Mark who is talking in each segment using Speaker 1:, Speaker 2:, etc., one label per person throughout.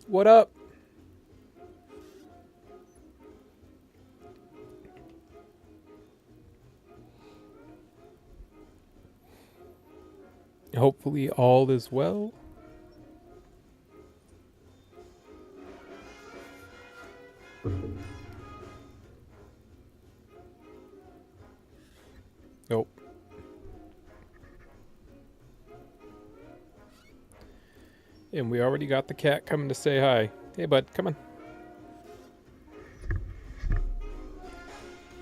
Speaker 1: What up? Hopefully all is well. Nope. And we already got the cat coming to say hi. Hey, bud, come on.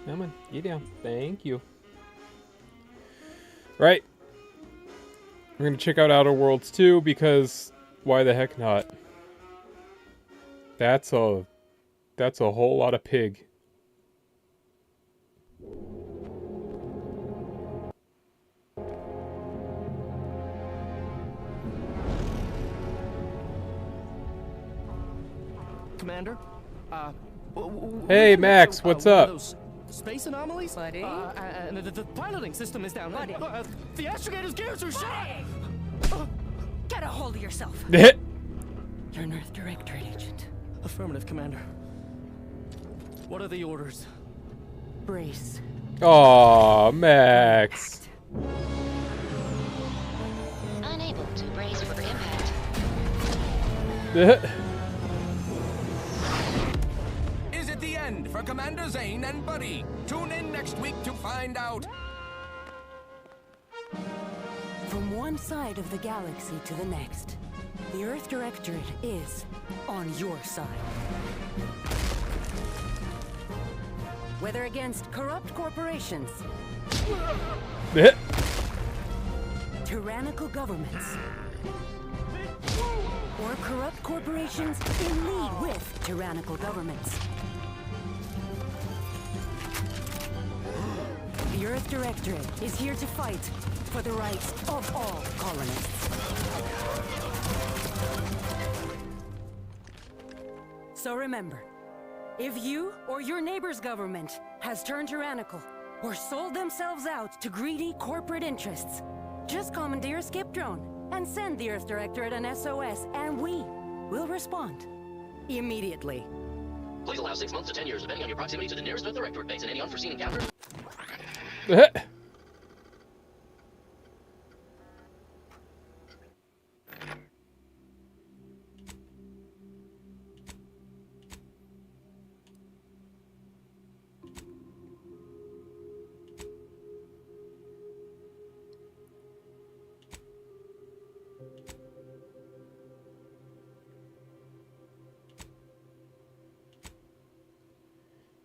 Speaker 1: Come on, get down. Thank you. Right. We're going to check out Outer Worlds 2 because why the heck not? That's a whole lot of pig.
Speaker 2: Commander,
Speaker 1: Hey, Max, what's up?
Speaker 2: Those space anomalies?
Speaker 3: Buddy?
Speaker 2: And the piloting system is down.
Speaker 3: Buddy?
Speaker 2: The astrogator's gears are shot!
Speaker 3: Get a hold of yourself.
Speaker 1: Hit.
Speaker 3: You're an Earth Directorate agent.
Speaker 2: Affirmative, Commander. What are the orders?
Speaker 3: Brace.
Speaker 1: Aw, Max.
Speaker 4: Unable to brace for impact.
Speaker 5: Is it the end for Commander Zane and Buddy? Tune in next week to find out.
Speaker 3: From one side of the galaxy to the next, the Earth Directorate is on your side. Whether against corrupt corporations,
Speaker 1: Hit.
Speaker 3: tyrannical governments, or corrupt corporations in league with tyrannical governments, the Earth Directorate is here to fight for the rights of all colonists. So remember, if you or your neighbor's government has turned tyrannical or sold themselves out to greedy corporate interests, just commandeer a skip drone and send the Earth Directorate an SOS, and we will respond immediately.
Speaker 6: Please allow 6 months to 10 years, depending on your proximity to the nearest Earth Directorate base and any unforeseen encounters.
Speaker 1: Hit.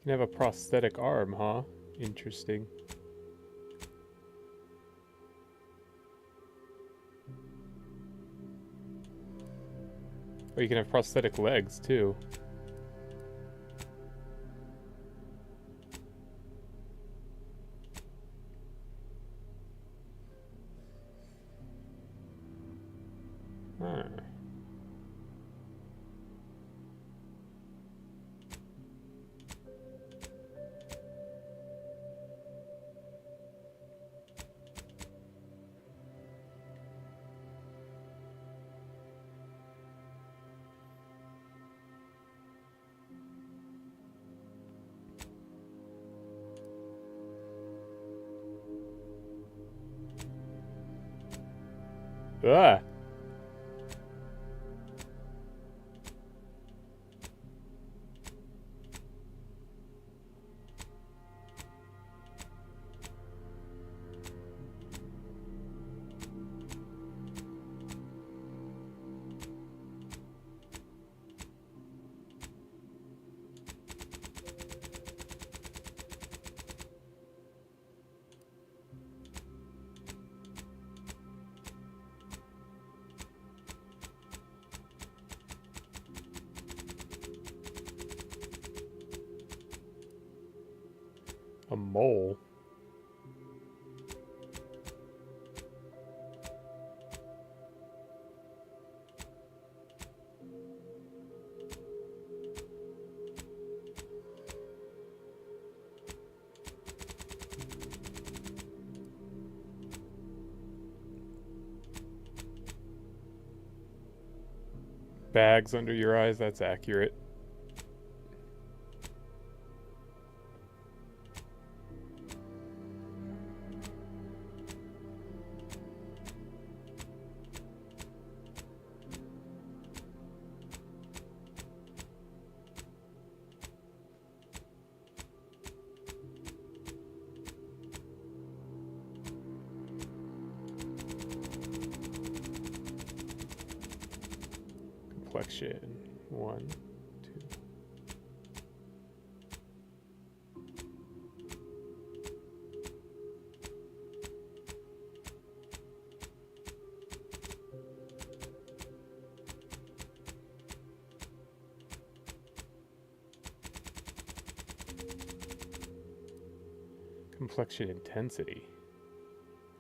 Speaker 1: You can have a prosthetic arm, huh? Interesting. Or you can have prosthetic legs, too. Huh. Ah. A mole. bags under your eyes. That's accurate. Complexion 1, 2. Complexion intensity.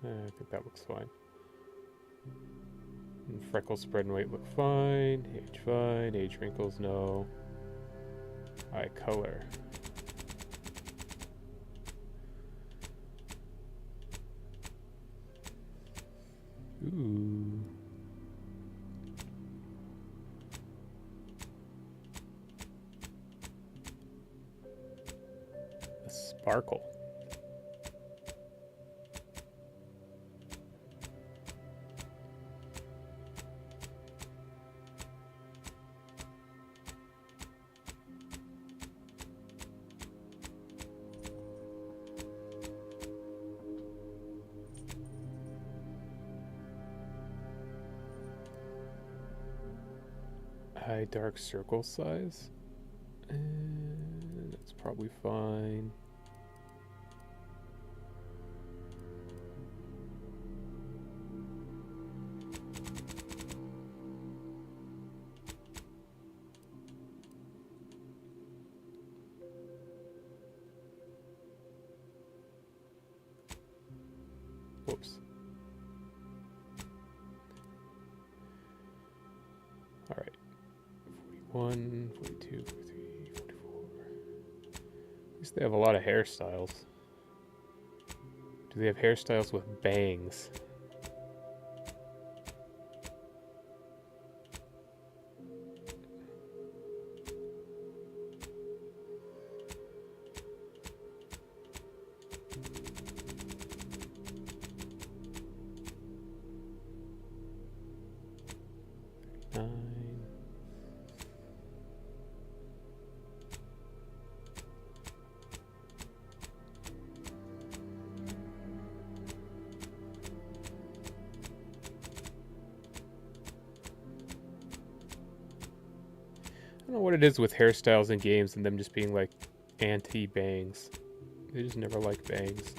Speaker 1: I think that looks fine. And freckles, spread, and weight look fine. Age fine. Age wrinkles, no. Eye color. Ooh. A sparkle. High dark circle size, and that's probably fine. Whoops. All right. 41, 42, 43, 44. At least they have a lot of hairstyles. Do they have hairstyles with bangs? I don't know what it is with hairstyles in games and them just being like anti-bangs. They just never like bangs.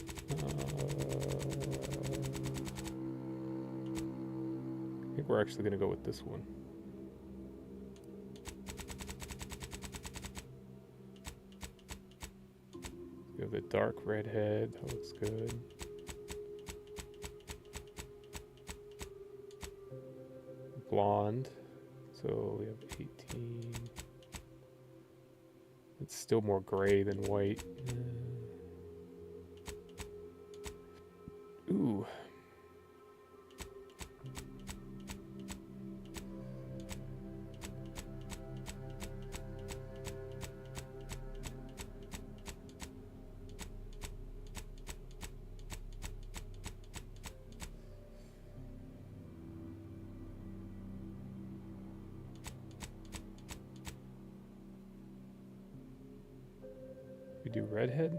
Speaker 1: I think we're actually going to go with this one. We have the dark redhead. That looks good. Blonde. So we have 18. It's still more gray than white. Ooh. We do redhead.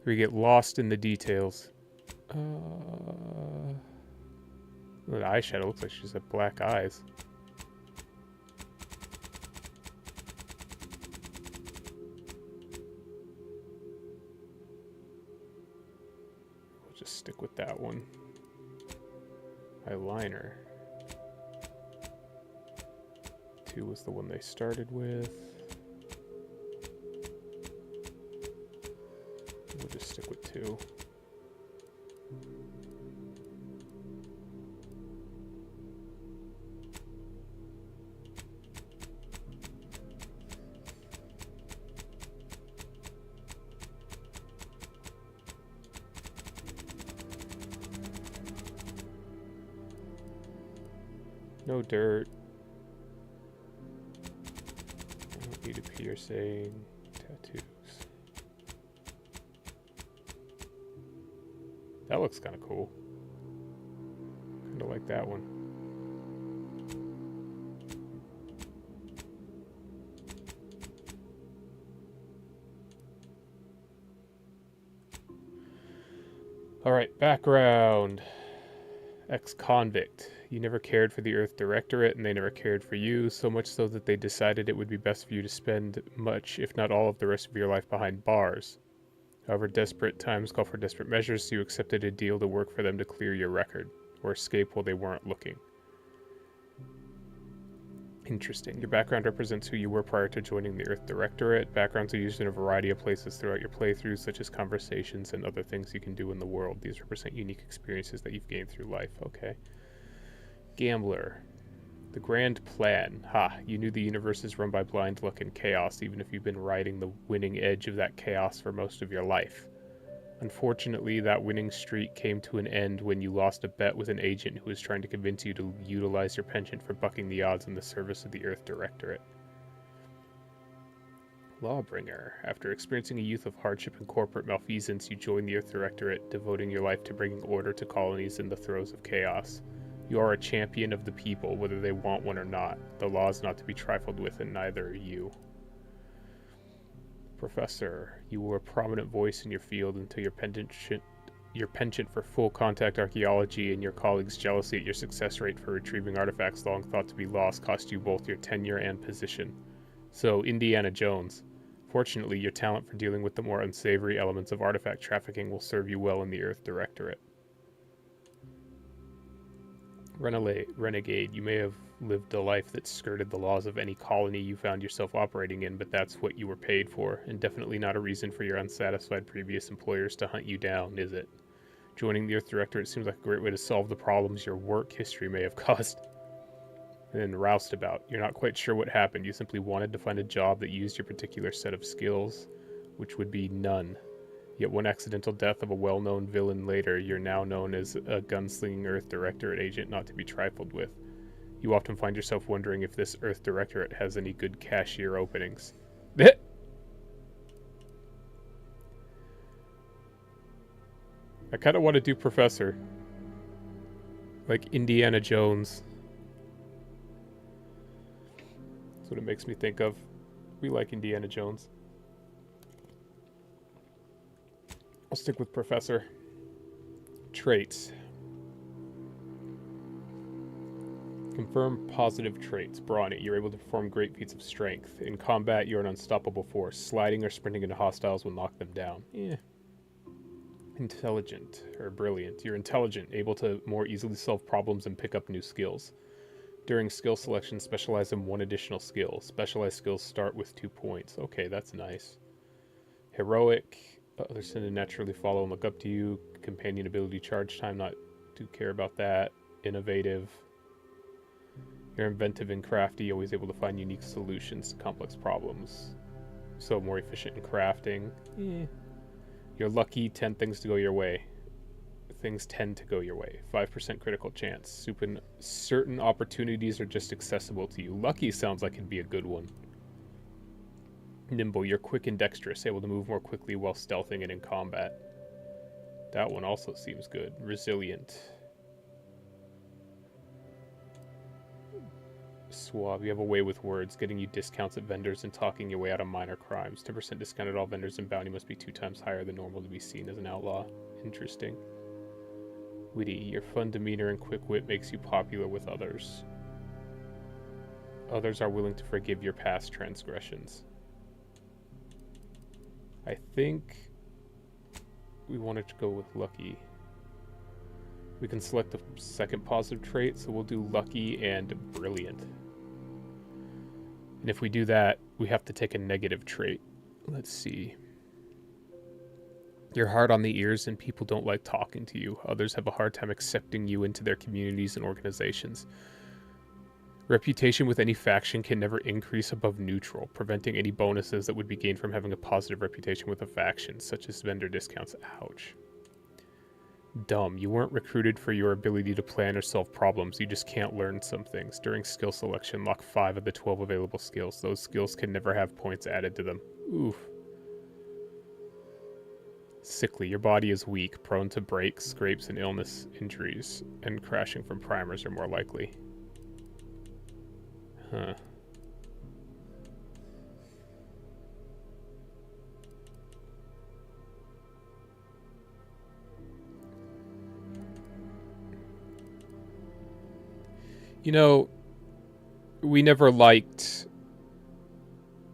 Speaker 1: We get lost in the details. The eyeshadow looks like she's got black eyes. just stick with that one. Eyeliner. 2 was the one they started with. We'll just stick with 2. No dirt. I don't need a piercing. Tattoos. That looks kind of cool. Kind of like that one. All right, background. Ex-convict. You never cared for the Earth Directorate, and they never cared for you, so much so that they decided it would be best for you to spend much, if not all, of the rest of your life behind bars. However, desperate times call for desperate measures, so you accepted a deal to work for them to clear your record, or escape while they weren't looking. Interesting. Your background represents who you were prior to joining the Earth Directorate. Backgrounds are used in a variety of places throughout your playthroughs, such as conversations and other things you can do in the world. These represent unique experiences that you've gained through life. Okay. Gambler. The grand plan. Ha, you knew the universe is run by blind luck and chaos, even if you've been riding the winning edge of that chaos for most of your life. Unfortunately, that winning streak came to an end when you lost a bet with an agent who was trying to convince you to utilize your penchant for bucking the odds in the service of the Earth Directorate. Lawbringer. After experiencing a youth of hardship and corporate malfeasance, you joined the Earth Directorate, devoting your life to bringing order to colonies in the throes of chaos. You are a champion of the people, whether they want one or not. The law is not to be trifled with, and neither are you. Professor, you were a prominent voice in your field until your penchant for full contact archaeology and your colleagues' jealousy at your success rate for retrieving artifacts long thought to be lost cost you both your tenure and position. So, Indiana Jones. Fortunately, your talent for dealing with the more unsavory elements of artifact trafficking will serve you well in the Earth Directorate. Renegade, you may have lived a life that skirted the laws of any colony you found yourself operating in, but that's what you were paid for, and definitely not a reason for your unsatisfied previous employers to hunt you down, is it? Joining the Earth Directorate seems like a great way to solve the problems your work history may have caused. And then roustabout, you're not quite sure what happened, you simply wanted to find a job that used your particular set of skills, which would be none. Yet one accidental death of a well-known villain later, you're now known as a gunslinging Earth Directorate agent not to be trifled with. You often find yourself wondering if this Earth Directorate has any good cashier openings. I kind of want to do Professor. Like Indiana Jones. That's what it makes me think of. We like Indiana Jones. I'll stick with Professor. Traits. Confirm positive traits. Brawny, you're able to perform great feats of strength. In combat, you're an unstoppable force. Sliding or sprinting into hostiles will knock them down. Intelligent, or brilliant. You're intelligent, able to more easily solve problems and pick up new skills. During skill selection, specialize in one additional skill. Specialized skills start with 2 points. Okay, that's nice. Heroic. Others tend to naturally follow and look up to you. Companion ability, charge time, not to care about that. Innovative. You're inventive and crafty, always able to find unique solutions to complex problems. So more efficient in crafting. You're lucky, 10 things to go your way. Things tend to go your way. 5% critical chance. Certain opportunities are just accessible to you. Lucky sounds like it'd be a good one. Nimble, you're quick and dexterous, able to move more quickly while stealthing and in combat. That one also seems good. Resilient. Suave, you have a way with words, getting you discounts at vendors and talking your way out of minor crimes. 10% discount at all vendors, and bounty must be 2 times higher than normal to be seen as an outlaw. Interesting. Witty, your fun demeanor and quick wit makes you popular with others. Others are willing to forgive your past transgressions. I think we wanted to go with lucky. We can select the second positive trait, so we'll do lucky and brilliant. And if we do that, we have to take a negative trait. Let's see. You're hard on the ears and people don't like talking to you. Others have a hard time accepting you into their communities and organizations. Reputation with any faction can never increase above neutral, preventing any bonuses that would be gained from having a positive reputation with a faction, such as vendor discounts. Ouch. Dumb. You weren't recruited for your ability to plan or solve problems. You just can't learn some things. During skill selection, lock 5 of the 12 available skills. Those skills can never have points added to them. Oof. Sickly. Your body is weak, prone to breaks, scrapes, and illness, injuries, and crashing from primers are more likely. Huh. You know, we never liked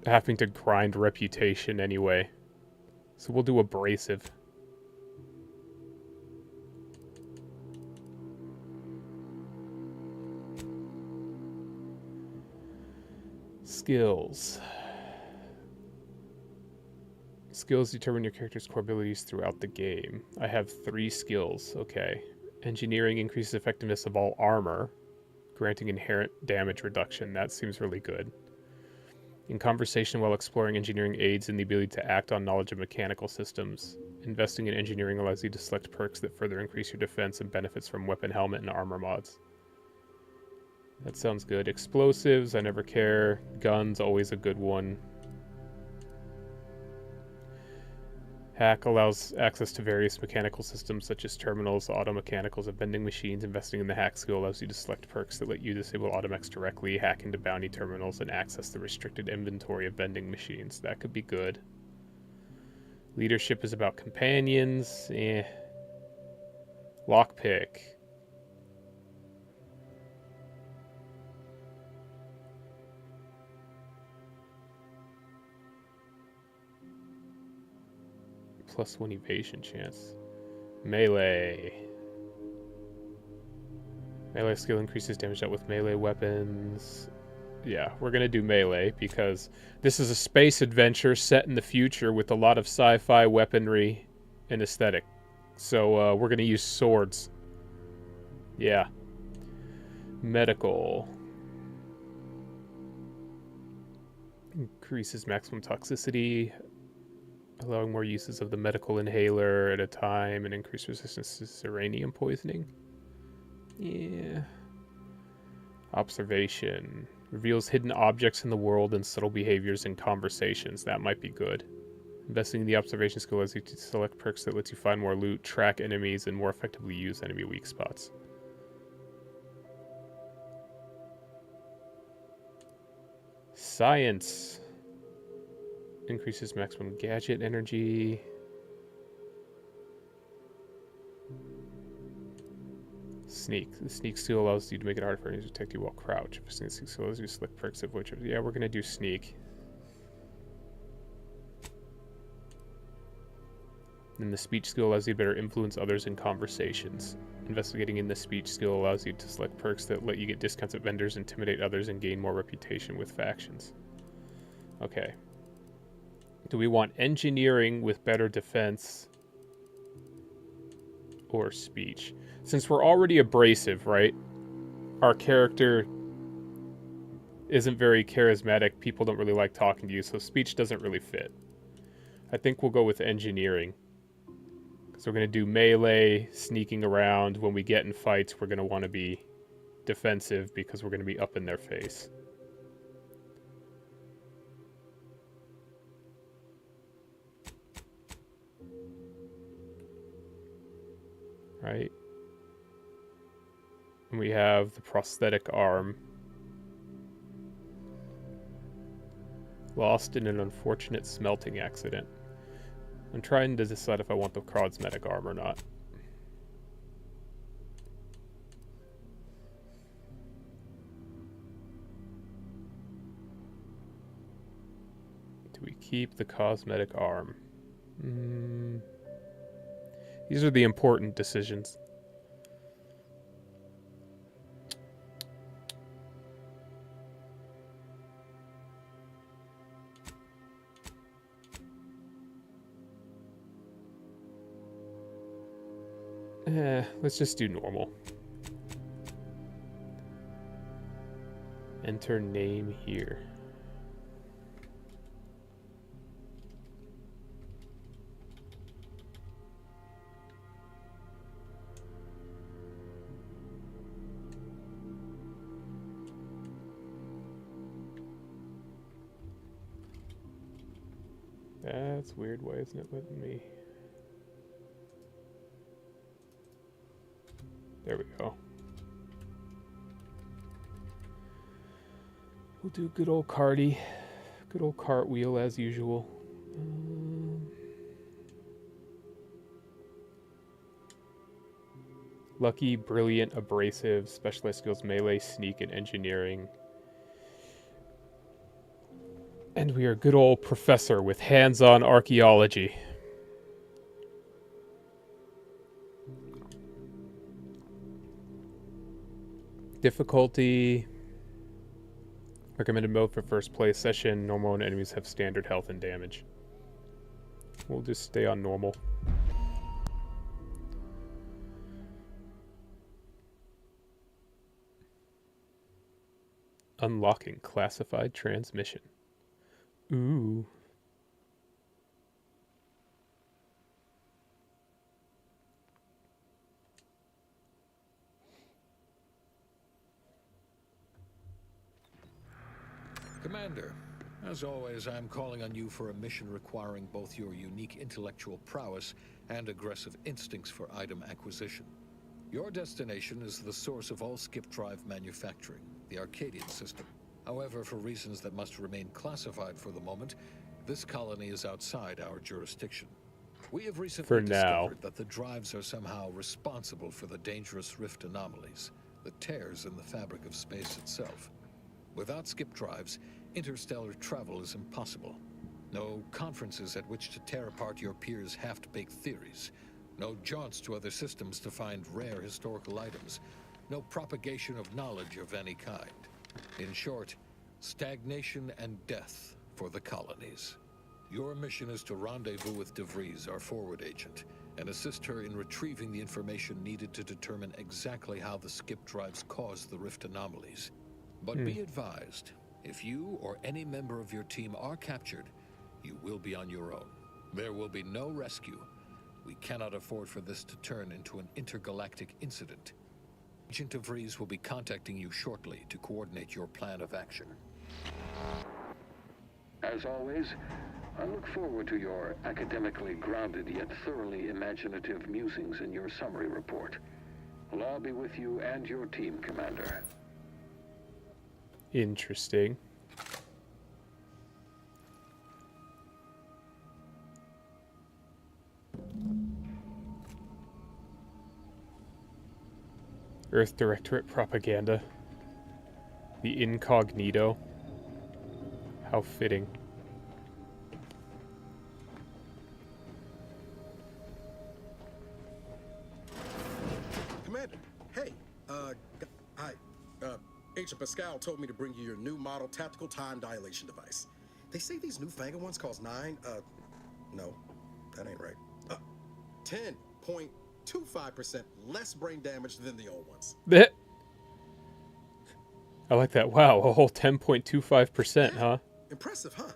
Speaker 1: having to grind reputation anyway. So we'll do abrasive. Skills. Skills determine your character's core abilities throughout the game. I have 3 skills. Okay. Engineering increases effectiveness of all armor, granting inherent damage reduction. That seems really good. In conversation while exploring, engineering aids in the ability to act on knowledge of mechanical systems. Investing in engineering allows you to select perks that further increase your defense and benefits from weapon, helmet, and armor mods. That sounds good. Explosives, I never care. Guns, always a good one. Hack allows access to various mechanical systems such as terminals, auto mechanicals, and vending machines. Investing in the hack skill allows you to select perks that let you disable automex directly, hack into bounty terminals, and access the restricted inventory of vending machines. That could be good. Leadership is about companions. Lockpick. +1 evasion chance. Melee. Melee skill increases damage dealt with melee weapons. Yeah, we're gonna do melee because this is a space adventure set in the future with a lot of sci-fi weaponry and aesthetic. So we're gonna use swords. Yeah. Medical. Increases maximum toxicity, allowing more uses of the medical inhaler at a time and increased resistance to seranium poisoning. Yeah. Observation. Reveals hidden objects in the world and subtle behaviors in conversations. That might be good. Investing in the observation skill allows you to select perks that lets you find more loot, track enemies, and more effectively use enemy weak spots. Science. Increases maximum gadget energy. Sneak. The sneak skill allows you to make it harder for enemies to detect you while crouched. If the sneak skill allows you to select perks of which... Yeah, we're going to do sneak. And the speech skill allows you to better influence others in conversations. Investigating in the speech skill allows you to select perks that let you get discounts at vendors, intimidate others, and gain more reputation with factions. Okay. Do we want engineering with better defense or speech? Since we're already abrasive, right? Our character isn't very charismatic. People don't really like talking to you, so speech doesn't really fit. I think we'll go with engineering. So we're going to do melee, sneaking around. When we get in fights, we're going to want to be defensive because we're going to be up in their face. Right? And we have the prosthetic arm. Lost in an unfortunate smelting accident. I'm trying to decide if I want the cosmetic arm or not. Do we keep the cosmetic arm? These are the important decisions. Let's just do normal. Enter name here. That's weird. Why isn't it letting me? There we go. We'll do good old carty. Good old cartwheel as usual. Lucky, brilliant, abrasive, specialized skills, melee, sneak, and engineering. And we are good old professor with hands-on archaeology. Difficulty. Recommended mode for first play session. Normal and enemies have standard health and damage. We'll just stay on normal. Unlocking classified transmission. Ooh.
Speaker 7: Commander, as always, I'm calling on you for a mission requiring both your unique intellectual prowess and aggressive instincts for item acquisition. Your destination is the source of all skip drive manufacturing, the Arcadian system. However, for reasons that must remain classified for the moment, this colony is outside our jurisdiction. We have recently discovered that the drives are somehow responsible for the dangerous rift anomalies, the tears in the fabric of space itself. Without skip drives, interstellar travel is impossible. No conferences at which to tear apart your peers' half-baked theories. No jaunts to other systems to find rare historical items. No propagation of knowledge of any kind. In short, stagnation and death for the colonies. Your mission is to rendezvous with DeVries, our forward agent, and assist her in retrieving the information needed to determine exactly how the skip drives cause the rift anomalies. But be advised, if you or any member of your team are captured, you will be on your own. There will be no rescue. We cannot afford for this to turn into an intergalactic incident. Agent DeVries will be contacting you shortly to coordinate your plan of action.
Speaker 8: As always, I look forward to your academically grounded yet thoroughly imaginative musings in your summary report. I'll be with you and your team, Commander.
Speaker 1: Interesting. Earth Directorate propaganda. The incognito. How fitting.
Speaker 9: Commander, hey, Agent Pascal told me to bring you your new model tactical time dilation device. They say these newfangled ones cost no, that ain't right. 10.25% less brain damage than the old ones.
Speaker 1: I like that. Wow, a whole 10.25%, huh?
Speaker 9: Impressive, huh?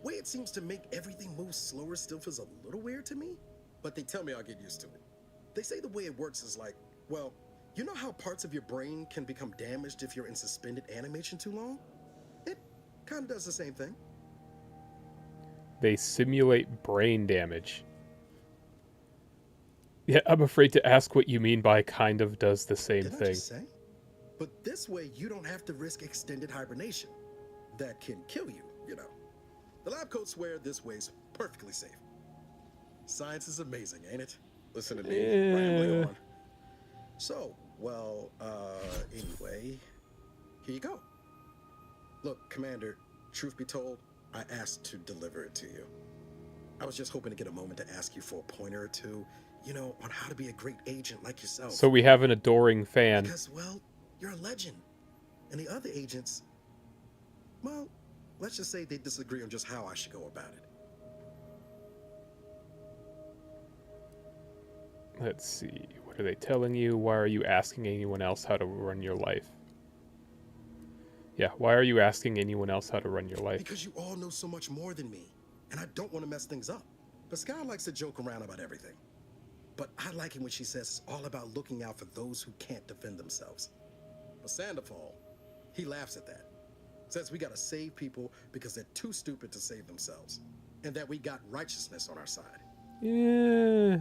Speaker 9: Way it seems to make everything move slower still feels a little weird to me, but they tell me I'll get used to it. They say the way it works is like, well, you know how parts of your brain can become damaged if you're in suspended animation too long? It kind of does the same thing.
Speaker 1: They simulate brain damage. Yeah, I'm afraid to ask what you mean by kind of does the same
Speaker 9: Did
Speaker 1: thing.
Speaker 9: I just say? But this way, you don't have to risk extended hibernation. That can kill you, you know. The lab coats swear this way's perfectly safe. Science is amazing, ain't it? Listen to me, rambling on. So, well, anyway, here you go. Look, Commander, truth be told, I asked to deliver it to you. I was just hoping to get a moment to ask you for a pointer or two, you know, on how to be a great agent like yourself.
Speaker 1: So we have an adoring fan.
Speaker 9: Because, well, you're a legend. And the other agents, well, let's just say they disagree on just how I should go about it.
Speaker 1: Let's see. What are they telling you? Why are you asking anyone else how to run your life? Yeah, why are you asking anyone else how to run your life?
Speaker 9: Because you all know so much more than me, and I don't want to mess things up. But Sky likes to joke around about everything. But I like it when she says it's all about looking out for those who can't defend themselves. But Sandoval, he laughs at that. Says we gotta save people because they're too stupid to save themselves. And that we got righteousness on our side.
Speaker 1: Yeah.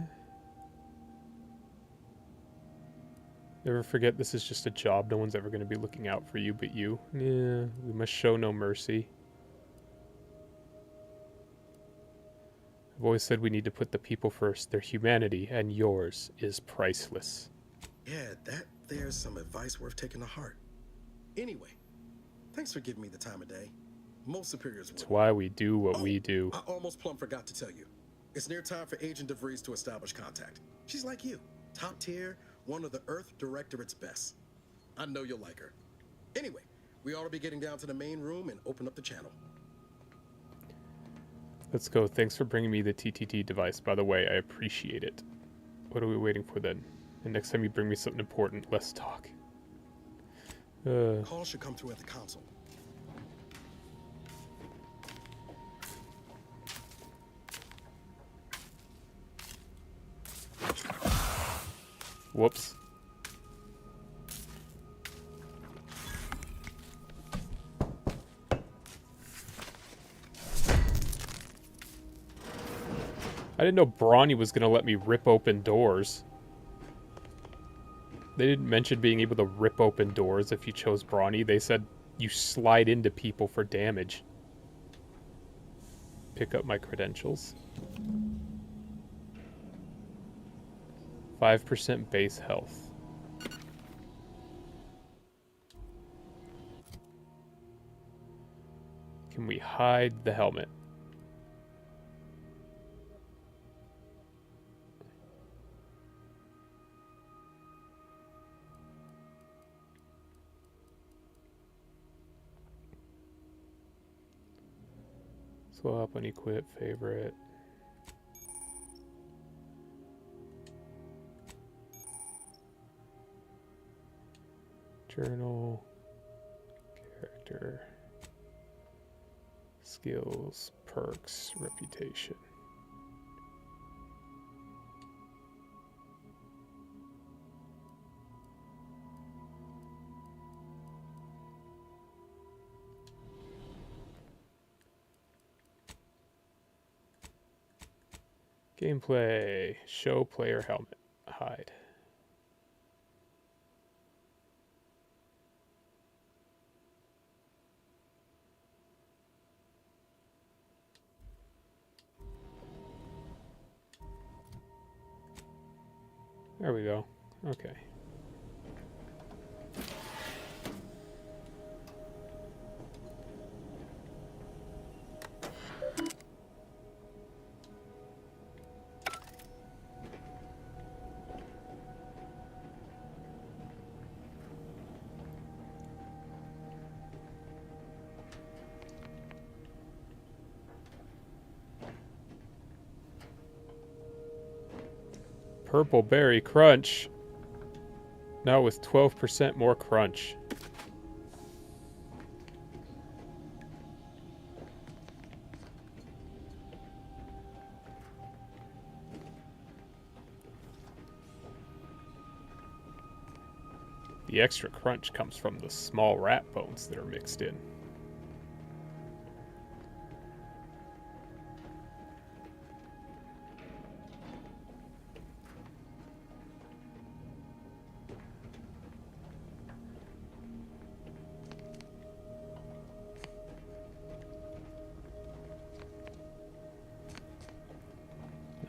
Speaker 1: Never forget this is just a job. No one's ever going to be looking out for you but you. Yeah, we must show no mercy. I've always said we need to put the people first. Their humanity and yours is priceless.
Speaker 9: Yeah, there's some advice worth taking to heart. Anyway, thanks for giving me the time of day. Most superiors would.
Speaker 1: It's why we do what we do.
Speaker 9: I almost plumb forgot to tell you. It's near time for Agent DeVries to establish contact. She's like you, top tier, one of the Earth Directorate's best. I know you'll like her. Anyway, we ought to be getting down to the main room and open up the channel.
Speaker 1: Let's go. Thanks for bringing me the TTT device. By the way, I appreciate it. What are we waiting for then? And next time you bring me something important, let's talk.
Speaker 9: Call should come through at the console.
Speaker 1: Whoops. I didn't know Brawny was going to let me rip open doors. They didn't mention being able to rip open doors if you chose Brawny. They said you slide into people for damage. Pick up my credentials. 5% base health. Can we hide the helmet? Swap, unequip, favorite. Journal, character, skills, perks, reputation. Gameplay, show player helmet, hide. There we go. Okay. Purple Berry Crunch. Now with 12% more crunch. The extra crunch comes from the small rat bones that are mixed in.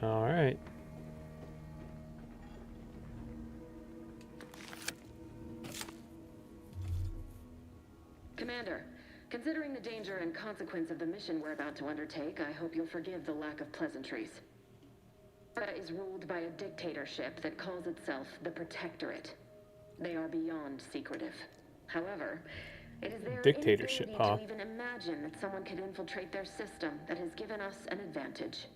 Speaker 1: All right.
Speaker 10: Commander, considering the danger and consequence of the mission we're about to undertake, I hope you'll forgive the lack of pleasantries. Florida is ruled by a dictatorship that calls itself the Protectorate. They are beyond secretive. However, it is their
Speaker 1: dictatorship,
Speaker 10: inability to even imagine that someone could infiltrate their system that has given us an advantage.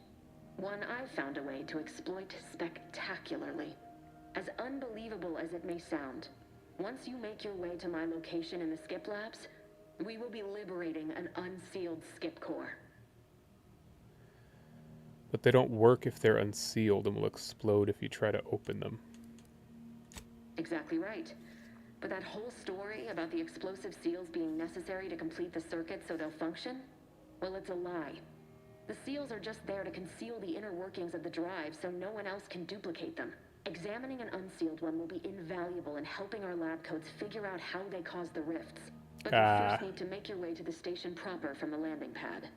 Speaker 10: One I've found a way to exploit spectacularly. As unbelievable as it may sound, once you make your way to my location in the Skip Labs, we will be liberating an unsealed Skip core.
Speaker 1: But they don't work if they're unsealed and will explode if you try to open them.
Speaker 10: Exactly right. But that whole story about the explosive seals being necessary to complete the circuit so they'll function? Well, it's a lie. The seals are just there to conceal the inner workings of the drive so no one else can duplicate them. Examining an unsealed one will be invaluable in helping our lab coats figure out how they cause the rifts. But you first need to make your way to the station proper from the landing pad.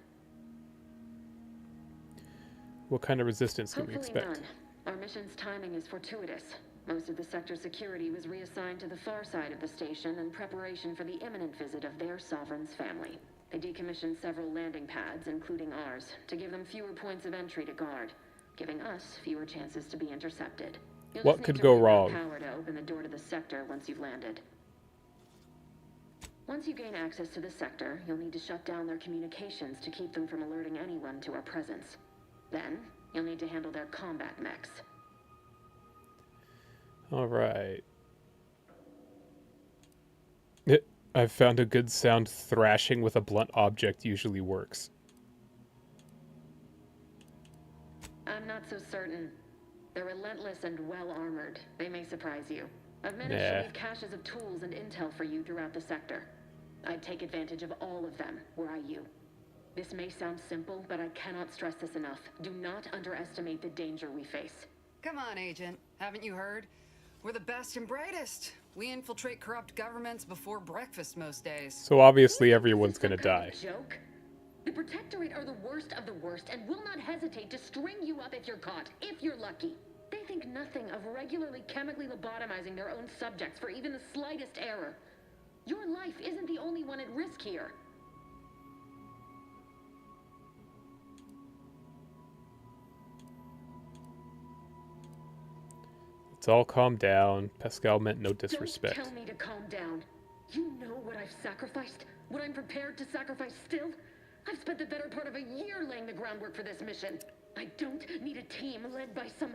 Speaker 1: What kind of resistance can we
Speaker 10: Hopefully
Speaker 1: expect?
Speaker 10: none. Our mission's timing is fortuitous. Most of the sector security was reassigned to the far side of the station in preparation for the imminent visit of their sovereign's family. They decommissioned several landing pads, including ours, to give them fewer points of entry to guard, giving us fewer chances to be intercepted. You'll
Speaker 1: What
Speaker 10: just
Speaker 1: could
Speaker 10: need to
Speaker 1: go
Speaker 10: reroute
Speaker 1: wrong?
Speaker 10: Power to open the door to the sector once you've landed. Once you gain access to the sector, you'll need to shut down their communications to keep them from alerting anyone to our presence. Then, you'll need to handle their combat mechs.
Speaker 1: Alright. I've found a good sound. Thrashing with a blunt object usually works.
Speaker 10: I'm not so certain. They're relentless and well-armored. They may surprise you. I've managed
Speaker 1: Yeah.
Speaker 10: to leave caches of tools and intel for you throughout the sector. I'd take advantage of all of them, were I you. This may sound simple, but I cannot stress this enough. Do not underestimate the danger we face.
Speaker 11: Come on, Agent. Haven't you heard? We're the best and brightest. We infiltrate corrupt governments before breakfast most days.
Speaker 1: So obviously everyone's gonna
Speaker 10: Some kind
Speaker 1: die.
Speaker 10: of joke? The Protectorate are the worst of the worst and will not hesitate to string you up if you're caught, if you're lucky. They think nothing of regularly chemically lobotomizing their own subjects for even the slightest error. Your life isn't the only one at risk here.
Speaker 1: Let's all calm down. Pascal meant no disrespect.
Speaker 10: Don't tell me to calm down. You know what I've sacrificed? What I'm prepared to sacrifice still? I've spent the better part of a year laying the groundwork for this mission. I don't need a team led by some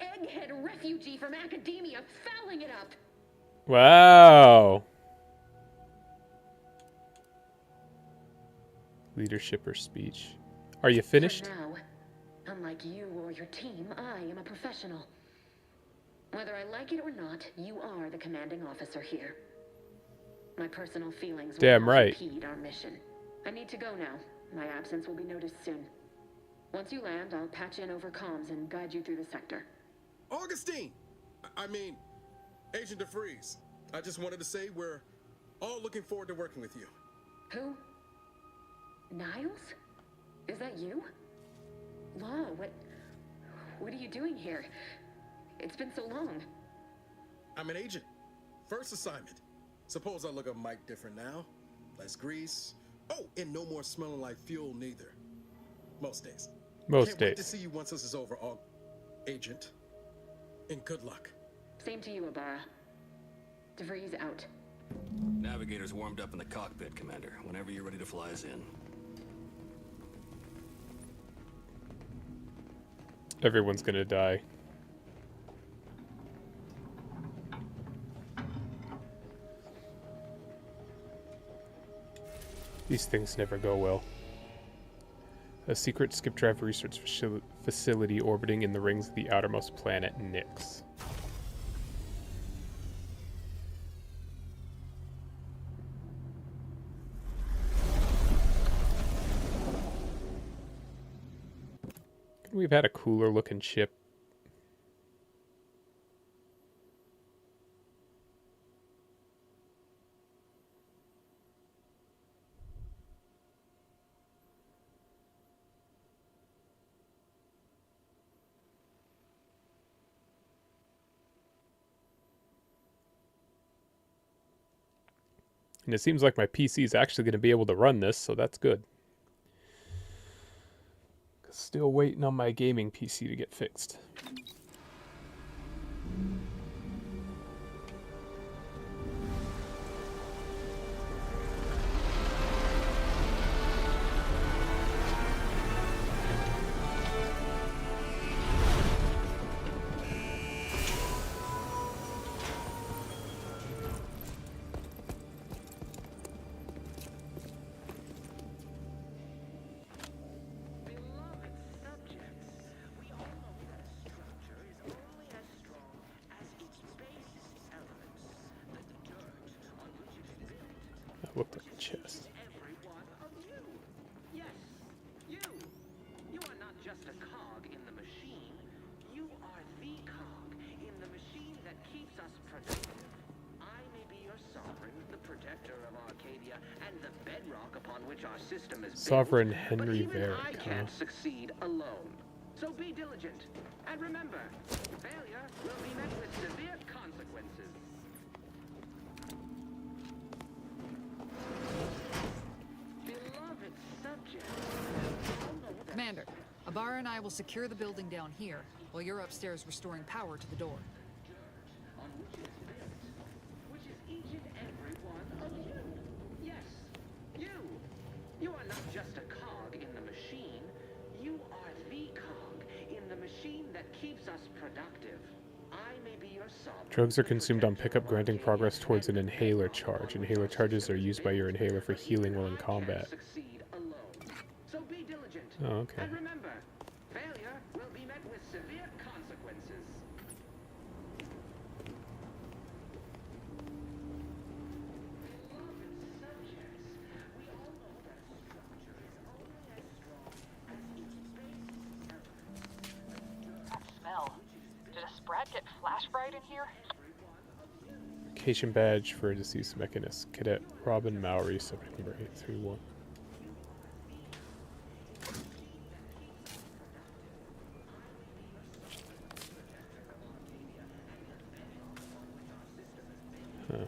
Speaker 10: egghead refugee from academia fouling it up.
Speaker 1: Wow. Leadership or speech. Are you finished?
Speaker 10: For now, unlike you or your team, I am a professional. Whether I like it or not, you are the commanding officer here. My personal feelings
Speaker 1: Damn
Speaker 10: will not
Speaker 1: right.
Speaker 10: impede our mission. I need to go now. My absence will be noticed soon. Once you land, I'll patch in over comms and guide you through the sector.
Speaker 9: Augustine! I mean, Agent DeFreeze. I just wanted to say we're all looking forward to working with you.
Speaker 10: Who? Niles? Is that you? Law, what are you doing here? It's been so long.
Speaker 9: I'm an agent. First assignment. Suppose I look a mite different now. Less grease. Oh, and no more smelling like fuel neither. Most days.
Speaker 1: Most
Speaker 9: Can't wait to
Speaker 1: days.
Speaker 9: see you once this is over, Agent. And good luck.
Speaker 10: Same to you, Ibarra. DeVries out.
Speaker 2: Navigator's warmed up in the cockpit, Commander. Whenever you're ready to fly us in.
Speaker 1: Everyone's gonna die. These things never go well. A secret skip drive research facility orbiting in the rings of the outermost planet, Nyx. Couldn't we have had a cooler looking ship? And it seems like my PC is actually going to be able to run this, so that's good. Still waiting on my gaming PC to get fixed. looked like a chest.
Speaker 12: Yes, you. You are not just a cog in the machine. You are the cog in the machine that keeps us productive. I may be your sovereign, the protector of Arcadia, and the bedrock upon which our system is built.
Speaker 1: Sovereign
Speaker 12: But
Speaker 1: Henry
Speaker 12: even I
Speaker 1: Varick,
Speaker 12: can't succeed alone. So be diligent. And remember, failure will be met with severe consequences. Beloved subjects.
Speaker 11: Commander, Abara and I will secure the building down here, while you're upstairs restoring power to the door.
Speaker 12: On which is built, which is each and every one of you. Yes, you. You are not just a cog in the machine. You are the cog in the machine that keeps us productive. I may be your sovereign.
Speaker 1: Drugs are consumed on pickup, granting progress towards an inhaler charge. Inhaler charges are used by your inhaler for healing while in combat.
Speaker 12: Succeed alone. So be diligent.
Speaker 1: Oh, okay.
Speaker 12: And remember, failure will be met with severe consequences.
Speaker 13: That smell. Did a Sprat get flash fried in here?
Speaker 1: Vacation badge for a deceased mechanist. Cadet Robin Mowry, subject number 831. Huh.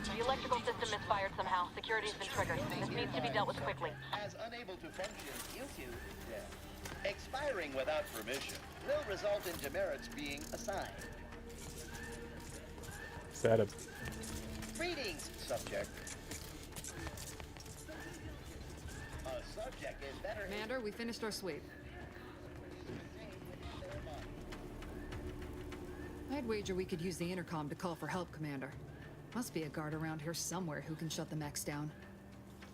Speaker 13: The electrical system misfired somehow. Security's been triggered. This needs to be dealt with quickly.
Speaker 14: As unable to function due to death. Expiring without permission will result in demerits being assigned.
Speaker 1: Is that a...
Speaker 14: Greetings, subject. A subject is better...
Speaker 11: Commander, we finished our sweep. I'd wager we could use the intercom to call for help, Commander. Must be a guard around here somewhere who can shut the mechs down.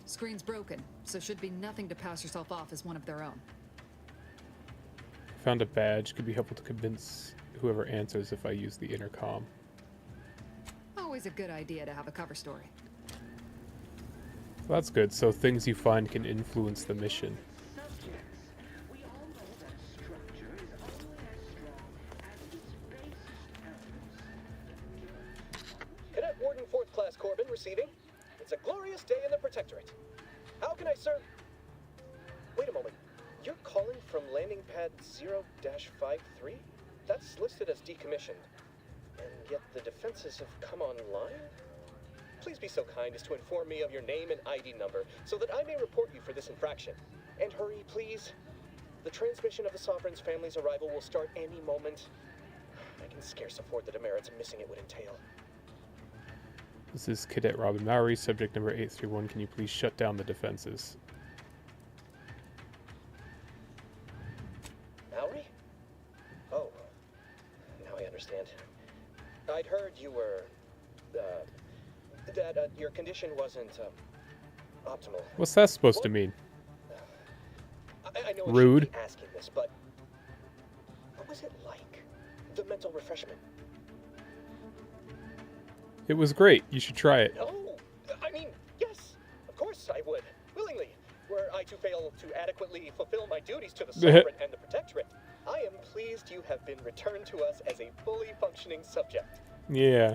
Speaker 11: Screen's broken, so should be nothing to pass yourself off as one of their own.
Speaker 1: Found a badge. Could be helpful to convince whoever answers if I use the intercom.
Speaker 11: Always a good idea to have a cover story.
Speaker 1: Well, that's good. So things you find can influence the mission.
Speaker 12: We all know that a structure is only as strong as its basest elements.
Speaker 15: Cadet Warden 4th Class Corbin receiving. It's a glorious day in the Protectorate. How can I serve? Wait a moment. You're calling from landing pad 0-53? That's listed as decommissioned. And yet the defenses have come online? Please be so kind as to inform me of your name and ID number so that I may report you for this infraction. And hurry, please. The transmission of the Sovereign's family's arrival will start any moment. I can scarce afford the demerits missing it would entail.
Speaker 1: This is Cadet Robin Mowry, subject number 831. Can you please shut down the defenses?
Speaker 15: Mowry? Oh, now I understand. I'd heard you were, that your condition wasn't, optimal.
Speaker 1: What's that supposed to mean?
Speaker 15: I know
Speaker 1: Rude.
Speaker 15: I shouldn't be asking this, but what was it like? The mental refreshment?
Speaker 1: It was great. You should try it.
Speaker 15: No, I mean, yes, of course I would, willingly. Were I to fail to adequately fulfill my duties to the Sovereign and the Protectorate, I am pleased you have been returned to us as a fully functioning subject.
Speaker 1: Yeah.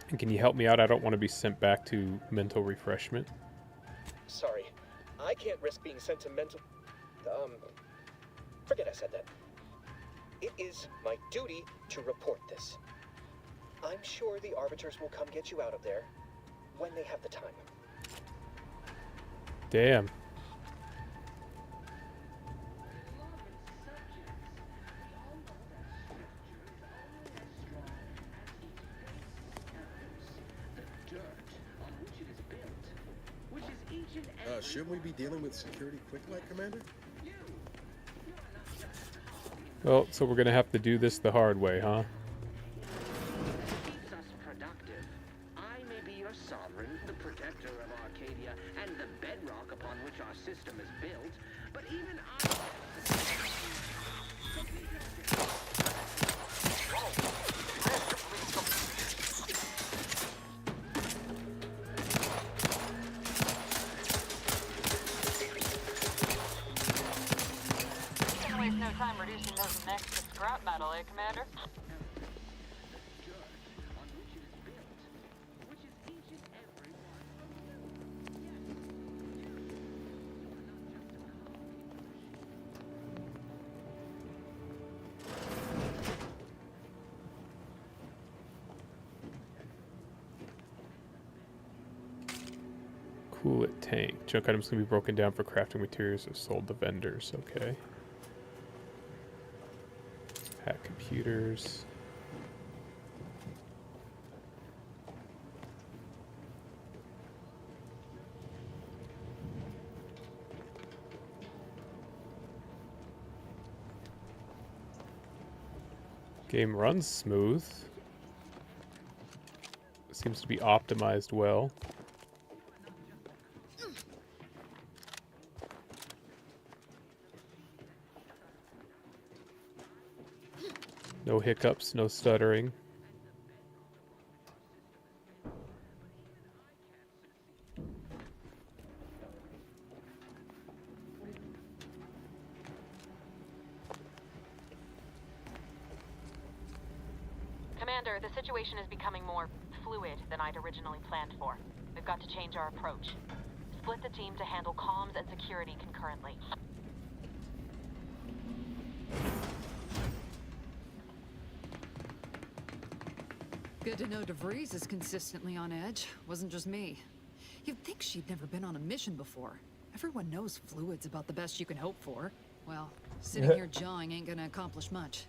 Speaker 1: And can you help me out? I don't want to be sent back to mental refreshment.
Speaker 15: Sorry, I can't risk being sent to mental... forget I said that. It is my duty to report this. I'm sure the Arbiters will come get you out of there when they have the time.
Speaker 1: Damn.
Speaker 12: each and every
Speaker 9: Shouldn't we be dealing with security quick light, Commander?
Speaker 1: Well, so we're gonna have to do this the hard way, huh?
Speaker 12: keeps us productive. I may be your sovereign, the protector of Arcadia, and the bedrock upon which our system is built, but even I...
Speaker 13: Can't waste no time reducing those mechs to scrap metal, eh, Commander?
Speaker 1: Coolant tank. Junk items can be broken down for crafting materials or sold to vendors. Okay. Hack computers. Game runs smooth. Seems to be optimized well. No hiccups, no stuttering.
Speaker 13: Commander, the situation is becoming more fluid than I'd originally planned for. We've got to change our approach. Split the team to handle comms and security concurrently.
Speaker 11: Good to know DeVries is consistently on edge. Wasn't just me. You'd think she'd never been on a mission before. Everyone knows fluid's about the best you can hope for. Well, sitting here jawing ain't gonna accomplish much.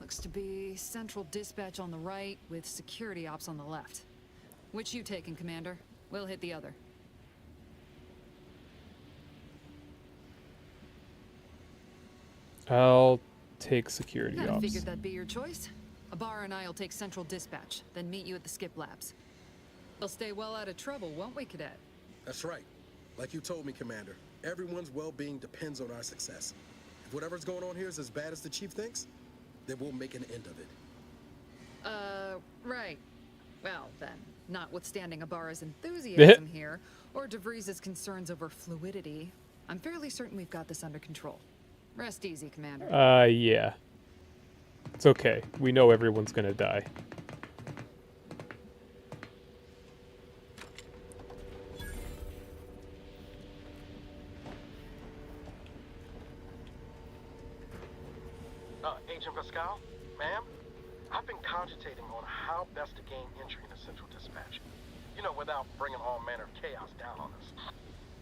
Speaker 11: Looks to be central dispatch on the right with security ops on the left. Which you taking, Commander? We'll hit the other.
Speaker 1: I'll take security
Speaker 11: I
Speaker 1: ops.
Speaker 11: figured that'd be your choice. Abar and I'll take central dispatch, then meet you at the skip labs. We'll stay well out of trouble, won't we, Cadet?
Speaker 9: That's right. Like you told me, Commander, everyone's well-being depends on our success. If whatever's going on here is as bad as the Chief thinks, then we'll make an end of it.
Speaker 11: Right. Well, then, notwithstanding Ibarra's enthusiasm here, or DeVries' concerns over fluidity, I'm fairly certain we've got this under control. Rest easy, Commander.
Speaker 1: Yeah. It's okay. We know everyone's gonna die.
Speaker 16: Agent Pascal, ma'am, I've been cogitating on how best to gain entry into Central Dispatch. You know, without bringing all manner of chaos down on us.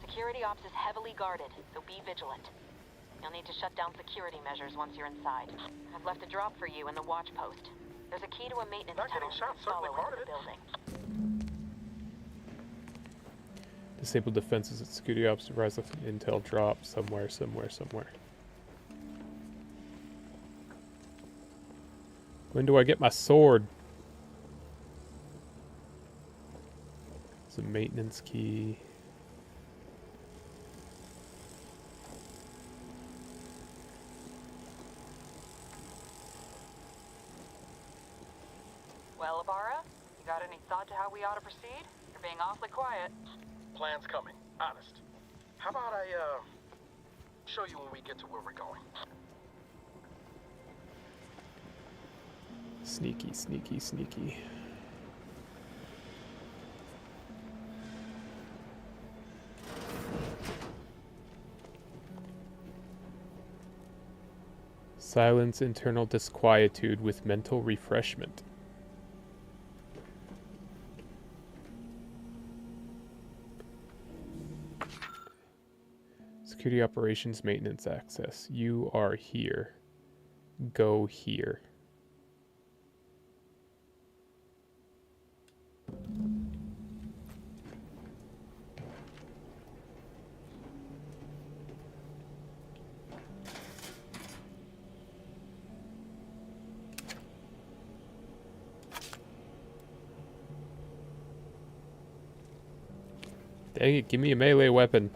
Speaker 13: Security ops is heavily guarded, so be vigilant. You'll need to shut down security measures once you're inside. I've left a drop for you in the watch post. There's a key to a maintenance tunnel that follow into the building.
Speaker 1: Disable defenses at security ops. Rise left intel drop somewhere. When do I get my sword? It's a maintenance key.
Speaker 13: Well, Ibarra, you got any thought to how we ought to proceed? You're being awfully quiet.
Speaker 16: Plan's coming, honest. How about I, show you when we get to where we're going?
Speaker 1: Sneaky, sneaky, sneaky. Silence internal disquietude with mental refreshment. Security operations maintenance access. You are here. Go here. Dang it, give me a melee weapon.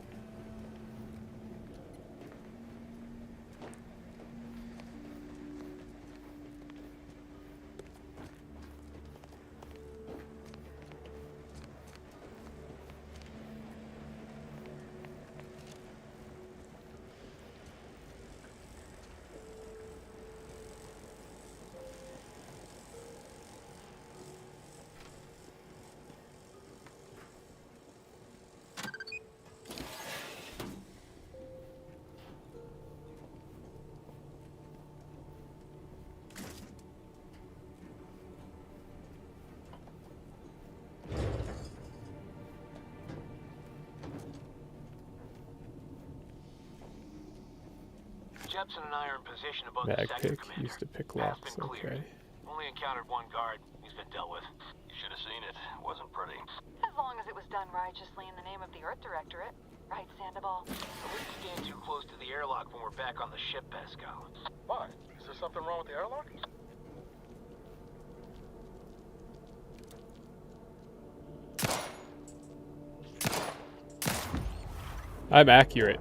Speaker 17: Jepson and I are in position above
Speaker 1: Mag
Speaker 17: the sector,
Speaker 1: pick.
Speaker 17: Commander.
Speaker 1: Used to pick
Speaker 17: Path's
Speaker 1: locks.
Speaker 17: been cleared.
Speaker 1: Okay.
Speaker 17: Only encountered one guard. He's been dealt with. You should have seen it. Wasn't pretty.
Speaker 13: As long as it was done righteously in the name of the Earth Directorate. Right, Sandoval?
Speaker 17: I wouldn't stand too close to the airlock when we're back on the ship, Pascal.
Speaker 16: Why? Is there something wrong with the airlock?
Speaker 1: I'm accurate.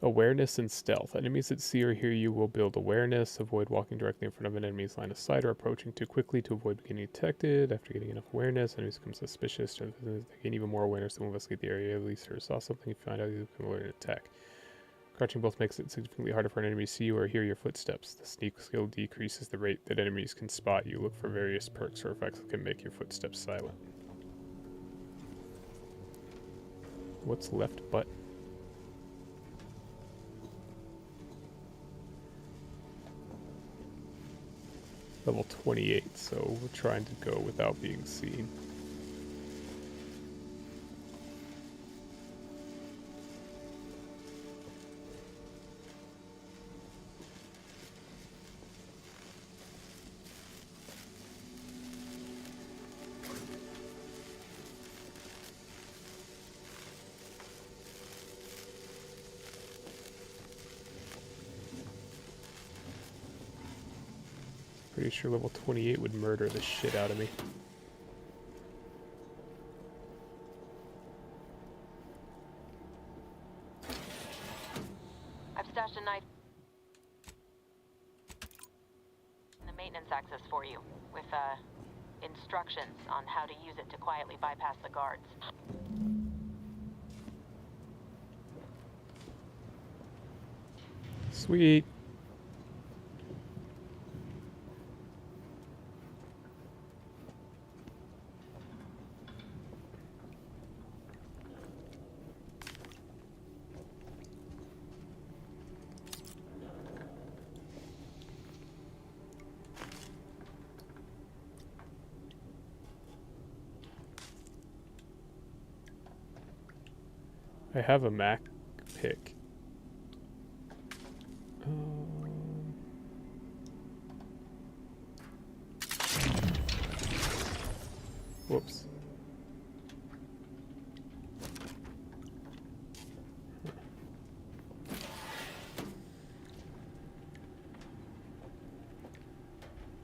Speaker 1: Awareness and stealth. Enemies that see or hear you will build awareness. Avoid walking directly in front of an enemy's line of sight or approaching too quickly to avoid getting detected. After getting enough awareness, enemies become suspicious. They gain even more awareness to investigate the area. At least or saw something, you find out you become alert and attack. Crouching both makes it significantly harder for an enemy to see you or hear your footsteps. The sneak skill decreases the rate that enemies can spot you. Look for various perks or effects that can make your footsteps silent. What's left button? Level 28, so we're trying to go without being seen. Pretty sure level 28 would murder the shit out of me.
Speaker 13: I've stashed a knife in the maintenance access for you, with instructions on how to use it to quietly bypass the guards.
Speaker 1: Sweet. I have a Mac pick. Whoops.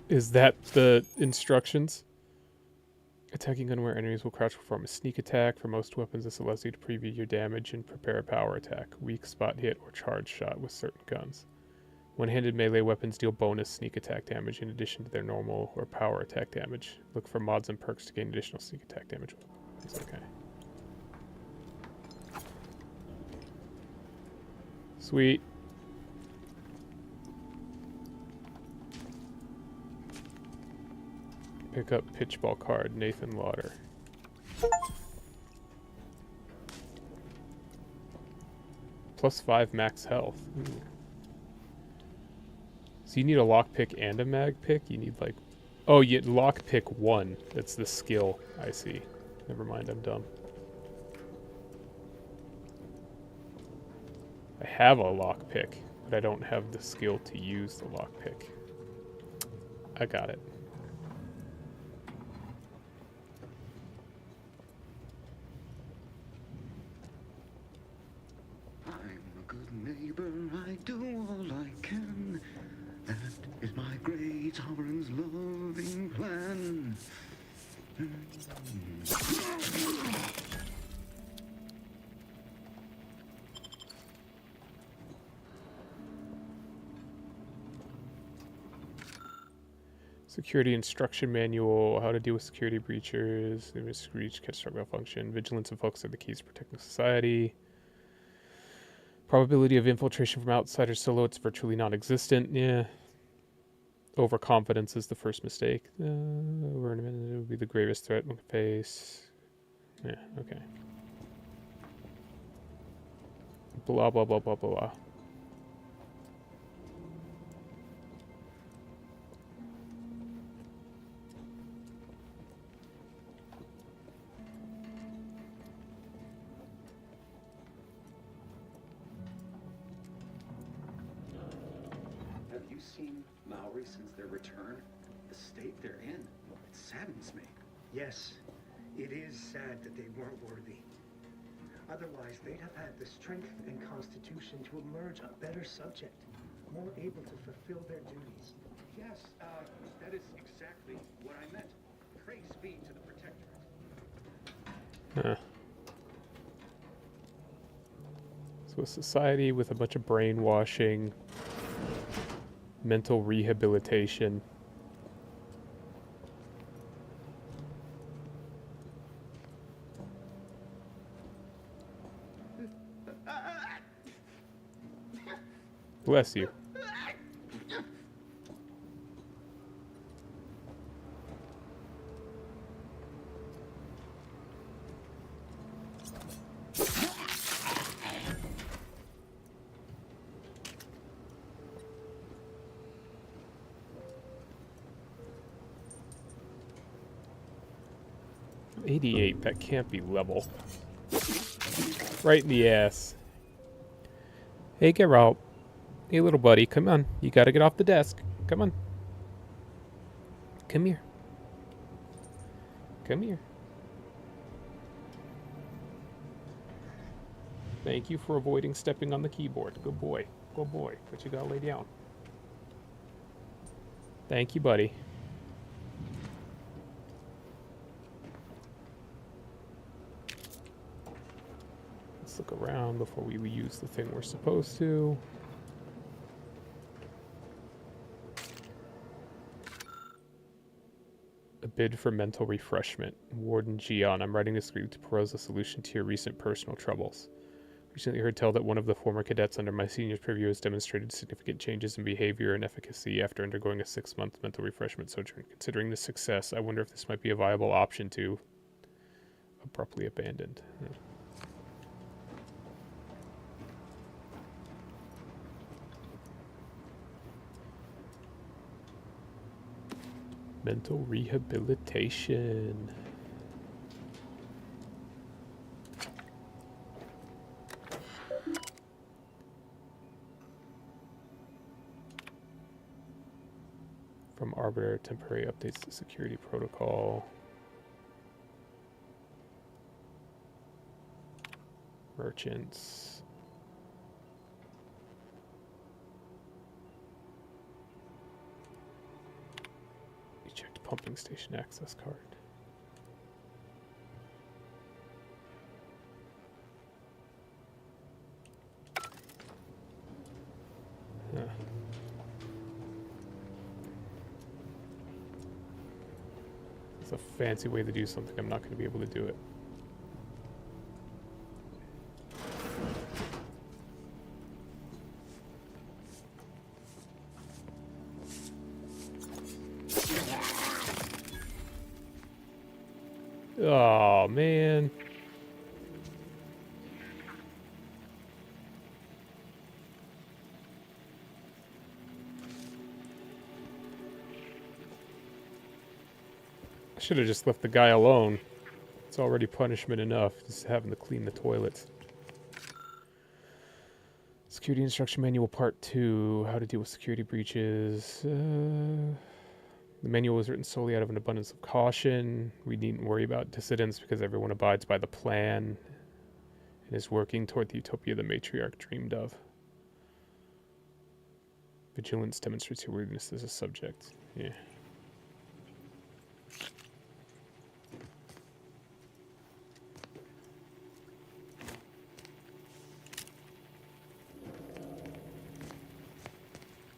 Speaker 1: Is that the instructions? Attacking unaware enemies will crouch perform a sneak attack. For most weapons, this allows you to preview your damage and prepare a power attack, weak spot hit, or charge shot with certain guns. One-handed melee weapons deal bonus sneak attack damage in addition to their normal or power attack damage. Look for mods and perks to gain additional sneak attack damage. It's okay. Sweet. Pick up pitchball card, Nathan Lauder. plus 5 max health. Ooh. So you need a lockpick and a mag pick? You need like... Oh, you lockpick 1. That's the skill. I see. Never mind, I'm dumb. I have a lockpick, but I don't have the skill to use the lockpick. I got it.
Speaker 18: I'm a good neighbor, I do all I can. That is my great sovereign's loving plan.
Speaker 1: Security instruction manual, how to deal with security breaches, reach, catastrophic malfunction, vigilance and focus are the keys to protecting society. Probability of infiltration from outsiders solo, it's virtually non-existent. Yeah. Overconfidence is the first mistake. Over in a minute, it would be the gravest threat we can face. Yeah, okay. Blah, blah, blah, blah, blah, blah.
Speaker 19: Since their return, the state they're in, it saddens me.
Speaker 20: Yes, it is sad that they weren't worthy. Otherwise, they'd have had the strength and constitution to emerge a better subject, more able to fulfill their duties.
Speaker 19: Yes, that is exactly what I meant. Praise be to the Protectorate.
Speaker 1: So a society with a bunch of brainwashing, mental rehabilitation. Bless you. .88, that can't be level. Right in the ass. Hey, Geralt. Hey, little buddy, come on. You gotta get off the desk. Come on. Come here. Come here. Thank you for avoiding stepping on the keyboard. Good boy. Good boy. But you gotta lay down. Thank you, buddy. Let's look around before we use the thing we're supposed to. A bid for mental refreshment. Warden Gian, I'm writing this week to propose a solution to your recent personal troubles. Recently heard tell that one of the former cadets under my senior's purview has demonstrated significant changes in behavior and efficacy after undergoing a 6-month mental refreshment sojourn. Considering the success, I wonder if this might be a viable option to... Abruptly abandoned. Mental rehabilitation. From Arbiter, temporary updates to security protocol. Merchants. Pumping station access card. Huh. It's a fancy way to do something. I'm not going to be able to do it. Oh, man. I should have just left the guy alone. It's already punishment enough, just having to clean the toilets. Security Instruction Manual Part 2, How to Deal with Security Breaches. The manual was written solely out of an abundance of caution. We needn't worry about dissidents because everyone abides by the plan and is working toward the utopia the matriarch dreamed of. Vigilance demonstrates your worthiness as a subject. Yeah.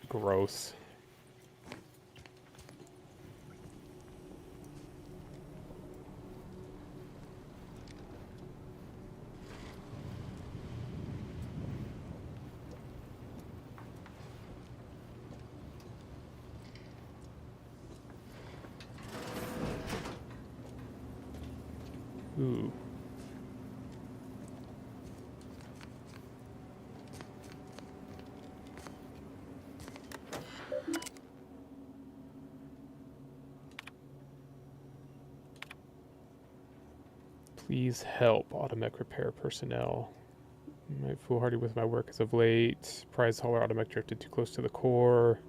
Speaker 1: Gross. Ooh. Please help, Automech repair personnel. I'm foolhardy with my work as of late. Prize hauler Automech drifted too close to the core.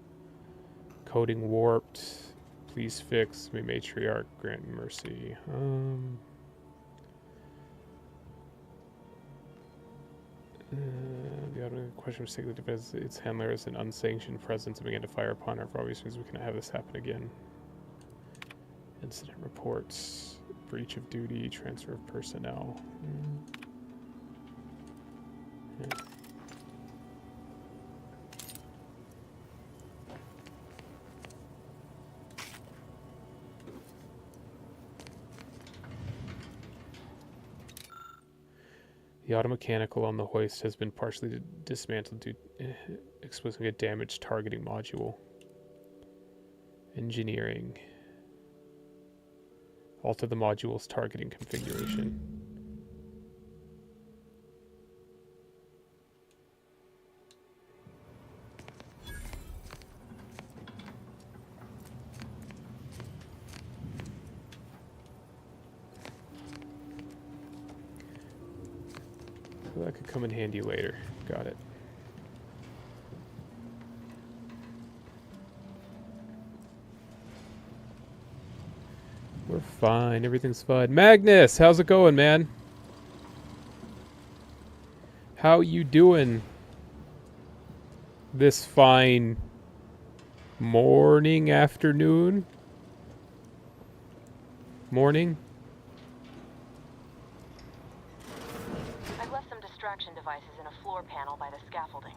Speaker 1: Coding warped. Please fix. May matriarch grant mercy. The Automech question was taken because its handler is an unsanctioned presence and began to fire upon her. For obvious reasons, we cannot have this happen again. Incident reports. Breach of duty, transfer of personnel. Yeah. The automechanical on the hoist has been partially dismantled due exposing a damaged targeting module. Engineering. Alter the module's targeting configuration. So that could come in handy later. Got it. We're fine. Everything's fine. Magnus, how's it going, man? How you doing this fine morning, afternoon? Morning?
Speaker 13: I've left some distraction devices in a floor panel by the scaffolding.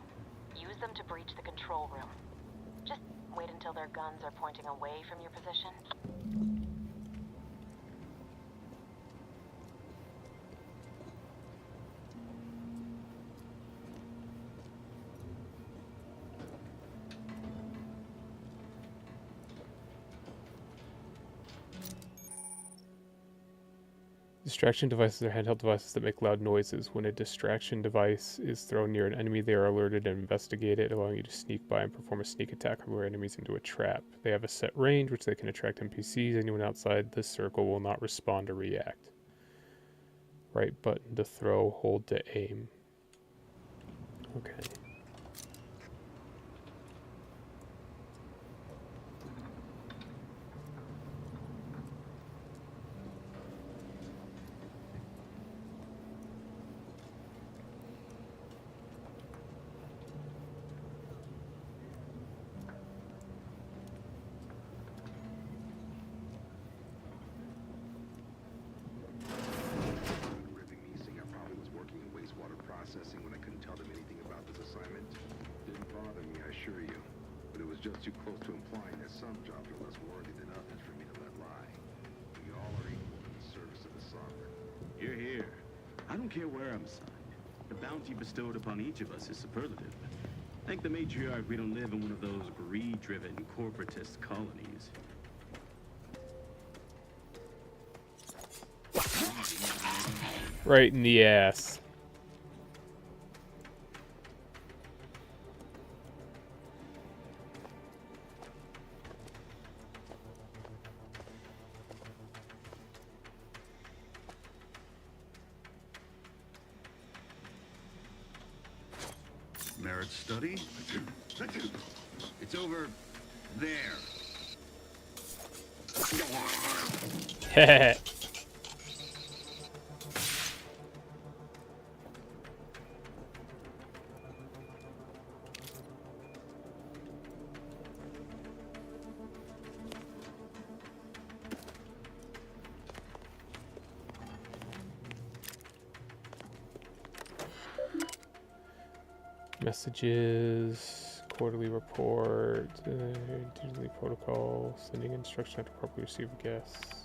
Speaker 13: Use them to breach the control room. Just wait until their guns are pointing away from your position.
Speaker 1: Distraction devices are handheld devices that make loud noises. When a distraction device is thrown near an enemy, they are alerted and investigated, allowing you to sneak by and perform a sneak attack or lure enemies into a trap. They have a set range, which they can attract NPCs. Anyone outside this circle will not respond or react. Right button to throw, hold to aim. Okay.
Speaker 21: Just too close to implying that some jobs are less worthy than others for me to let lie. We all are equal in the service of the sovereign.
Speaker 22: You're here. I don't care where I'm assigned. The bounty bestowed upon each of us is superlative. Thank the matriarch we don't live in one of those greed-driven corporatist colonies.
Speaker 1: Right in the ass.
Speaker 18: merit study. It's over there.
Speaker 1: Heh. Messages, quarterly report, digitally protocol, sending instruction how to properly receive guests.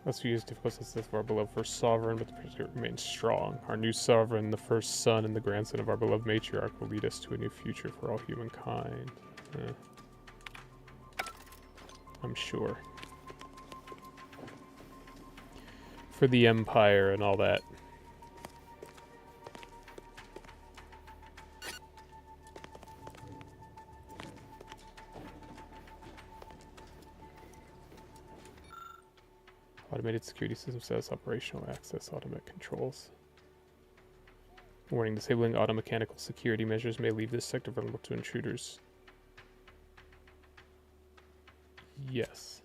Speaker 1: Let's use difficult senses of our beloved first sovereign, but the picture remains strong. Our new sovereign, the first son and the grandson of our beloved matriarch, will lead us to a new future for all humankind. I'm sure. For the Empire and all that. Automated security system says operational access automatic controls. Warning, disabling automechanical security measures may leave this sector vulnerable to intruders. Yes.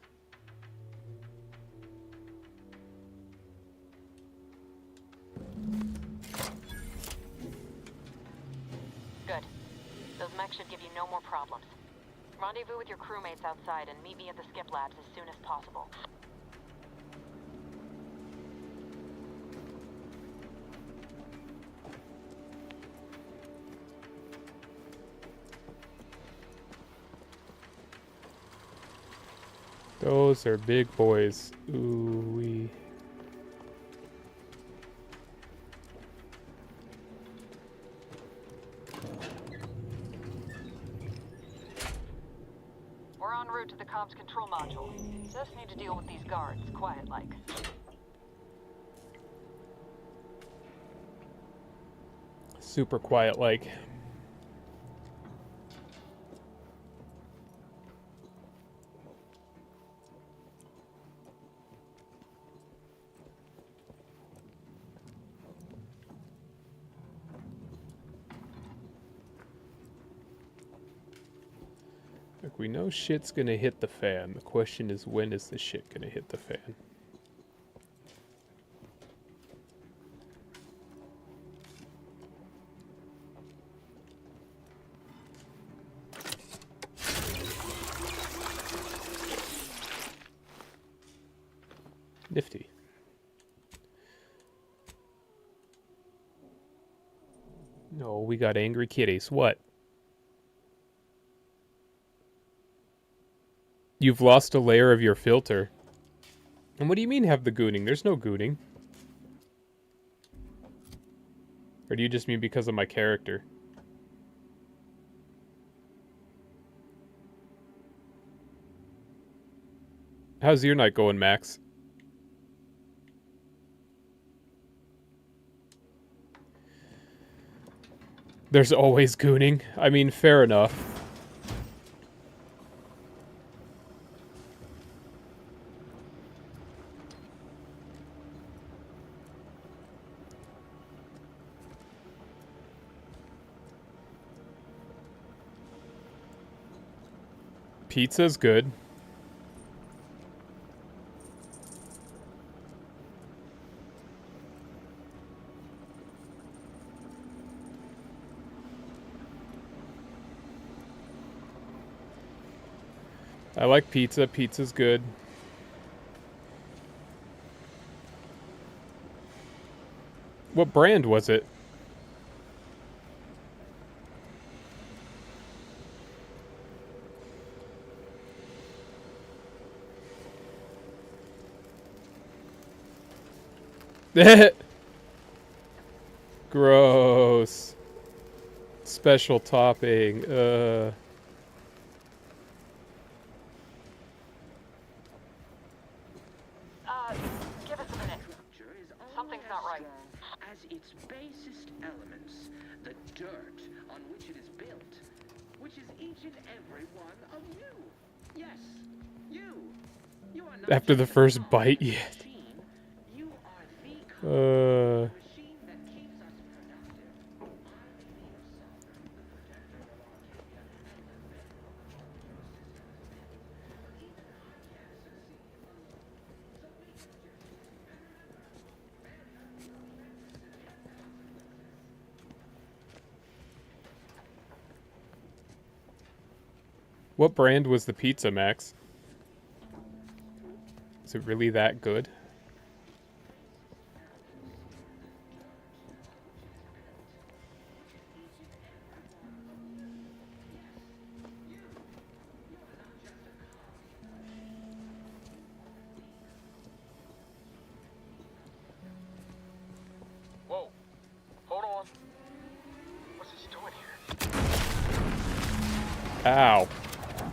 Speaker 13: Good. Those mechs should give you no more problems. Rendezvous with your crewmates outside and meet me at the skip labs as soon as possible.
Speaker 1: Those are big boys. Ooh-wee.
Speaker 13: We're en route to the comms control module. Just need to deal with these guards, quiet-like.
Speaker 1: Super quiet-like. Look, we know shit's gonna hit the fan. The question is, when is the shit gonna hit the fan? Nifty. No, we got angry kitties. What? You've lost a layer of your filter. And what do you mean have the gooning? There's no gooning. Or do you just mean because of my character? How's your night going, Max? There's always gooning. I mean, fair enough. Pizza's good. I like pizza. Pizza's good. What brand was it? Gross. Special topping.
Speaker 13: Give us a minute. Something's not right.
Speaker 12: As its basest elements, the dirt on which it is built, which is each and every one of you. Yes, you. You are not
Speaker 1: After the
Speaker 12: just a
Speaker 1: first
Speaker 12: cog
Speaker 1: bite,
Speaker 12: in the
Speaker 1: yeah.
Speaker 12: machine. You are the cog, the machine that keeps us
Speaker 1: What brand was the pizza, Max? Is it really that good?
Speaker 16: Whoa. Hold on. What's this doing here?
Speaker 1: Ow.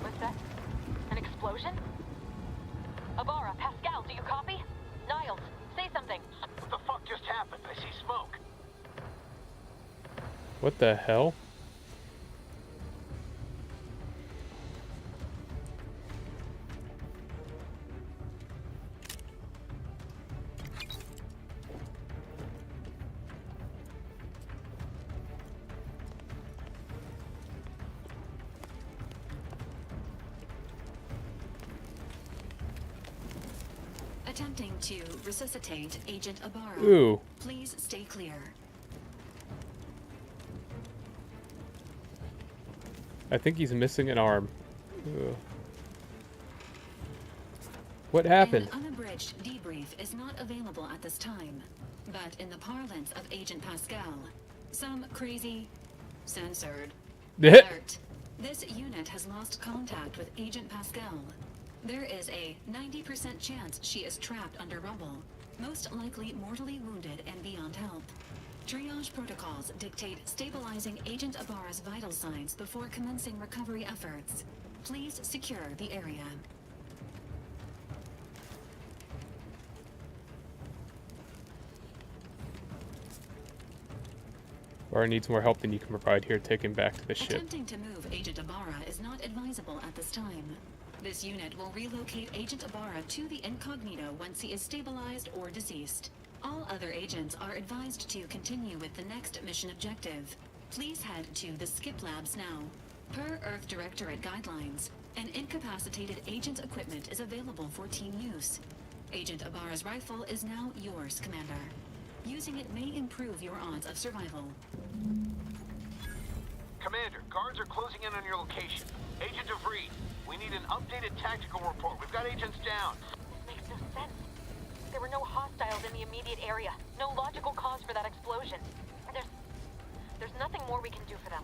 Speaker 13: What's that? An explosion? Abara, Pascal, do you copy? Niles, say something.
Speaker 16: What the fuck just happened? I see smoke.
Speaker 1: What the hell?
Speaker 4: Attempting to resuscitate Agent Abara.
Speaker 1: Ooh.
Speaker 4: Please stay clear.
Speaker 1: I think he's missing an arm. Ugh. What happened?
Speaker 4: An unabridged debrief is not available at this time, but in the parlance of Agent Pascal, some crazy censored alert. This unit has lost contact with Agent Pascal. There is a 90% chance she is trapped under rubble, most likely mortally wounded and beyond help. Triage protocols dictate stabilizing Agent Abara's vital signs before commencing recovery efforts. Please secure the area.
Speaker 1: Or needs more help than you can provide here. Take him back to the ship.
Speaker 4: Attempting to move Agent Abara is not advisable at this time. This unit will relocate Agent Abara to the incognito once he is stabilized or deceased. All other agents are advised to continue with the next mission objective. Please head to the Skip Labs now. Per Earth Directorate guidelines, an incapacitated agent's equipment is available for team use. Agent Abara's rifle is now yours, Commander. Using it may improve your odds of survival.
Speaker 16: Commander, guards are closing in on your location. Agent DeVries, we need an updated tactical report. We've got agents down.
Speaker 13: This makes no sense. There were no hostiles in the immediate area. No logical cause for that explosion. There's nothing more we can do for them.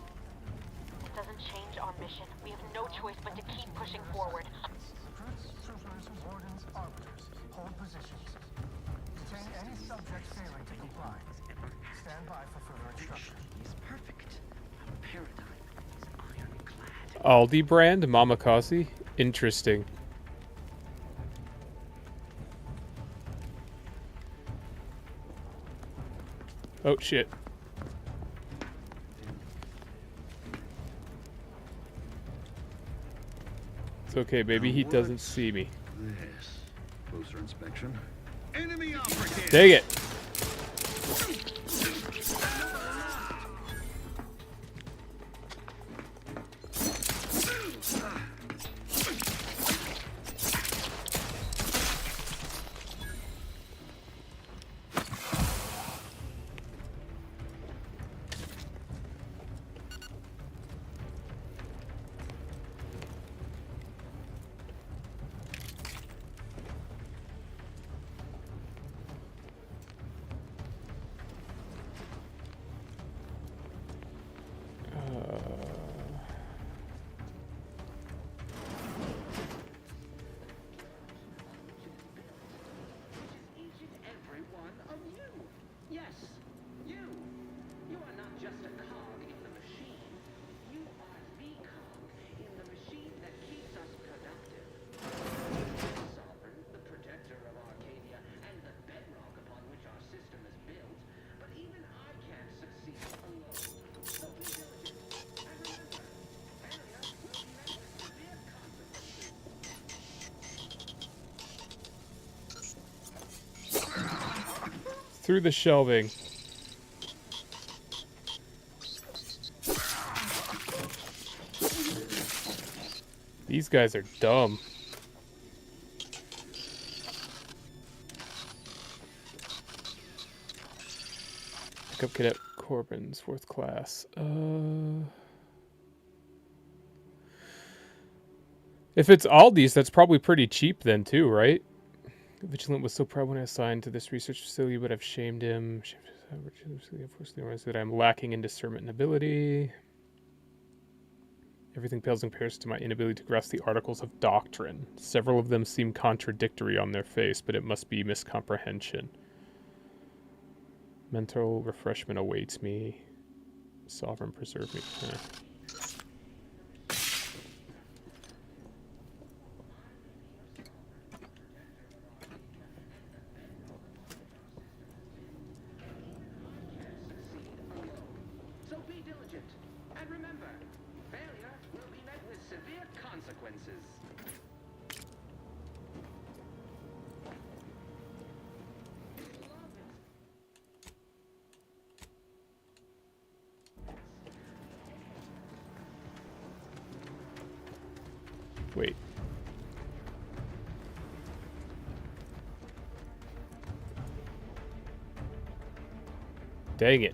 Speaker 13: It doesn't change our mission. We have no choice but to keep pushing forward.
Speaker 5: Recruits, troopers, wardens, arbiters, hold positions. Detain any subject failing to comply. Stand by for further instruction.
Speaker 18: He's perfect. A paradigm. He's ironclad.
Speaker 1: Aldi brand, Mamakaze. Interesting. Oh shit. It's okay, baby. He doesn't see me.
Speaker 21: This closer inspection. Enemy operative.
Speaker 1: Dang it. Through the shelving. These guys are dumb. Pick up Cadet Corbin's 4th class. If it's Aldi's, that's probably pretty cheap then too, right? Vigilant was so proud when I assigned to this research facility, but I've shamed him. Unfortunately, realized that I'm lacking in discernment and ability. Everything pales in comparison to my inability to grasp the articles of doctrine. Several of them seem contradictory on their face, but it must be miscomprehension. Mental refreshment awaits me. Sovereign preserve me.
Speaker 12: So be diligent. And remember, failure will be met with severe consequences.
Speaker 1: Wait. Dang it.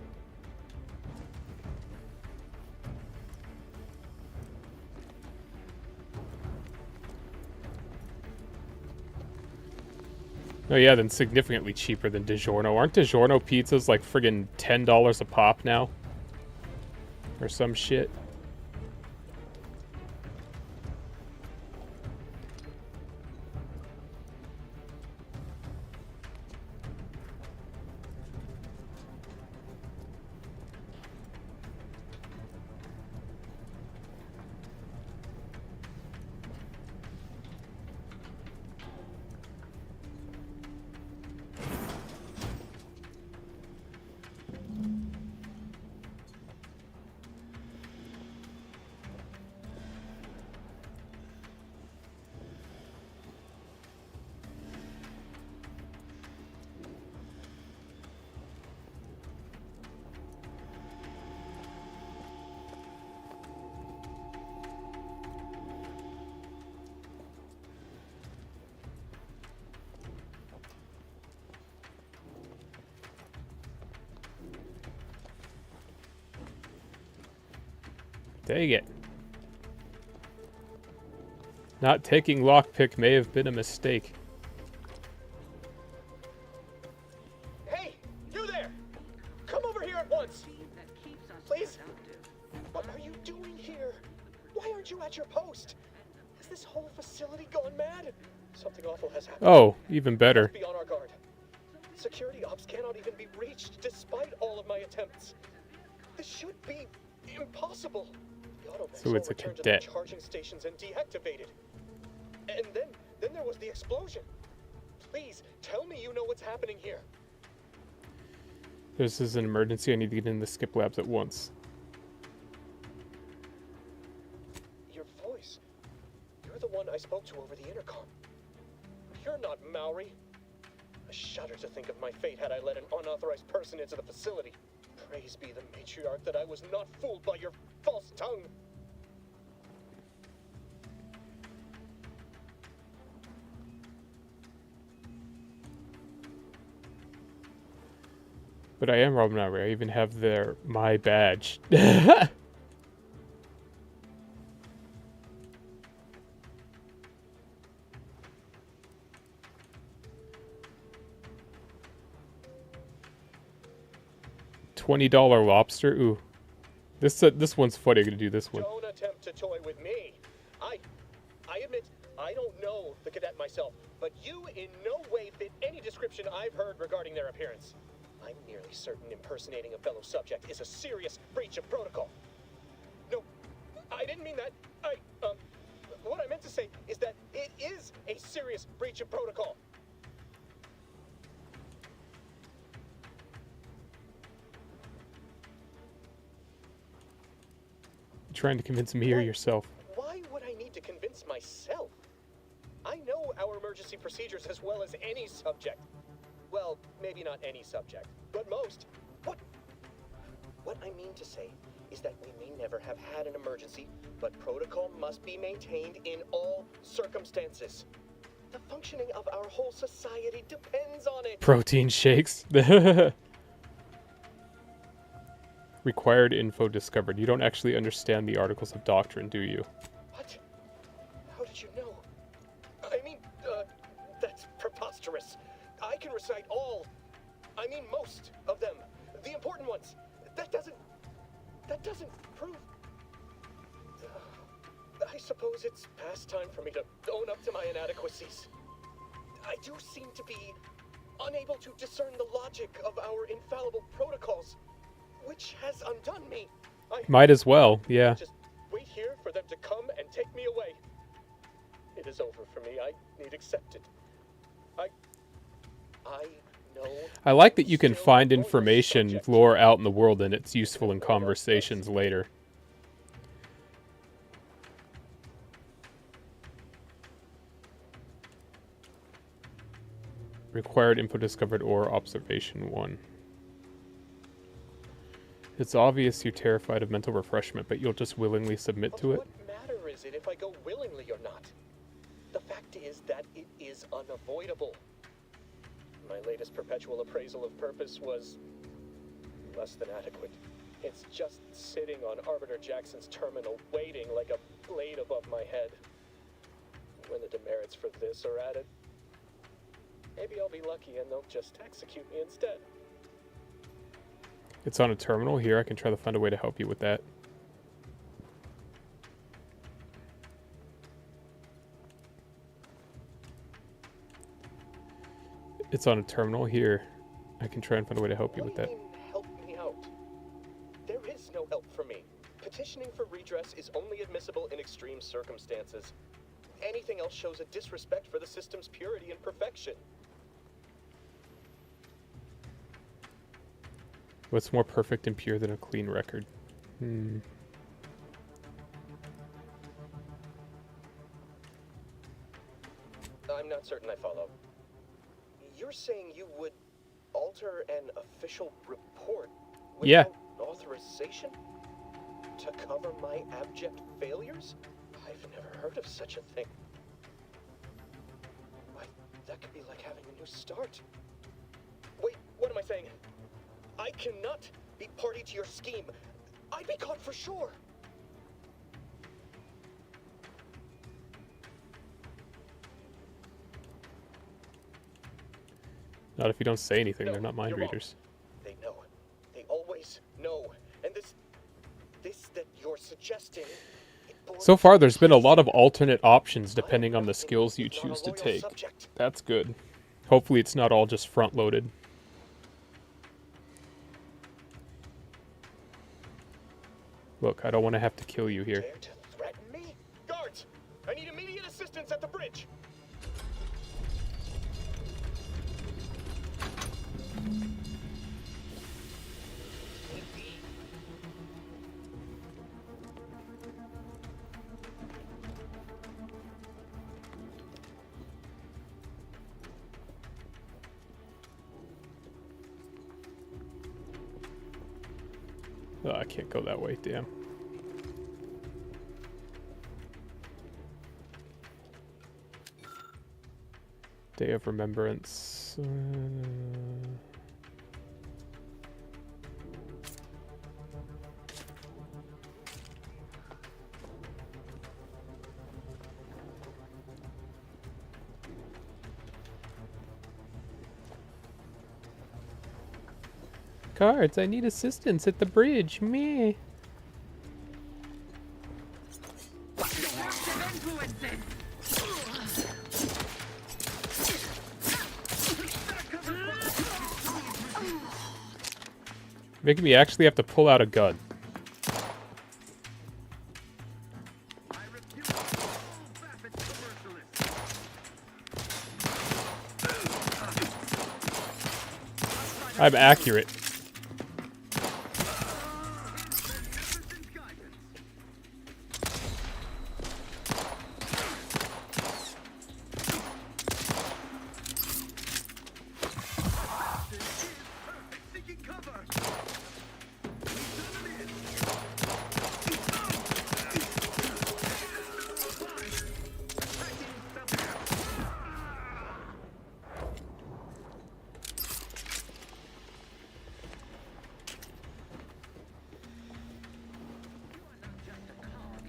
Speaker 1: Oh yeah, then significantly cheaper than DiGiorno. Aren't DiGiorno pizzas like friggin' $10 a pop now? Or some shit? Dang it. Not taking lockpick may have been a mistake.
Speaker 15: Hey, you there! Come over here at once! Please? What are you doing here? Why aren't you at your post? Has this whole facility gone mad? Something awful has happened.
Speaker 1: Oh, even better.
Speaker 15: Be on our guard. Security ops cannot even be reached despite all of my attempts. This should be impossible. The auto
Speaker 1: So it's a
Speaker 15: returned to
Speaker 1: cadet.
Speaker 15: the charging stations and deactivated. And then there was the explosion. Please tell me you know what's happening here.
Speaker 1: This is an emergency. I need to get in the skip labs at once.
Speaker 15: Your voice. You're the one I spoke to over the intercom. You're not Maori. I shudder to think of my fate had I let an unauthorized person into the facility. Praise be the matriarch that I was not fooled by your false tongue.
Speaker 1: But I am Rob Nauri. I even have my badge. $20 lobster. Ooh, this one's funny. I'm gonna do this one.
Speaker 15: Don't attempt to toy with me. I admit I don't know the cadet myself, but you in no way fit any description I've heard regarding their appearance. I'm nearly certain impersonating a fellow subject is a serious breach of protocol. No, I didn't mean that. What I meant to say is that it is a serious breach of protocol.
Speaker 1: You trying to convince me or yourself?
Speaker 15: Why would I need to convince myself? I know our emergency procedures as well as any subject. Well, maybe not any subject, but most. What I mean to say is that we may never have had an emergency, but protocol must be maintained in all circumstances. The functioning of our whole society depends on it.
Speaker 1: Protein shakes. Required info discovered. You don't actually understand the articles of doctrine, do you?
Speaker 15: What? How did you know? that doesn't prove... I suppose it's past time for me to own up to my inadequacies. I do seem to be unable to discern the logic of our infallible protocols, which has undone me.
Speaker 1: Might as well, yeah.
Speaker 15: Just wait here for them to come and take me away. It is over for me. I need accepted. I know.
Speaker 1: I like that you can find information, lore out in the world, and it's useful in conversations later. Required info discovered or observation 1. It's obvious you're terrified of mental refreshment, but you'll just willingly submit to it?
Speaker 15: What matter is it if I go willingly or not? The fact is that it is unavoidable. My latest perpetual appraisal of purpose was less than adequate. It's just sitting on Arbiter Jackson's terminal, waiting like a blade above my head. When the demerits for this are added, maybe I'll be lucky and they'll just execute me instead.
Speaker 1: It's on a terminal here. I can try to find a way to help you with that. It's on a terminal here. I can try and find a way to help you with that.
Speaker 15: Help me out. There is no help for me. Petitioning for redress is only admissible in extreme circumstances. Anything else shows a disrespect for the system's purity and perfection.
Speaker 1: What's more perfect and pure than a clean record? I'm
Speaker 15: not certain I follow. You're saying you would alter an official report without authorization? To cover my abject failures? I've never heard of such a thing. Why, that could be like having a new start. Wait, what am I saying? I cannot be party to your scheme. I'd be caught for sure.
Speaker 1: Not if you don't say anything.
Speaker 15: No,
Speaker 1: they're not mind
Speaker 15: you're wrong.
Speaker 1: readers.
Speaker 15: They know. They always know. And this that you're suggesting...
Speaker 1: So far, there's been a lot of alternate options depending on the skills you choose to take. That's good. Hopefully it's not all just front-loaded. Look, I don't want to have to kill you here.
Speaker 15: Dare to threaten me? Guards! I need immediate assistance at the bridge!
Speaker 1: Oh, I can't go that way, damn. Day of Remembrance. Guards, I need assistance at the bridge. Meh. Making me actually have to pull out a gun. I'm accurate.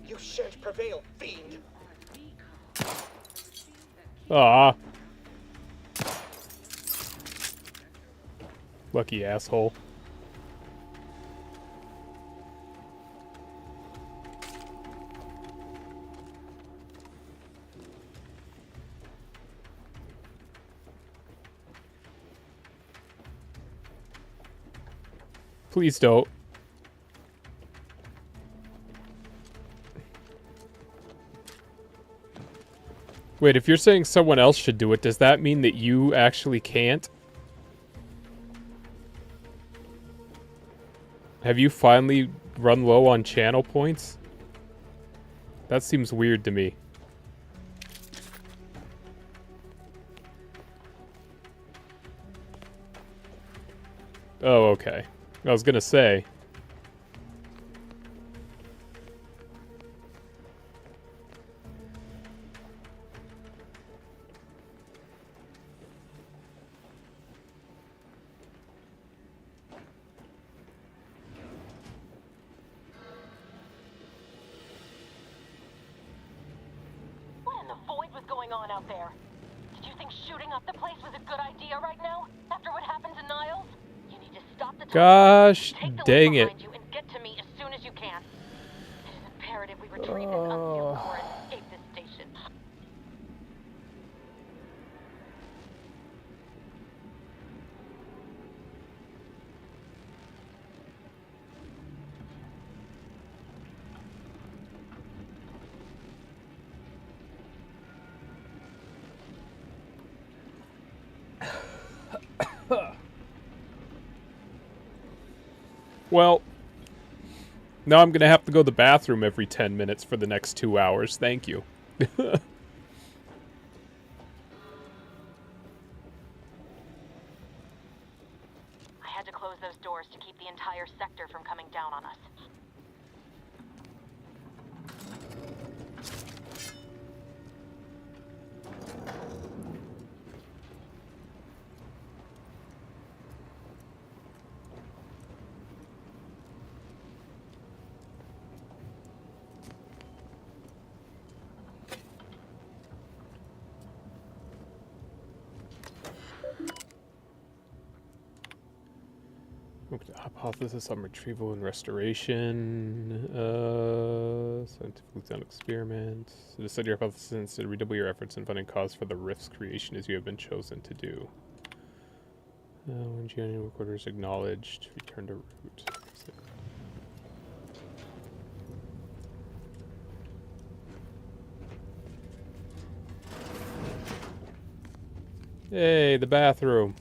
Speaker 15: You shan't prevail, fiend!
Speaker 1: Ah. Lucky asshole. Please don't. Wait, if you're saying someone else should do it, does that mean that you actually can't? Have you finally run low on channel points? That seems weird to me. Oh, okay. I was gonna say.
Speaker 13: What in the void was going on out there? Did you think shooting up the place was a good idea right now? After what happened to Niles? You need to stop the time.
Speaker 1: Gosh,
Speaker 13: Take the
Speaker 1: dang
Speaker 13: lead
Speaker 1: it.
Speaker 13: behind you and get to me as soon as you can. It is imperative we retrieve this unsealed core and escape this station.
Speaker 1: Well, now I'm gonna have to go to the bathroom every 10 minutes for the next 2 hours. Thank you.
Speaker 13: I had to close those doors to keep the entire sector from coming down on us.
Speaker 1: Hypothesis on retrieval and restoration. Scientifically sound experiment. So to study your hypothesis and to redouble your efforts in finding cause for the rift's creation as you have been chosen to do. When genealogy recorder is acknowledged, return to root. Hey, the bathroom.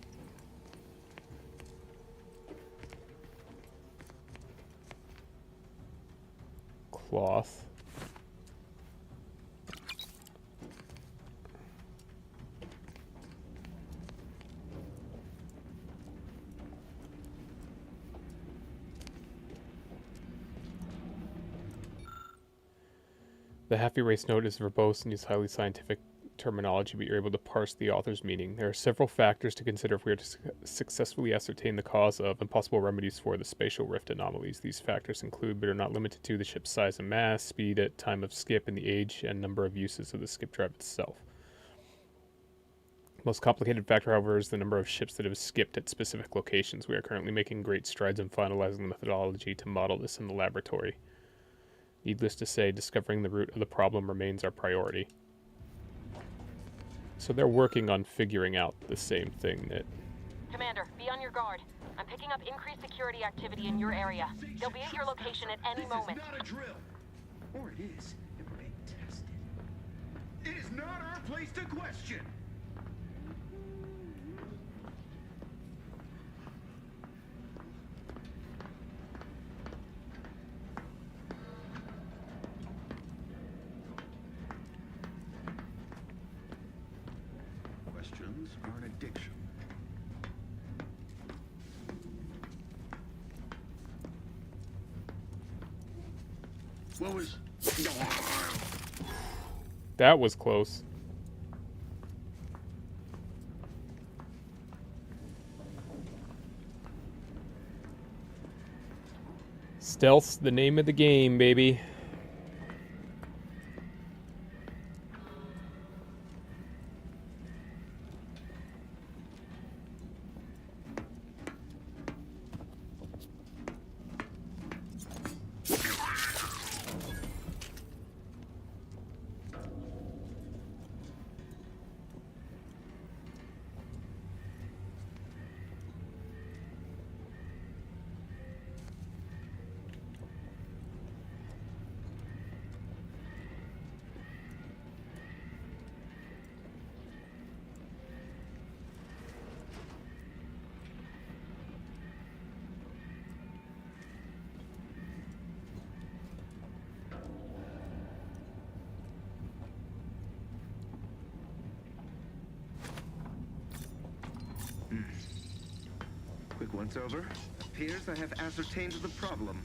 Speaker 1: Cloth. The half-erased note is verbose and uses highly scientific terminology, but you're able to parse the author's meaning. There are several factors to consider if we are to successfully ascertain the cause of and possible remedies for the spatial rift anomalies. These factors include, but are not limited to, the ship's size and mass, speed at time of skip, and the age and number of uses of the skip drive itself. The most complicated factor, however, is the number of ships that have skipped at specific locations. We are currently making great strides in finalizing the methodology to model this in the laboratory. Needless to say, discovering the root of the problem remains our priority. So they're working on figuring out the same thing that...
Speaker 13: Commander, be on your guard. I'm picking up increased security activity in your area. They'll be at your location at any moment.
Speaker 18: This is not a drill. Or it is, and we're being tested. It is not our place to question. Questions are an addiction. What was...
Speaker 1: That was close. Stealth's the name of the game, baby.
Speaker 18: assessment's over. Appears I have ascertained the problem.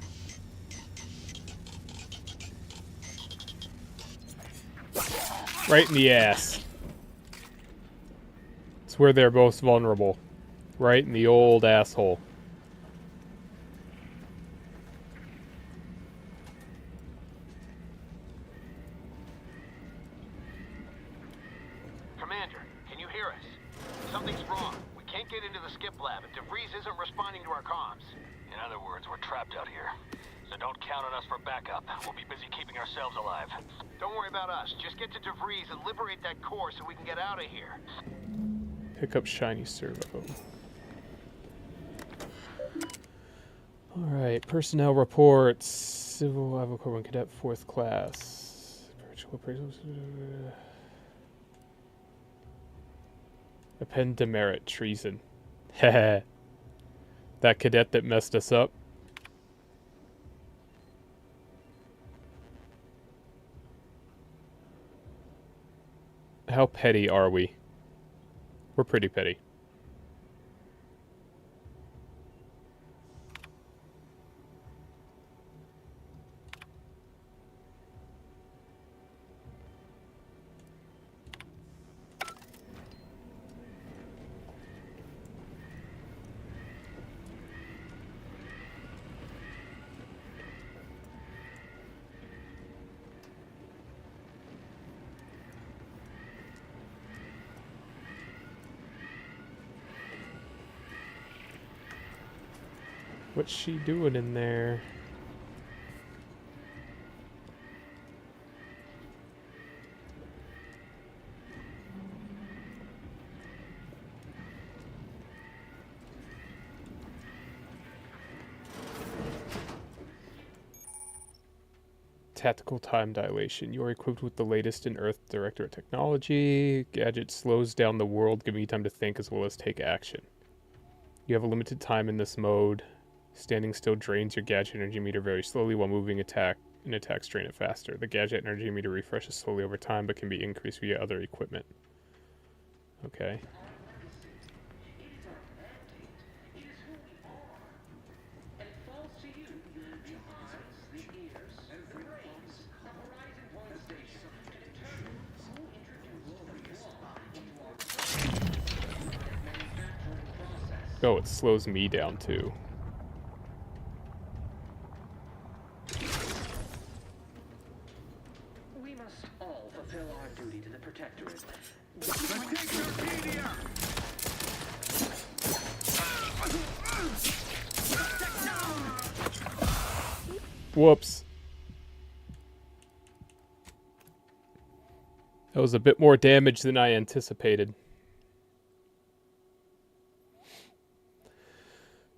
Speaker 1: Right in the ass. It's where they're most vulnerable. Right in the old asshole.
Speaker 17: Commander, can you hear us? Something's wrong. We can't get into the skip lab, and DeVries isn't responding to our comms. In other words, we're trapped out here. So don't count on us for backup. We'll be busy keeping ourselves alive. Don't worry about us. Just get to DeVries and liberate that core so we can get out of here.
Speaker 1: Pick up shiny servo. Alright, personnel reports. Civil Avoc Corps 1 Cadet, 4th class. Append demerit, treason. Heh. That cadet that messed us up. How petty are we? We're pretty petty. What's she doing in there? Tactical time dilation. You're equipped with the latest in Earth Directorate technology. Gadget slows down the world, giving you time to think as well as take action. You have a limited time in this mode. Standing still drains your gadget energy meter very slowly, while moving attacks drain it faster. The gadget energy meter refreshes slowly over time, but can be increased via other equipment. Okay. Oh, it slows me down too.
Speaker 12: We must all fulfill our duty to the Protectorate.
Speaker 1: Whoops. That was a bit more damage than I anticipated.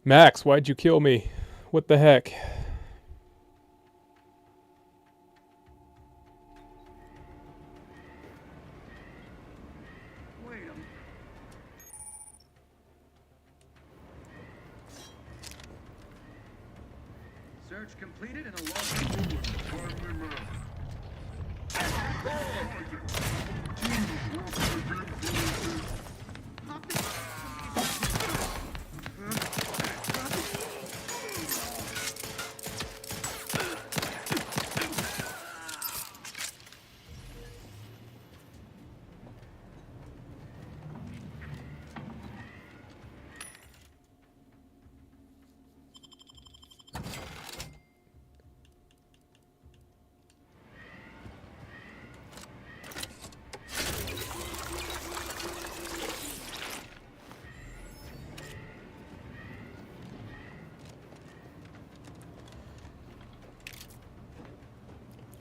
Speaker 1: Max, why'd you kill me? What the heck?
Speaker 18: Wait a minute. Search completed and a log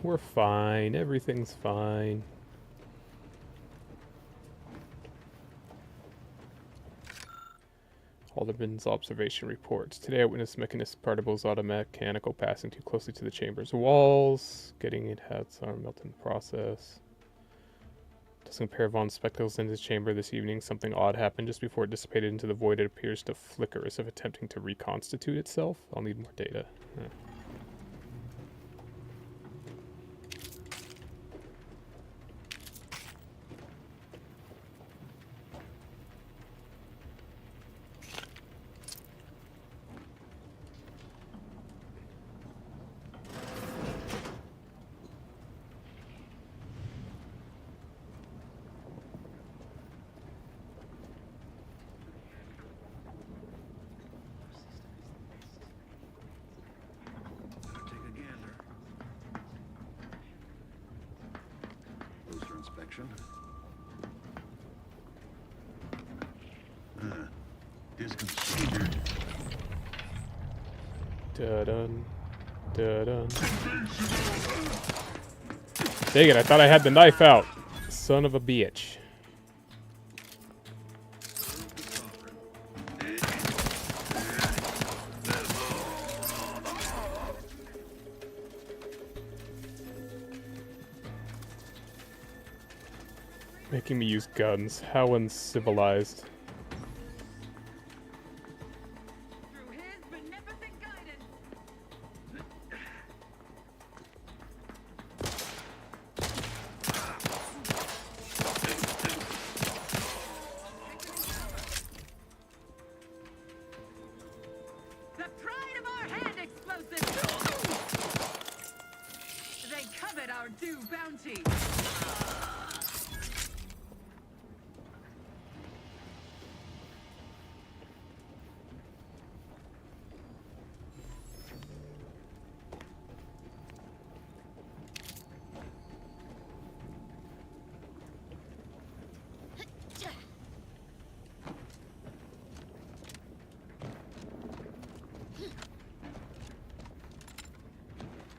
Speaker 1: We're fine. Everything's fine. Alderman's observation reports. Today I witnessed mechanist particles automechanical passing too closely to the chamber's walls. Getting it had some melt in the process. Doesn't compare Vaughn's spectacles in his chamber this evening. Something odd happened just before it dissipated into the void. It appears to flicker as if attempting to reconstitute itself. I'll need more data. Huh.
Speaker 18: section. Disk procedure.
Speaker 1: Da-dun. Da-dun. Dang it, I thought I had the knife out. Son of a bitch. Making me use guns. How uncivilized.
Speaker 3: The pride of our hand explosive! They covet our due bounty!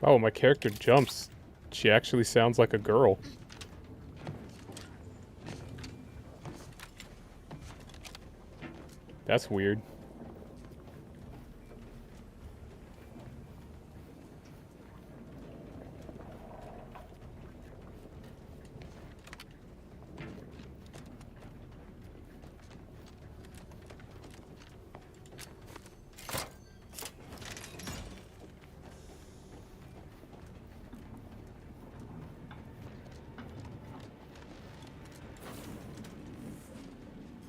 Speaker 1: Oh, my character jumps. She actually sounds like a girl. That's weird.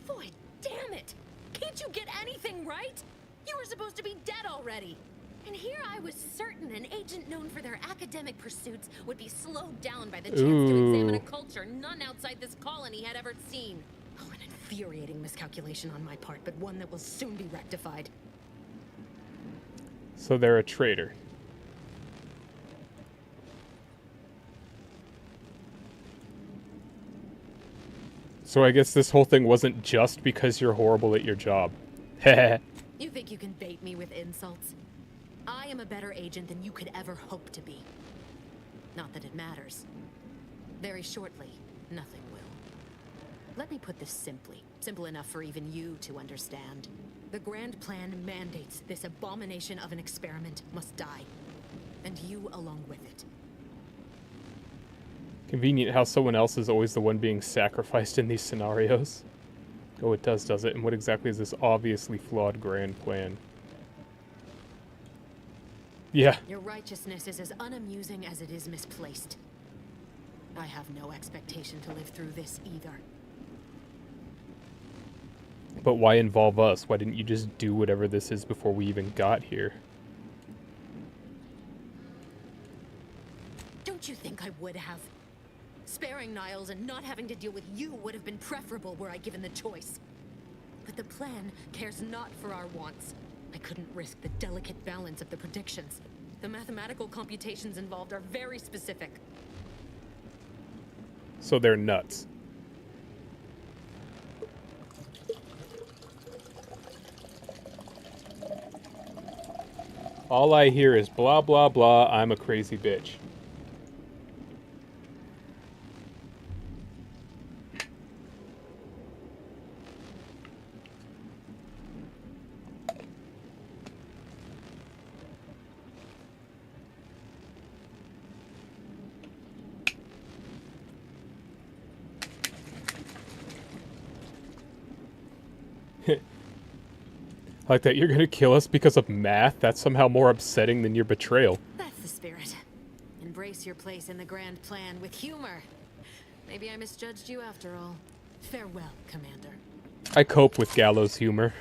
Speaker 6: Boy, damn it! Can't you get anything right? You were supposed to be dead already. And here I was certain an agent known for their academic pursuits would be slowed down by the chance to examine a culture none outside this colony had ever seen. Oh, an infuriating miscalculation on my part, but one that will soon be rectified.
Speaker 1: So they're a traitor. So I guess this whole thing wasn't just because you're horrible at your job. Heh.
Speaker 6: You think you can bait me with insults? I am a better agent than you could ever hope to be. Not that it matters. Very shortly, nothing will. Let me put this simply. Simple enough for even you to understand. The Grand Plan mandates this abomination of an experiment must die. And you along with it.
Speaker 1: Convenient how someone else is always the one being sacrificed in these scenarios. Oh, it does it? And what exactly is this obviously flawed grand plan? Yeah.
Speaker 6: Your righteousness is as unamusing as it is misplaced. I have no expectation to live through this either.
Speaker 1: But why involve us? Why didn't you just do whatever this is before we even got here?
Speaker 6: Don't you think I would have? Sparing Niles and not having to deal with you would have been preferable were I given the choice. But the plan cares not for our wants. I couldn't risk the delicate balance of the predictions. The mathematical computations involved are very specific.
Speaker 1: So they're nuts. All I hear is blah, blah, blah, I'm a crazy bitch. Like that you're gonna kill us because of math? That's somehow more upsetting than your betrayal.
Speaker 6: That's the spirit. Embrace your place in the Grand Plan with humor. Maybe I misjudged you after all. Farewell, Commander.
Speaker 1: I cope with gallows humor.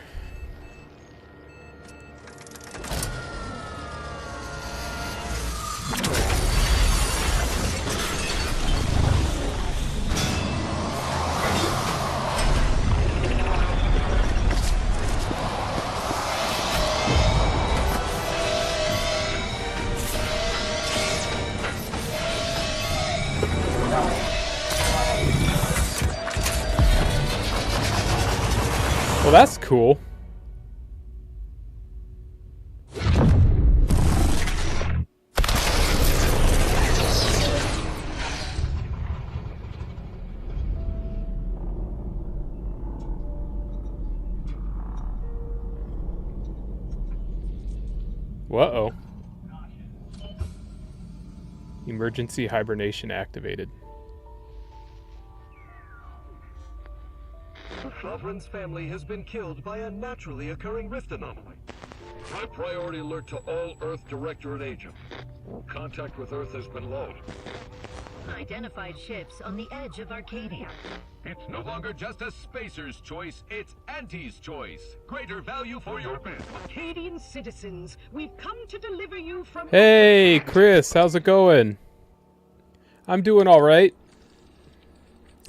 Speaker 1: cool. Uh-oh. Emergency hibernation activated.
Speaker 7: The Sovereign's family has been killed by a naturally occurring rift anomaly. High priority alert to all Earth Directorate agents. Contact with Earth has been low.
Speaker 8: Identified ships on the edge of Arcadia.
Speaker 7: It's no longer just a spacer's choice, it's Auntie's choice. Greater value for your bid.
Speaker 8: Arcadian citizens, we've come to deliver you from...
Speaker 1: Hey, Chris, how's it going? I'm doing alright.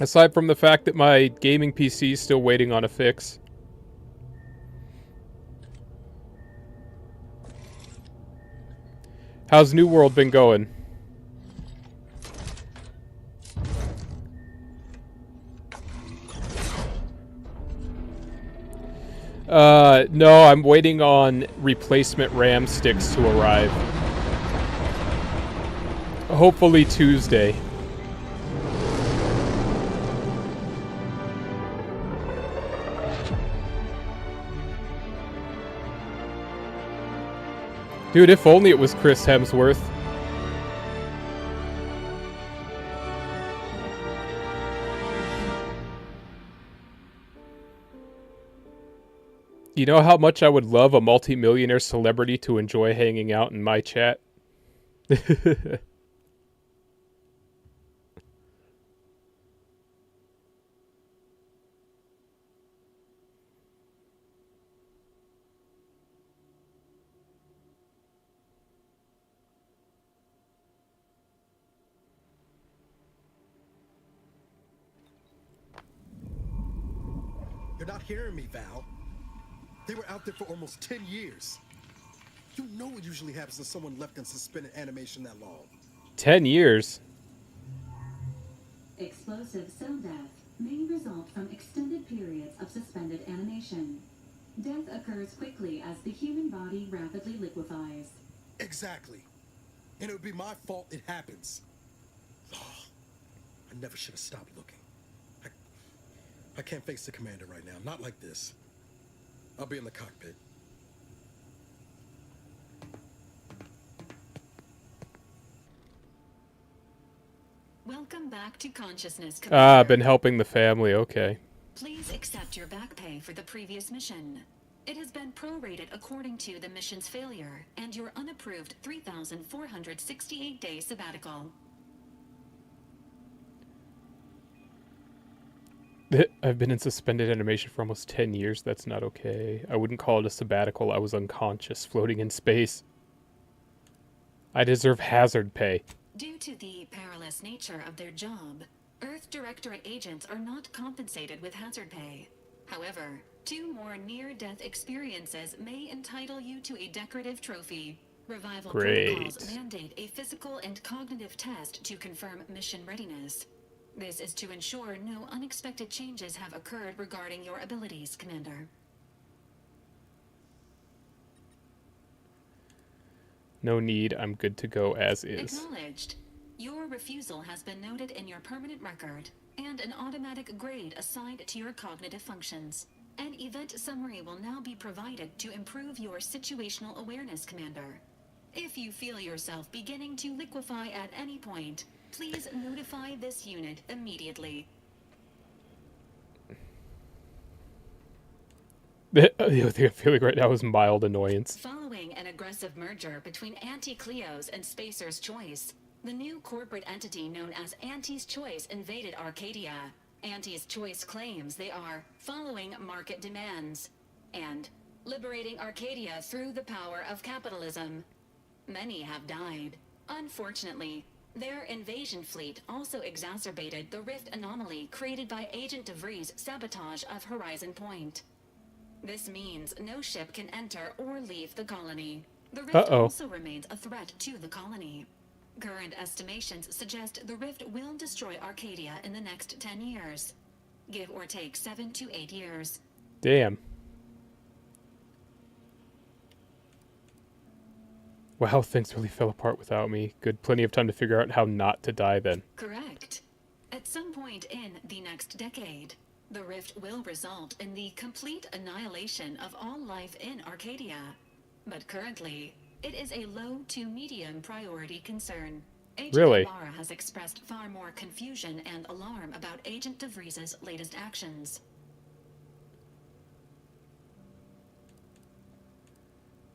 Speaker 1: Aside from the fact that my gaming PC is still waiting on a fix. How's New World been going? No, I'm waiting on replacement RAM sticks to arrive. Hopefully Tuesday. Dude, if only it was Chris Hemsworth. You know how much I would love a multi-millionaire celebrity to enjoy hanging out in my chat?
Speaker 9: You're not hearing me, Val. They were out there for almost 10 years. You know what usually happens to someone left in suspended animation that long.
Speaker 1: 10 years?
Speaker 4: Explosive cell death may result from extended periods of suspended animation. Death occurs quickly as the human body rapidly liquefies.
Speaker 9: Exactly. And it would be my fault it happens. Oh, I never should have stopped looking. I can't face the commander right now. Not like this. I'll be in the cockpit.
Speaker 4: Welcome back to consciousness,
Speaker 1: Ah,
Speaker 4: Commander.
Speaker 1: I've been helping the family, okay.
Speaker 4: Please accept your back pay for the previous mission. It has been prorated according to the mission's failure and your unapproved 3,468-day sabbatical.
Speaker 1: I've been in suspended animation for almost 10 years. That's not okay. I wouldn't call it a sabbatical. I was unconscious, floating in space. I deserve hazard pay.
Speaker 4: Due to the perilous nature of their job, Earth Directorate agents are not compensated with hazard pay. However, 2 more near-death experiences may entitle you to a decorative trophy. Revival protocols mandate a physical and cognitive test to confirm mission readiness. This is to ensure no unexpected changes have occurred regarding your abilities, Commander.
Speaker 1: No need. I'm good to go as is.
Speaker 4: Acknowledged. Your refusal has been noted in your permanent record, and an automatic grade assigned to your cognitive functions. An event summary will now be provided to improve your situational awareness, Commander. If you feel yourself beginning to liquefy at any point, please notify this unit immediately.
Speaker 1: The only thing I'm feeling right now is mild annoyance.
Speaker 4: Following an aggressive merger between Anti-Cleo's and Spacer's Choice, the new corporate entity known as Auntie's Choice invaded Arcadia. Auntie's Choice claims they are following market demands and liberating Arcadia through the power of capitalism. Many have died. Unfortunately, their invasion fleet also exacerbated the rift anomaly created by Agent DeVries' sabotage of Horizon Point. This means no ship can enter or leave the colony. The rift also remains a threat to the colony. Current estimations suggest the rift will destroy Arcadia in the next 10 years. Give or take 7 to 8 years.
Speaker 1: Damn. Wow, things really fell apart without me. Good, plenty of time to figure out how not to die then.
Speaker 4: Correct. At some point in the next decade, the rift will result in the complete annihilation of all life in Arcadia. But currently, it is a low to medium priority concern. Agent
Speaker 1: Really?
Speaker 4: Ibarra has expressed far more confusion and alarm about Agent DeVries' latest actions.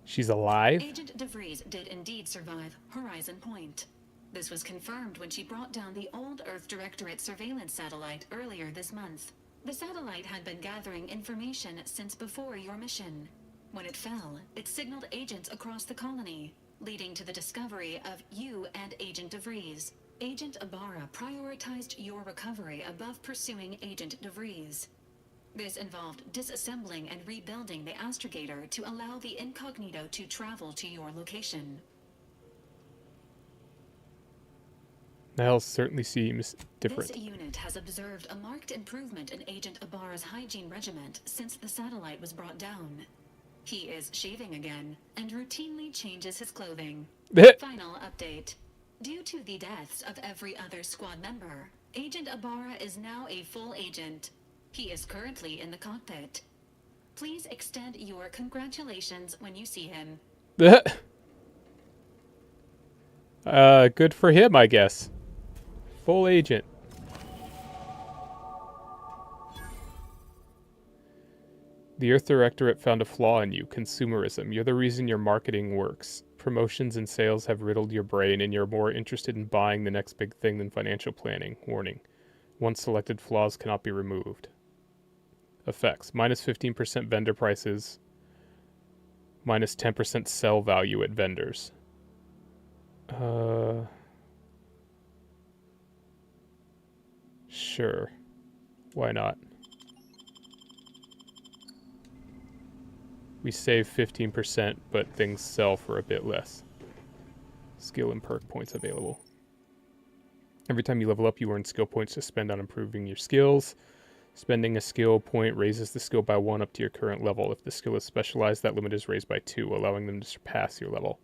Speaker 1: She's alive?
Speaker 4: Agent DeVries did indeed survive Horizon Point. This was confirmed when she brought down the old Earth Directorate surveillance satellite earlier this month. The satellite had been gathering information since before your mission. When it fell, it signaled agents across the colony, leading to the discovery of you and Agent DeVries. Agent Ibarra prioritized your recovery above pursuing Agent DeVries. This involved disassembling and rebuilding the Astrogator to allow the Incognito to travel to your location.
Speaker 1: Nile certainly seems different.
Speaker 4: This unit has observed a marked improvement in Agent Ibarra's hygiene regiment since the satellite was brought down. He is shaving again and routinely changes his clothing. Final update. Due to the deaths of every other squad member, Agent Ibarra is now a full agent. He is currently in the cockpit. Please extend your congratulations when you see him.
Speaker 1: Good for him, I guess. Full agent. The Earth Directorate found a flaw in you, consumerism. You're the reason your marketing works. Promotions and sales have riddled your brain, and you're more interested in buying the next big thing than financial planning. Warning. Once selected flaws cannot be removed. Effects. Minus 15% vendor prices. Minus 10% sell value at vendors. Sure. Why not? We save 15%, but things sell for a bit less. Skill and perk points available. Every time you level up, you earn skill points to spend on improving your skills. Spending a skill point raises the skill by 1 up to your current level. If the skill is specialized, that limit is raised by 2, allowing them to surpass your level.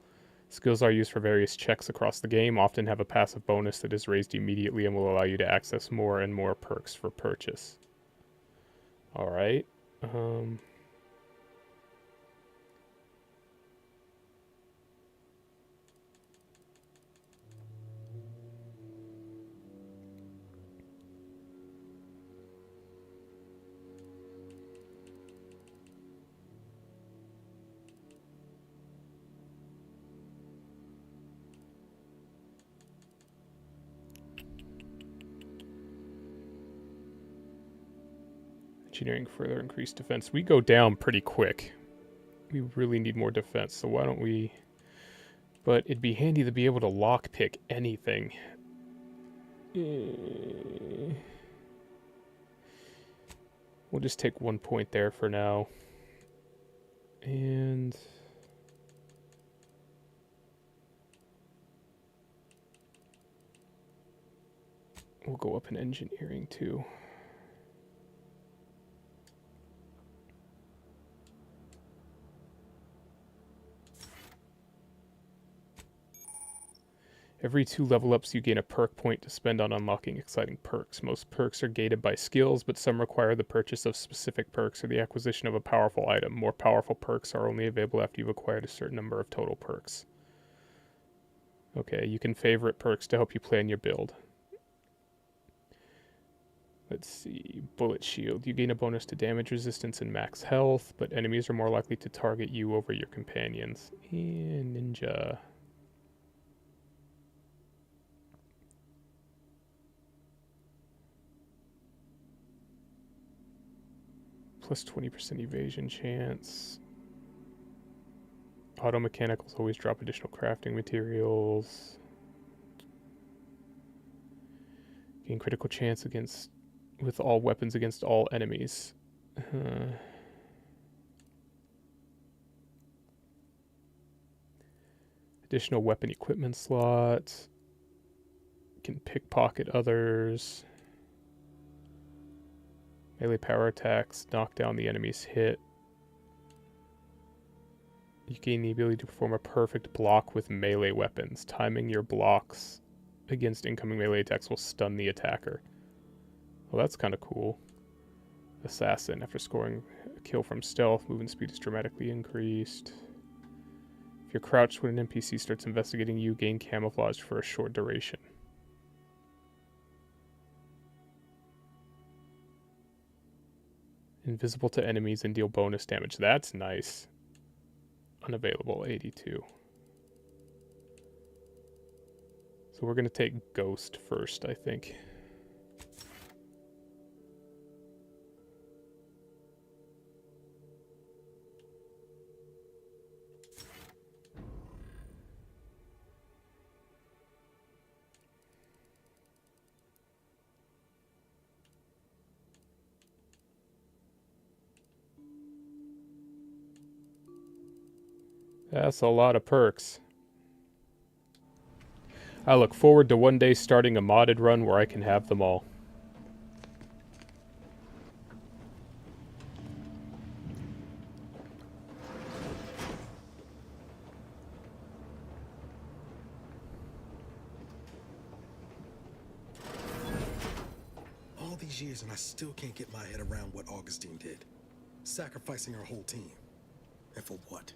Speaker 1: Skills are used for various checks across the game, often have a passive bonus that is raised immediately and will allow you to access more and more perks for purchase. Alright. Engineering further increased defense. We go down pretty quick. We really need more defense, so why don't we... But it'd be handy to be able to lockpick anything. We'll just take 1 point there for now. And... we'll go up in engineering too. Every 2 level ups, you gain a perk point to spend on unlocking exciting perks. Most perks are gated by skills, but some require the purchase of specific perks or the acquisition of a powerful item. More powerful perks are only available after you've acquired a certain number of total perks. Okay, you can favorite perks to help you plan your build. Let's see. Bullet Shield. You gain a bonus to damage resistance and max health, but enemies are more likely to target you over your companions. And Ninja. Plus 20% evasion chance. Auto mechanicals always drop additional crafting materials. Gain critical chance with all weapons against all enemies. Additional weapon equipment slots. Can pickpocket others. Melee power attacks knock down the enemy's hit. You gain the ability to perform a perfect block with melee weapons. Timing your blocks against incoming melee attacks will stun the attacker. Well, that's kind of cool. Assassin. After scoring a kill from stealth, movement speed is dramatically increased. If you're crouched when an NPC starts investigating you, gain camouflage for a short duration. Invisible to enemies and deal bonus damage. That's nice. Unavailable, 82. So we're going to take Ghost first, I think. That's a lot of perks. I look forward to one day starting a modded run where I can have them all.
Speaker 9: All these years and I still can't get my head around what Augustine did. Sacrificing our whole team. And for what?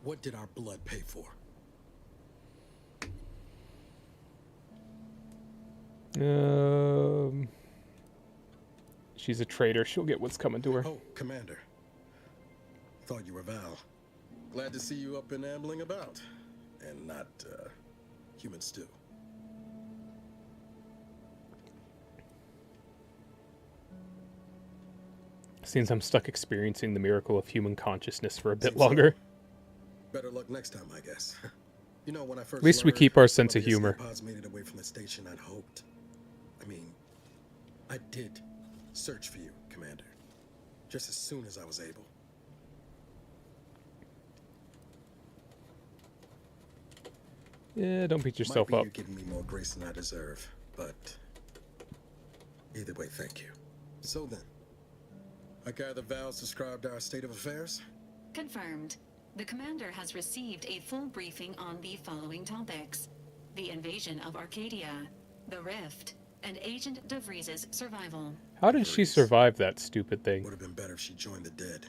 Speaker 9: What did our blood pay for?
Speaker 1: She's a traitor. She'll get what's coming to her.
Speaker 9: Oh, Commander. Thought you were Val. Glad to see you up and ambling about. And not, human stew.
Speaker 1: Seems I'm stuck experiencing the miracle of human consciousness for a bit longer.
Speaker 9: Better luck next time, I guess. You know, when I first
Speaker 1: At least we
Speaker 9: learned
Speaker 1: keep our
Speaker 9: some
Speaker 1: sense
Speaker 9: of
Speaker 1: of
Speaker 9: the
Speaker 1: humor.
Speaker 9: escape pods made it away from the station, I'd hoped. I mean, I did search for you, Commander. Just as soon as I was able.
Speaker 1: Yeah, don't beat yourself
Speaker 9: Might be
Speaker 1: up.
Speaker 9: you giving me more grace than I deserve, but either way, thank you. So then, I gather Val's described our state of affairs?
Speaker 4: Confirmed. The commander has received a full briefing on the following topics: the invasion of Arcadia, the Rift, and Agent DeVries' survival.
Speaker 1: How did she survive that stupid thing?
Speaker 9: Would have been better if she joined the dead.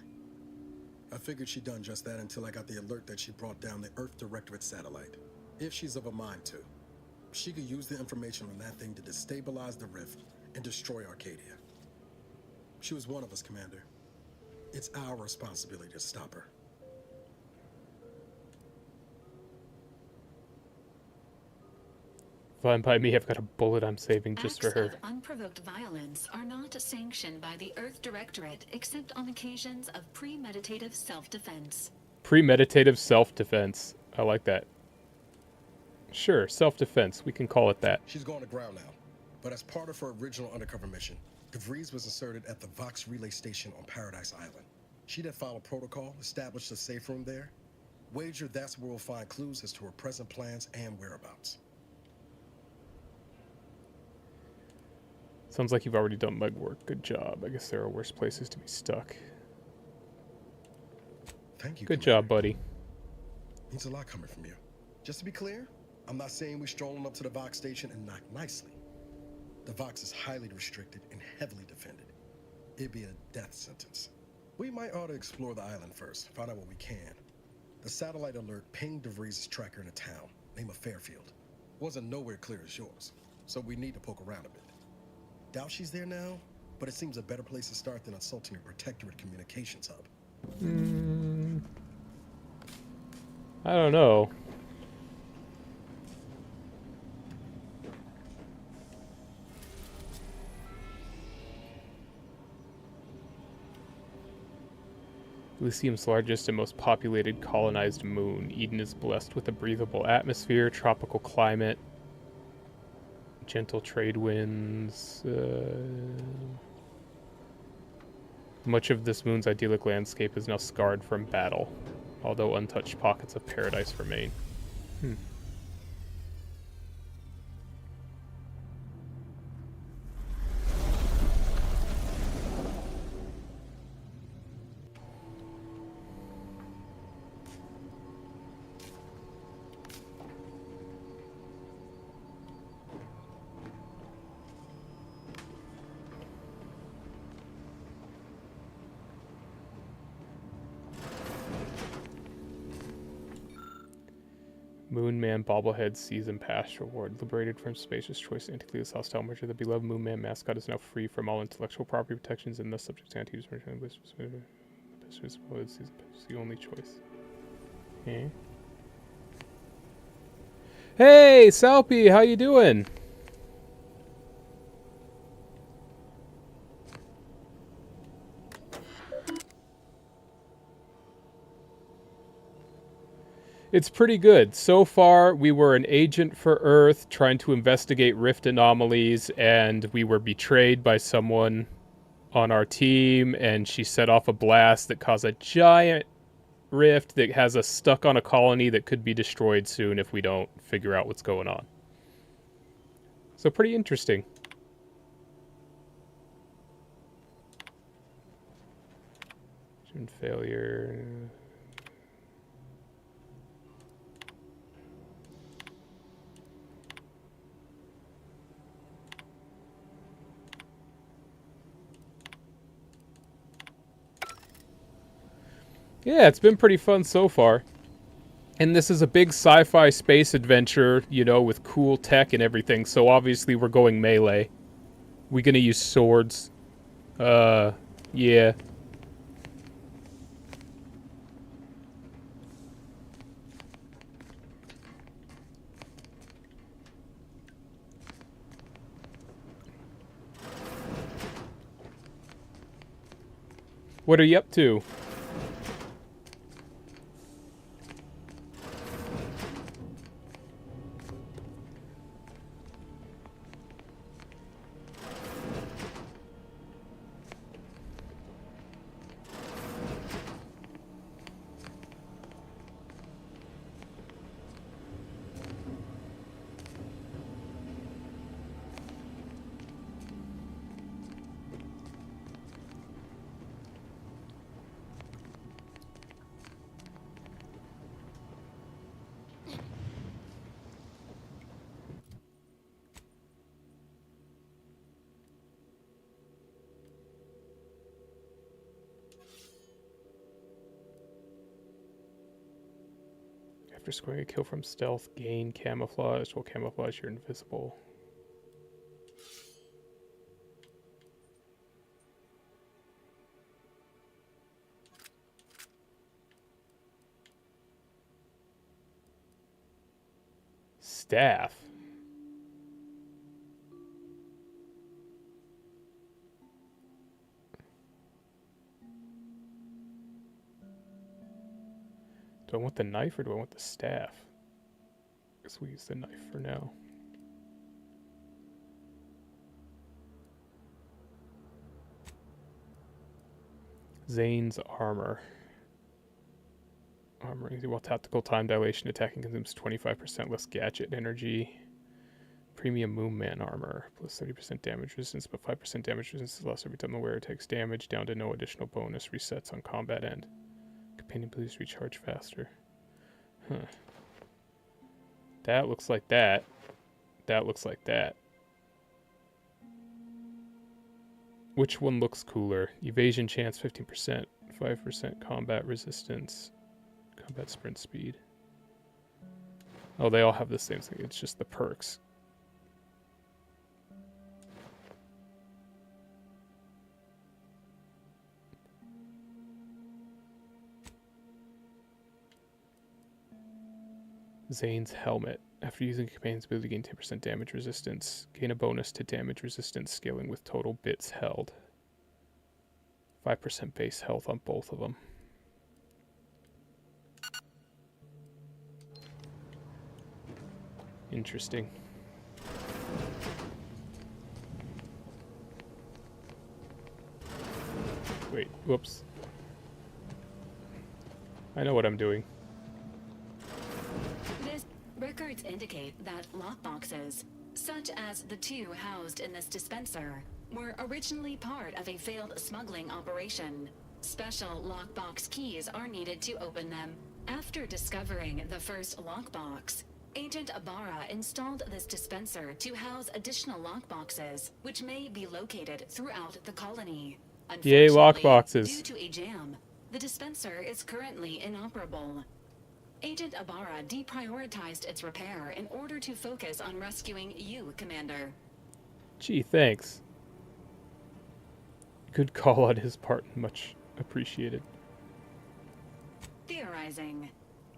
Speaker 9: I figured she'd done just that until I got the alert that she brought down the Earth Directorate satellite. If she's of a mind to, she could use the information on that thing to destabilize the Rift and destroy Arcadia. She was one of us, Commander. It's our responsibility to stop her.
Speaker 1: Fine by me, I've got a bullet I'm saving just for her.
Speaker 4: Acts of unprovoked violence are not sanctioned by the Earth Directorate except on occasions of premeditative self-defense.
Speaker 1: Premeditative self-defense. I like that. Sure, self-defense. We can call it that.
Speaker 9: She's going to ground now, but as part of her original undercover mission, DeVries was inserted at the Vox relay station on Paradise Island. She'd have followed protocol, established a safe room there. Wager that's where we'll find clues as to her present plans and whereabouts.
Speaker 1: Sounds like you've already done legwork. Good job. I guess there are worse places to be stuck.
Speaker 9: Thank you,
Speaker 1: Good job, buddy.
Speaker 9: Means a lot coming from you. Just to be clear, I'm not saying we're strolling up to the Vox station and knock nicely. The Vox is highly restricted and heavily defended. It'd be a death sentence. We might ought to explore the island first, find out what we can. The satellite alert pinged DeVries' tracker in a town, name of Fairfield. Wasn't nowhere clear as yours, so we need to poke around a bit. Doubt she's there now, but it seems a better place to start than assaulting a Protectorate communications hub.
Speaker 1: I don't know. Elysium's largest and most populated colonized moon, Eden is blessed with a breathable atmosphere, tropical climate, gentle trade winds. Much of this moon's idyllic landscape is now scarred from battle, although untouched pockets of paradise remain. Moonman bobblehead season pass reward. Liberated from Spacious Choice Anti-Cleus hostile merger. The beloved Moonman mascot is now free from all intellectual property protections and thus subject to anti-use merger. It's the only choice. Okay. Hey, Salpy, how you doing? It's pretty good. So far, we were an agent for Earth trying to investigate rift anomalies, and we were betrayed by someone on our team, and she set off a blast that caused a giant rift that has us stuck on a colony that could be destroyed soon if we don't figure out what's going on. So pretty interesting. Failure. Yeah, it's been pretty fun so far. And this is a big sci-fi space adventure, you know, with cool tech and everything. So obviously we're going melee. We're gonna use swords. Yeah. What are you up to? After scoring a kill from stealth, gain camouflage. Will camouflage, you're invisible. Staff. Do I want the knife or do I want the staff? I guess we use the knife for now. Zane's armor. Armor easy while tactical time dilation attacking consumes 25% less gadget energy. Premium Moonman armor plus 30% damage resistance, but 5% damage resistance lost every time the wearer takes damage, down to no additional bonus resets on combat end. Companion boots recharge faster. Huh. That looks like that. That looks like that. Which one looks cooler? Evasion chance 15%, 5% combat resistance, combat sprint speed. Oh, they all have the same thing. It's just the perks. Zane's helmet. After using companion's ability, gain 10% damage resistance. Gain a bonus to damage resistance scaling with total bits held. 5% base health on both of them. Interesting. Wait, whoops. I know what I'm doing.
Speaker 4: Records indicate that lockboxes, such as the two housed in this dispenser, were originally part of a failed smuggling operation. Special lockbox keys are needed to open them. After discovering the first lockbox, Agent Ibarra installed this dispenser to house additional lockboxes, which may be located throughout the colony.
Speaker 1: Yay, lockboxes.
Speaker 4: Due to a jam, the dispenser is currently inoperable. Agent Ibarra deprioritized its repair in order to focus on rescuing you, Commander.
Speaker 1: Gee, thanks. Good call on his part. Much appreciated.
Speaker 4: Theorizing.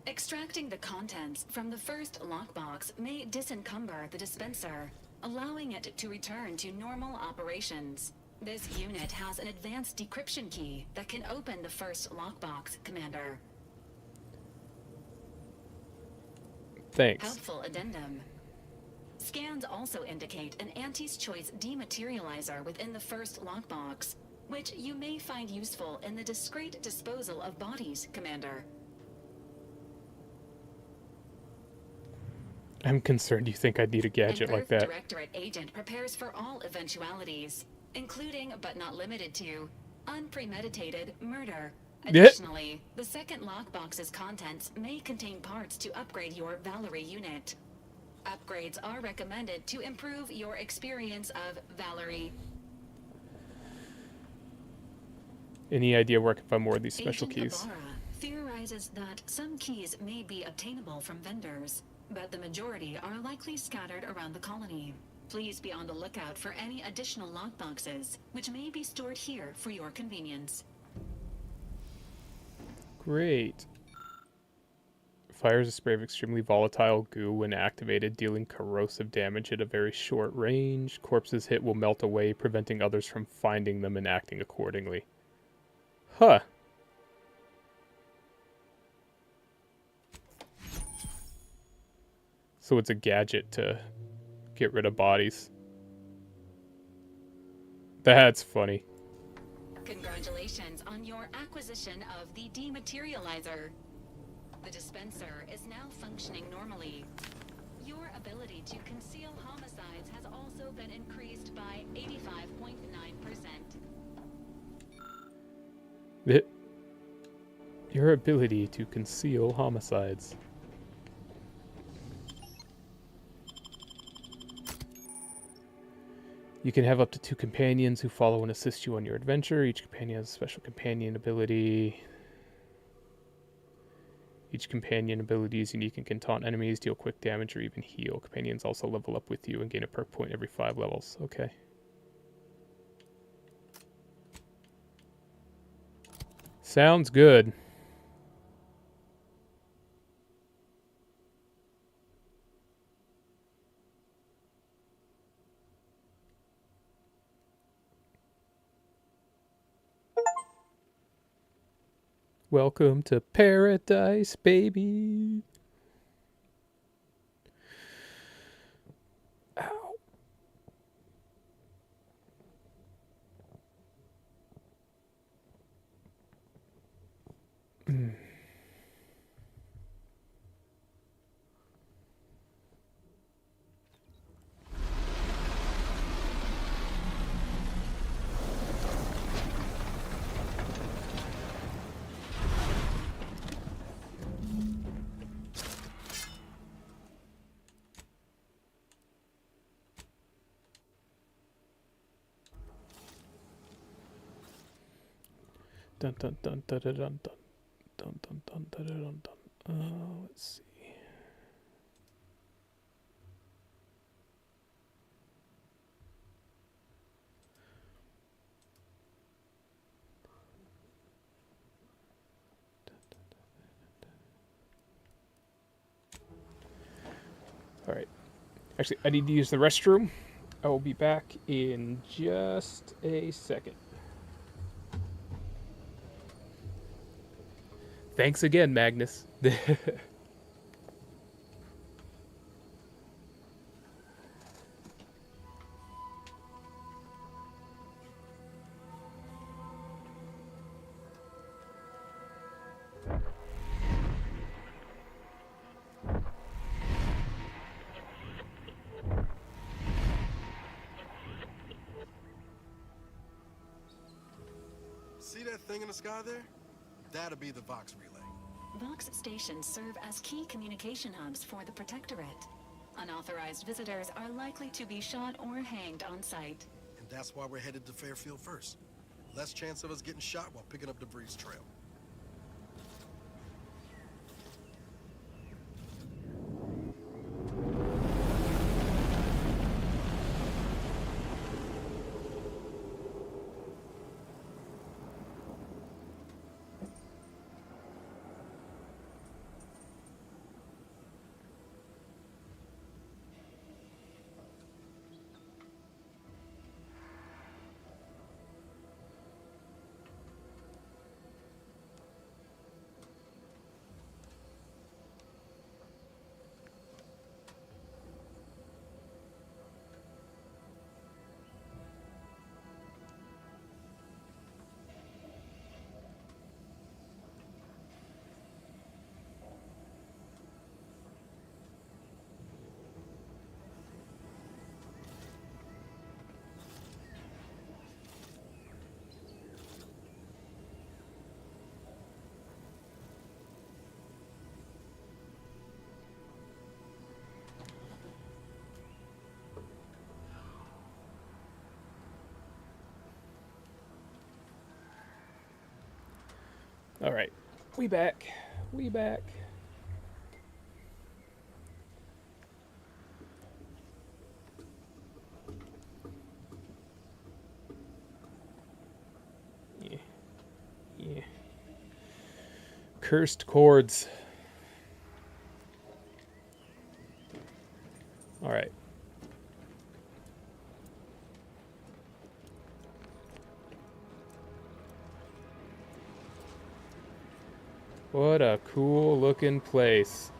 Speaker 4: Extracting the contents from the first lockbox may disencumber the dispenser, allowing it to return to normal operations. This unit has an advanced decryption key that can open the first lockbox, Commander.
Speaker 1: Thanks.
Speaker 4: Helpful addendum. Scans also indicate an Anti's Choice dematerializer within the first lockbox, which you may find useful in the discreet disposal of bodies, Commander.
Speaker 1: I'm concerned you think I'd need a gadget
Speaker 4: An
Speaker 1: like
Speaker 4: Earth
Speaker 1: that.
Speaker 4: Directorate agent prepares for all eventualities, including but not limited to unpremeditated murder. Additionally, the second lockbox's contents may contain parts to upgrade your Valerie unit. Upgrades are recommended to improve your experience of Valerie.
Speaker 1: Any idea where I can find more of these special
Speaker 4: Agent
Speaker 1: keys?
Speaker 4: Ibarra theorizes that some keys may be obtainable from vendors, but the majority are likely scattered around the colony. Please be on the lookout for any additional lockboxes, which may be stored here for your convenience.
Speaker 1: Great. Fires a spray of extremely volatile goo when activated, dealing corrosive damage at a very short range. Corpses hit will melt away, preventing others from finding them and acting accordingly. Huh. So it's a gadget to get rid of bodies. That's funny.
Speaker 4: Congratulations on your acquisition of the dematerializer. The dispenser is now functioning normally. Your ability to conceal homicides has also been increased by 85.9%.
Speaker 1: Your ability to conceal homicides. You can have up to 2 companions who follow and assist you on your adventure. Each companion has a special companion ability. Each companion ability is unique and can taunt enemies, deal quick damage, or even heal. Companions also level up with you and gain a perk point every 5 levels. Okay. Sounds good. Welcome to paradise, baby. Ow. Dun dun dun dun dun dun dun dun dun dun dun dun dun. Let's see. All right. Actually, I need to use the restroom. I will be back in just a second. Thanks again, Magnus.
Speaker 9: See that thing in the sky there? That'll be the Vox relay.
Speaker 4: Vox stations serve as key communication hubs for the Protectorate. Unauthorized visitors are likely to be shot or hanged on sight.
Speaker 9: And that's why we're headed to Fairfield first. Less chance of us getting shot while picking up debris trail.
Speaker 1: Alright. We back. We back. Yeah. Yeah. Cursed chords. Alright. What a cool looking place.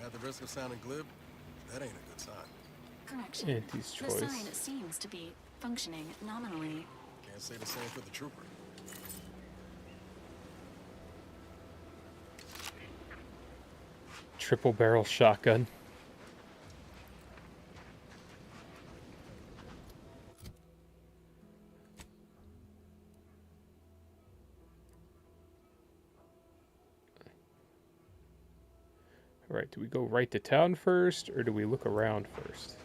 Speaker 9: At the risk of sounding glib, that ain't a good sign.
Speaker 4: Correction.
Speaker 1: Auntie's
Speaker 4: The
Speaker 1: choice.
Speaker 4: sign seems to be functioning nominally.
Speaker 9: Can't say the same for the trooper.
Speaker 1: Triple barrel shotgun. Alright, do we go right to town first, or do we look around first?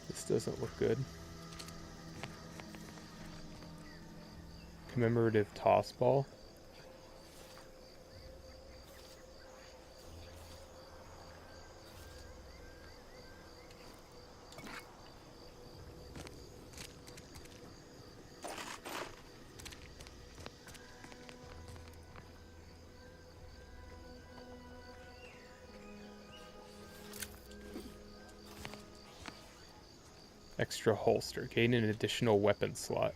Speaker 1: This doesn't look good. Commemorative toss ball. Extra holster. Gain an additional weapon slot.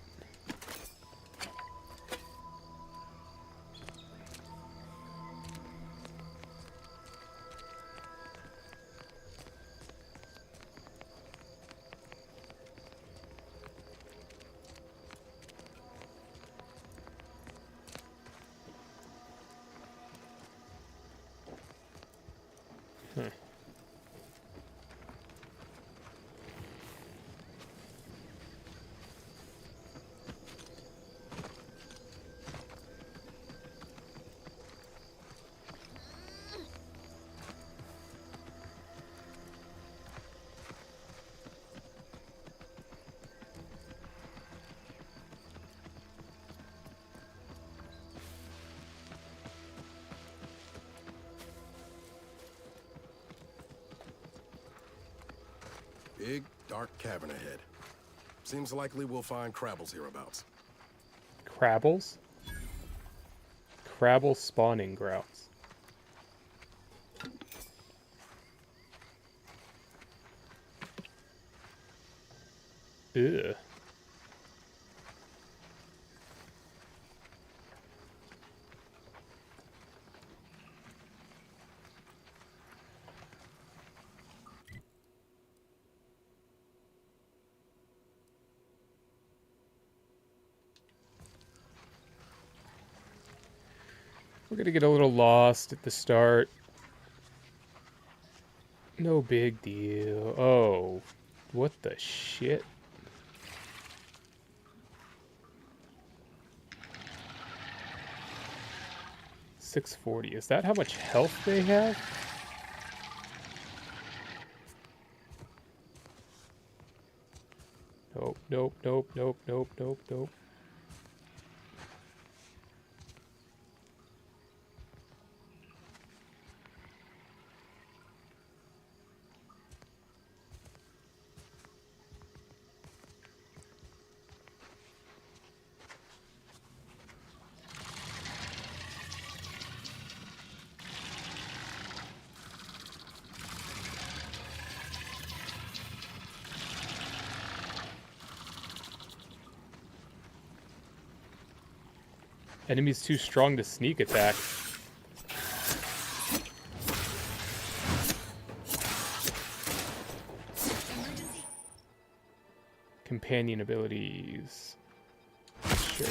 Speaker 9: Big, dark cavern ahead. Seems likely we'll find Crabbles hereabouts.
Speaker 1: Crabbles? Crabble spawning grounds. Ugh. We're gonna get a little lost at the start. No big deal. Oh, what the shit? $640. Is that how much health they have? Nope, nope, nope, nope, nope, nope, nope. Enemy's too strong to sneak attack. Companion abilities. Sure.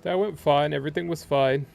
Speaker 1: That went fine. Everything was fine.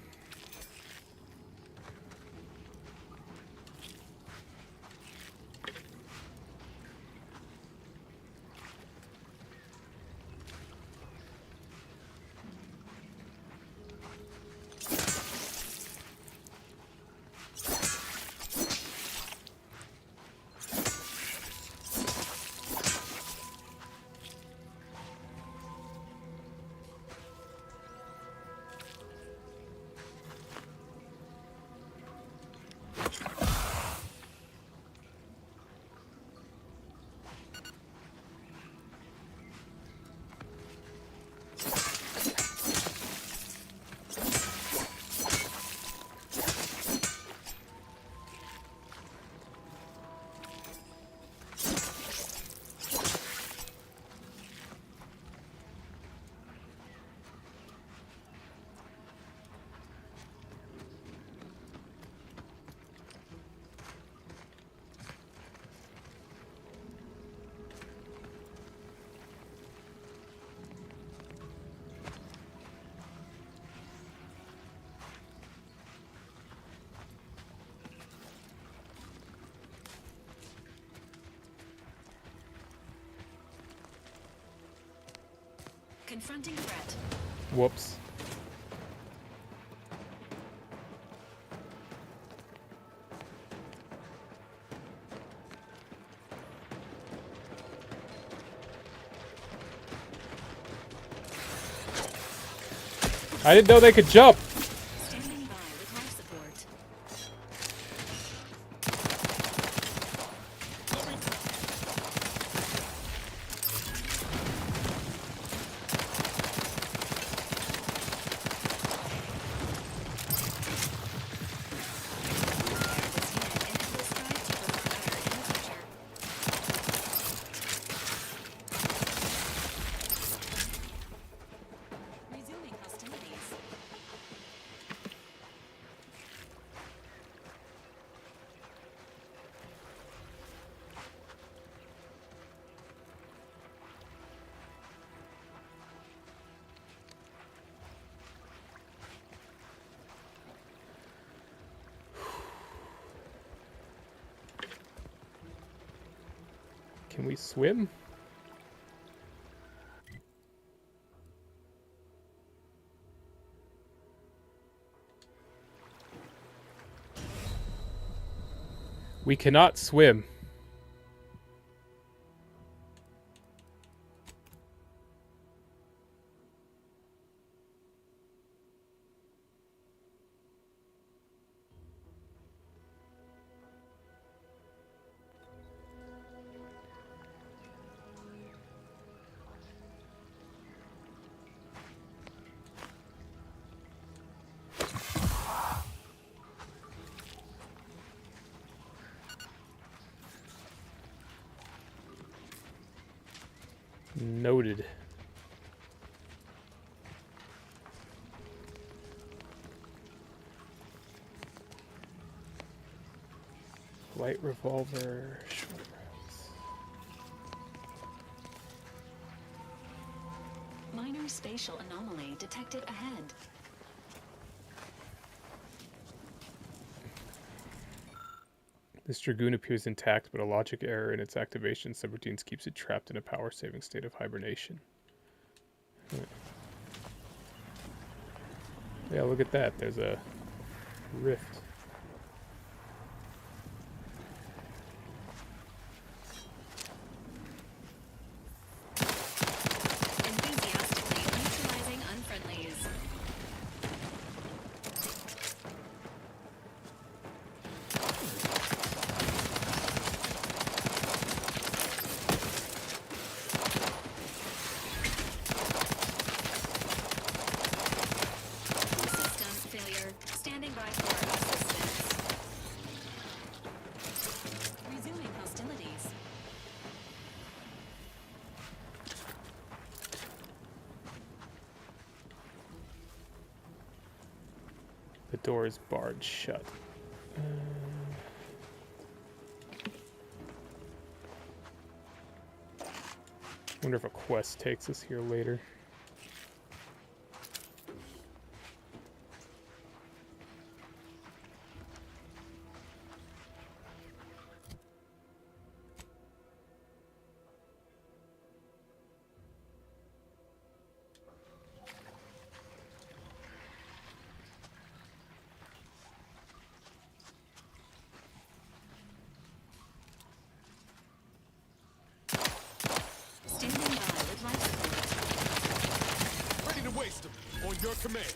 Speaker 4: Confronting threat.
Speaker 1: Whoops. I didn't know they could jump.
Speaker 4: Standing by with life support. Resuming hostilities.
Speaker 1: Can we swim? We cannot swim. Noted. Light revolver, short rounds.
Speaker 4: Minor spatial anomaly detected ahead.
Speaker 1: This Dragoon appears intact, but a logic error in its activation subroutines keeps it trapped in a power-saving state of hibernation. Yeah, look at that. There's a rift.
Speaker 4: Enthusiastically neutralizing unfriendlies. System failure. Standing by for assistance. Resuming hostilities.
Speaker 1: The door is barred shut. Wonder if a quest takes us here later.
Speaker 2: your command.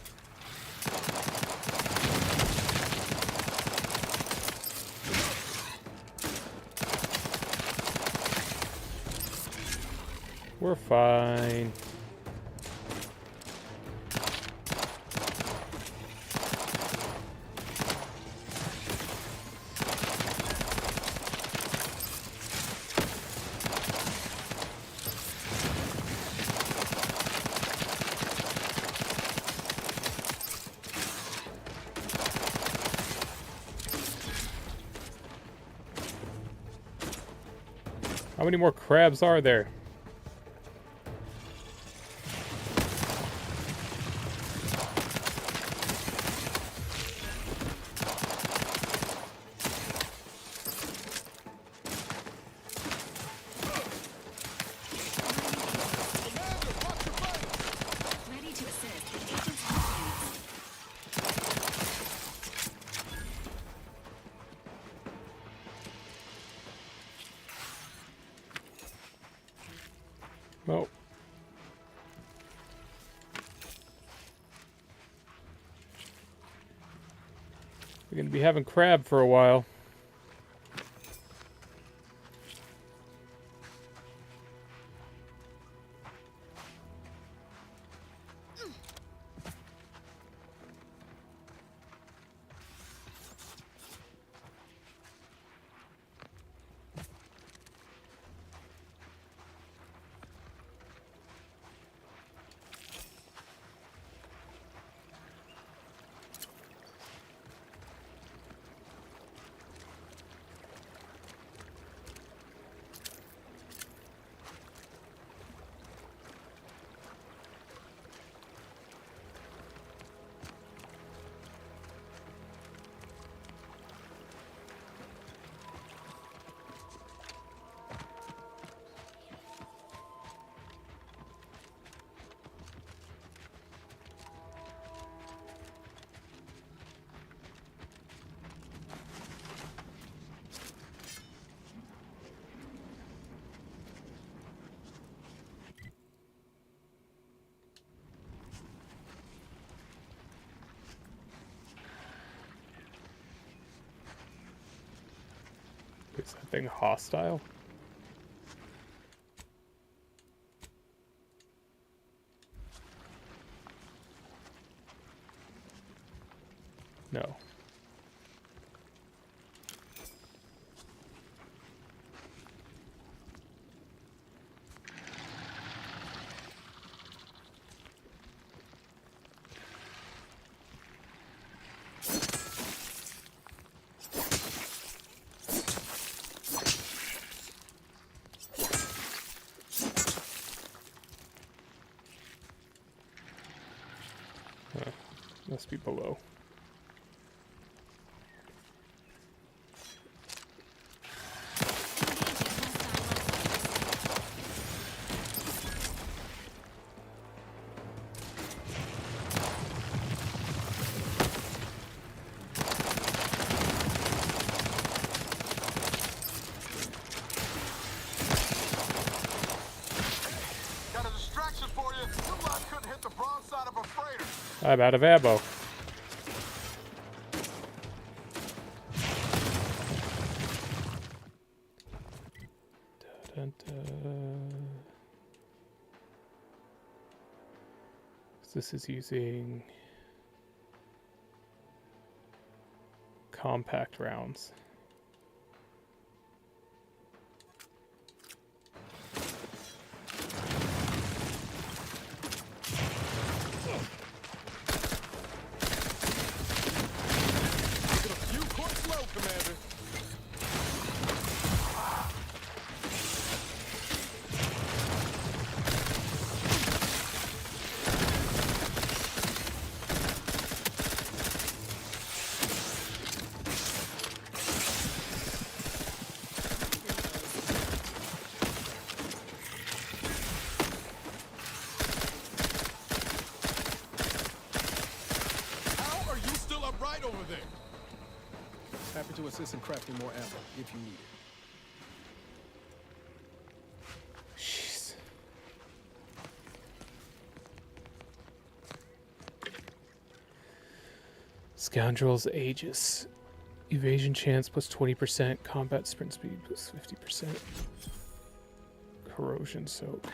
Speaker 1: We're fine. How many more crabs are there?
Speaker 4: Ready to assist with agent's movements.
Speaker 1: Well. We're gonna be having crab for a while. Is that thing hostile? No. Must be below.
Speaker 2: Got a distraction for you. Your lot couldn't hit the broadside of a freighter.
Speaker 1: I'm out of ammo. This is using compact rounds.
Speaker 2: You quite slow, Commander. How are you still upright over there?
Speaker 15: Happy to assist in crafting more ammo if you need it.
Speaker 1: Scoundrel's Aegis. Evasion chance plus 20%. Combat sprint speed plus 50%. Corrosion soak.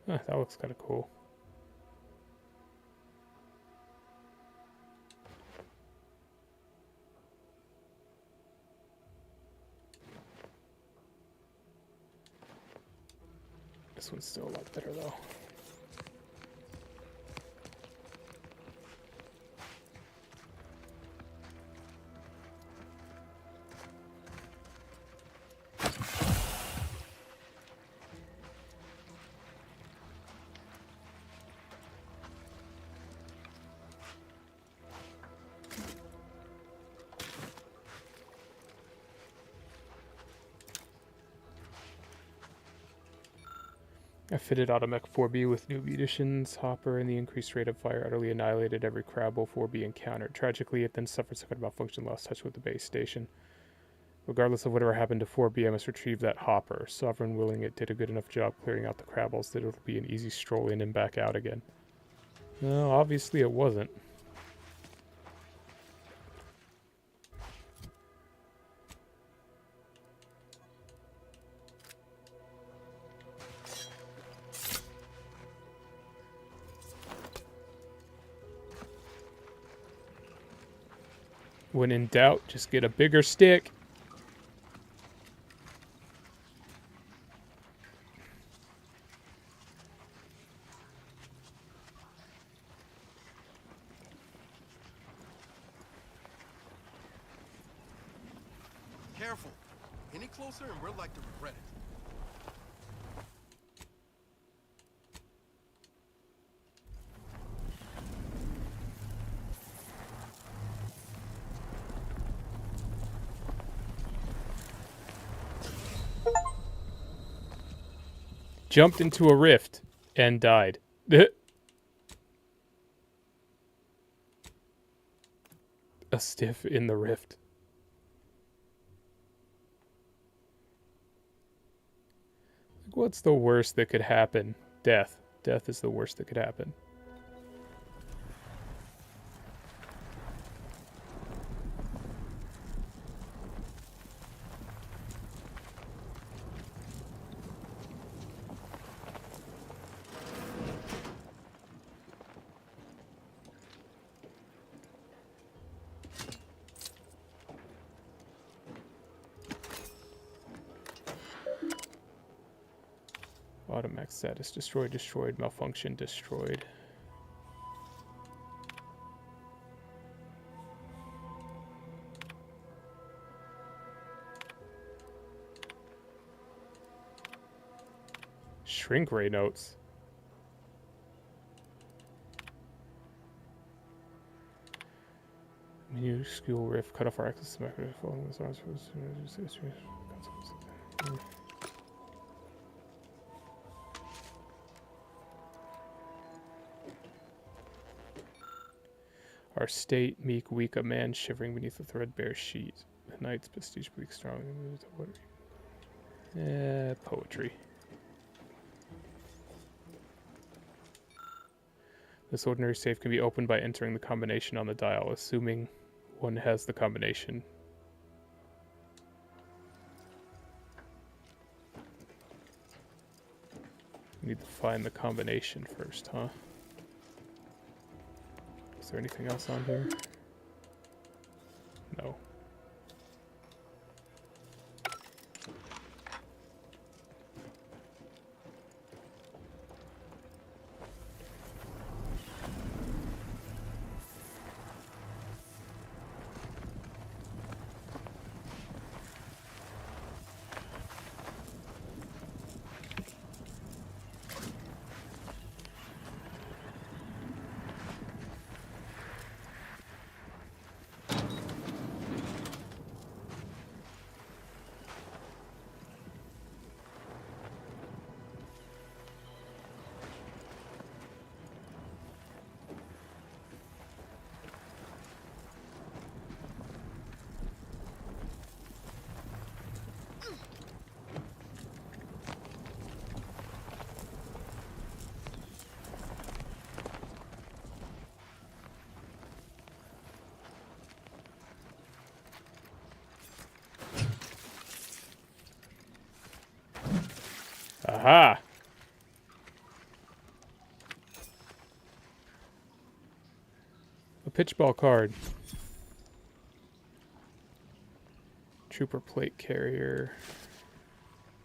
Speaker 1: That looks kind of cool. This one's still a lot better though. I fitted Automech 4B with new munitions, hopper, and the increased rate of fire utterly annihilated every Crabble 4B encountered. Tragically, it then suffered some kind of malfunction, lost touch with the base station. Regardless of whatever happened to 4B, I must retrieve that hopper. Sovereign willing it did a good enough job clearing out the Crabbles that it'll be an easy stroll in and back out again. No, obviously it wasn't. When in doubt, just get a bigger stick.
Speaker 9: Careful. Any closer and we're like to regret it.
Speaker 1: Jumped into a rift and died. A stiff in the rift. What's the worst that could happen? Death. Death is the worst that could happen. Automax status destroyed, destroyed, malfunction, destroyed. Shrink ray notes. Minuscule rift, cut off our access to macro following this arms. Our state, meek, weak, a man shivering beneath a threadbare sheet. The night's prestige bleak strong. Poetry. This ordinary safe can be opened by entering the combination on the dial, assuming one has the combination. We need to find the combination first, huh? Is there anything else on here? No. Aha! A pitchball card. Trooper plate carrier.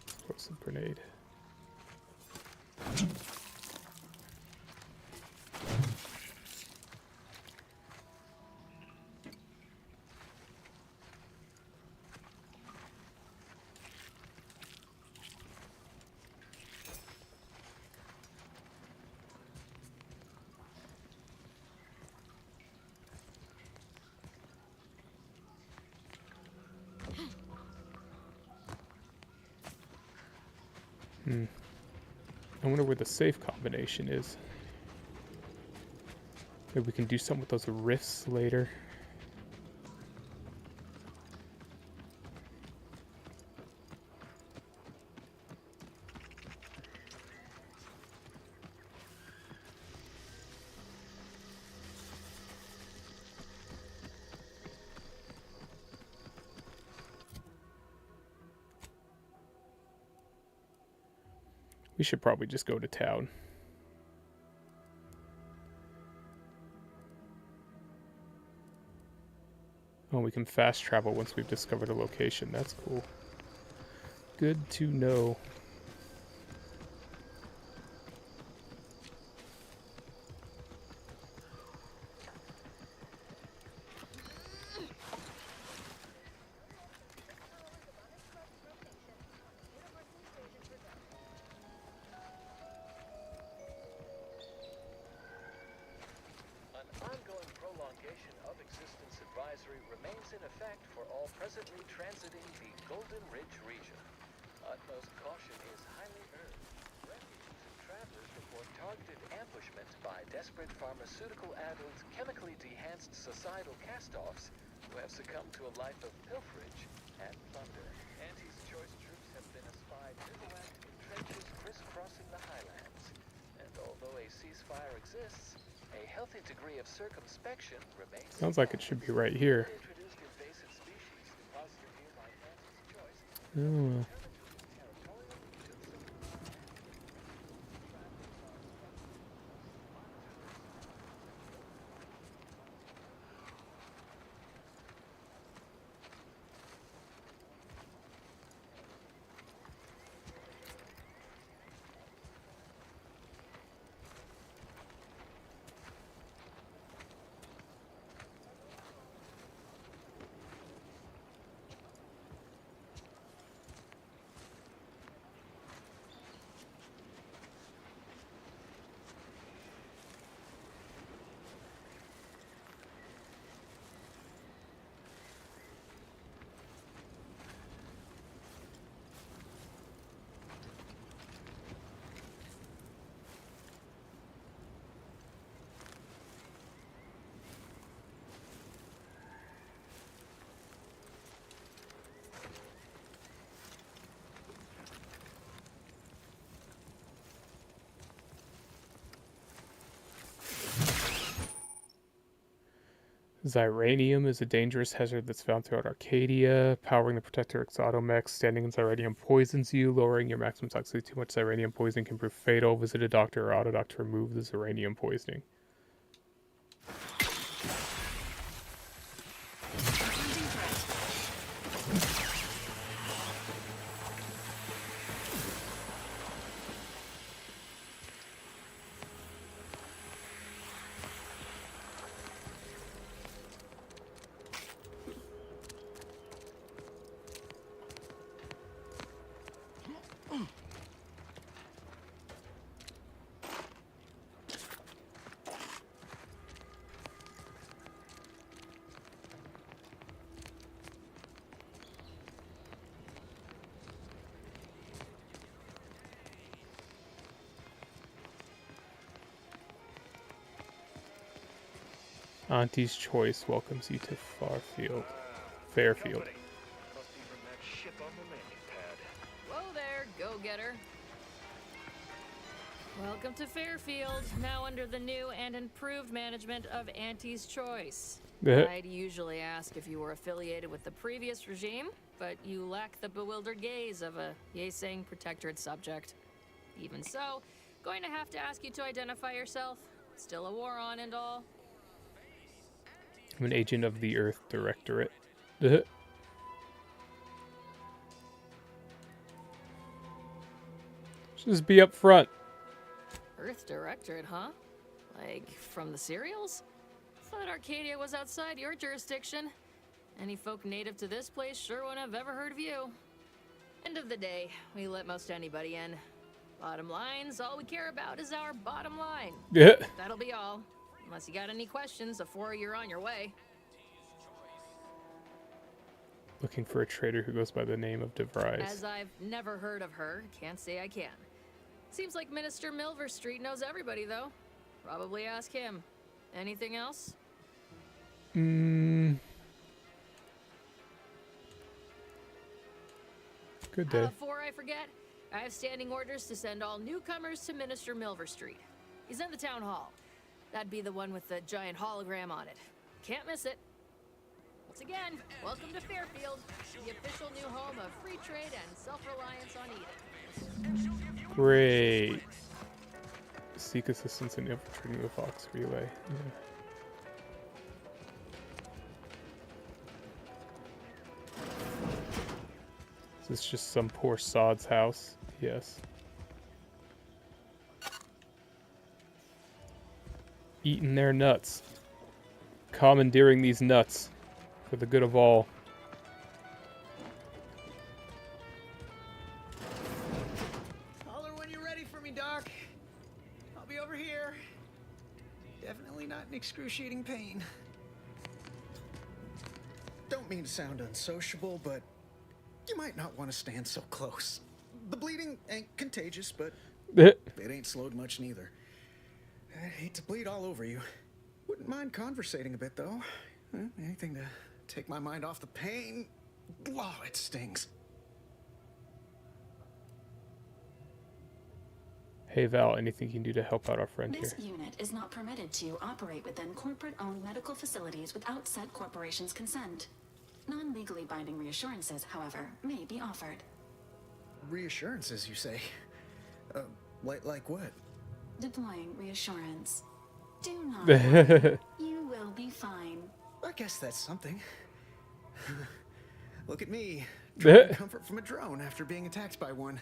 Speaker 1: Explosive grenade. I wonder where the safe combination is. Maybe we can do something with those rifts later. We should probably just go to town. Oh, we can fast travel once we've discovered a location. That's cool. Good to know.
Speaker 15: Remains in effect for all presently transiting the Golden Ridge region. Utmost caution is highly urged. Refugees and travelers report targeted ambushment by desperate pharmaceutical-addled, chemically dehanced societal cast-offs who have succumbed to a life of pilferage and plunder. Auntie's choice troops have been espied bivouacked in trenches crisscrossing the highlands. And although a ceasefire exists, a healthy degree of circumspection remains.
Speaker 1: Sounds like it should be right here. Oh well. Xyranium is a dangerous hazard that's found throughout Arcadia. Powering the Protector Exotomech, standing in Xyranium poisons you, lowering your maximum toxicity. Too much Xyranium poisoning can prove fatal. Visit a doctor or autodoc to remove the Xyranium poisoning. Auntie's Choice welcomes you to Fairfield.
Speaker 6: Whoa there, go-getter. Welcome to Fairfield, now under the new and improved management of Auntie's Choice. I'd usually ask if you were affiliated with the previous regime, but you lack the bewildered gaze of a Yeseng Protectorate subject.
Speaker 10: Even so, going to have to ask you to identify yourself. Still a war on and all.
Speaker 1: I'm an agent of the Earth Directorate. Just be up front.
Speaker 10: Earth Directorate, huh? Like, from the serials? Thought Arcadia was outside your jurisdiction. Any folk native to this place sure wouldn't have ever heard of you. End of the day, we let most anybody in. Bottom line's all we care about is our bottom line.
Speaker 1: Yeah.
Speaker 10: That'll be all. Unless you got any questions before you're on your way.
Speaker 1: Looking for a trader who goes by the name of DeVries.
Speaker 10: As I've never heard of her, can't say I can. Seems like Minister Milverstreet knows everybody, though. Probably ask him. Anything else?
Speaker 1: Good day.
Speaker 10: Before I forget, I have standing orders to send all newcomers to Minister Milverstreet. He's in the town hall. That'd be the one with the giant hologram on it. Can't miss it. Once again, welcome to Fairfield, the official new home of free trade and self-reliance on Eden.
Speaker 1: Great. Seek assistance in infiltrating the Fox Relay. Yeah. Is this just some poor sod's house? Yes. Eating their nuts. Commandeering these nuts for the good of all.
Speaker 14: Holler when you're ready for me, Doc. I'll be over here. Definitely not in excruciating pain. Don't mean to sound unsociable, but you might not want to stand so close. The bleeding ain't contagious, but it ain't slowed much neither. I'd hate to bleed all over you. Wouldn't mind conversating a bit, though. Anything to take my mind off the pain. Oh, it stings.
Speaker 1: Hey Val, anything you can do to help out our friend here?
Speaker 4: This unit is not permitted to operate within corporate-owned medical facilities without said corporation's consent. Non-legally binding reassurances, however, may be offered.
Speaker 14: Reassurances, you say? Like what?
Speaker 4: Deploying reassurance. Do not worry. You will be fine.
Speaker 14: I guess that's something. Look at me, drawing comfort from a drone after being attacked by one.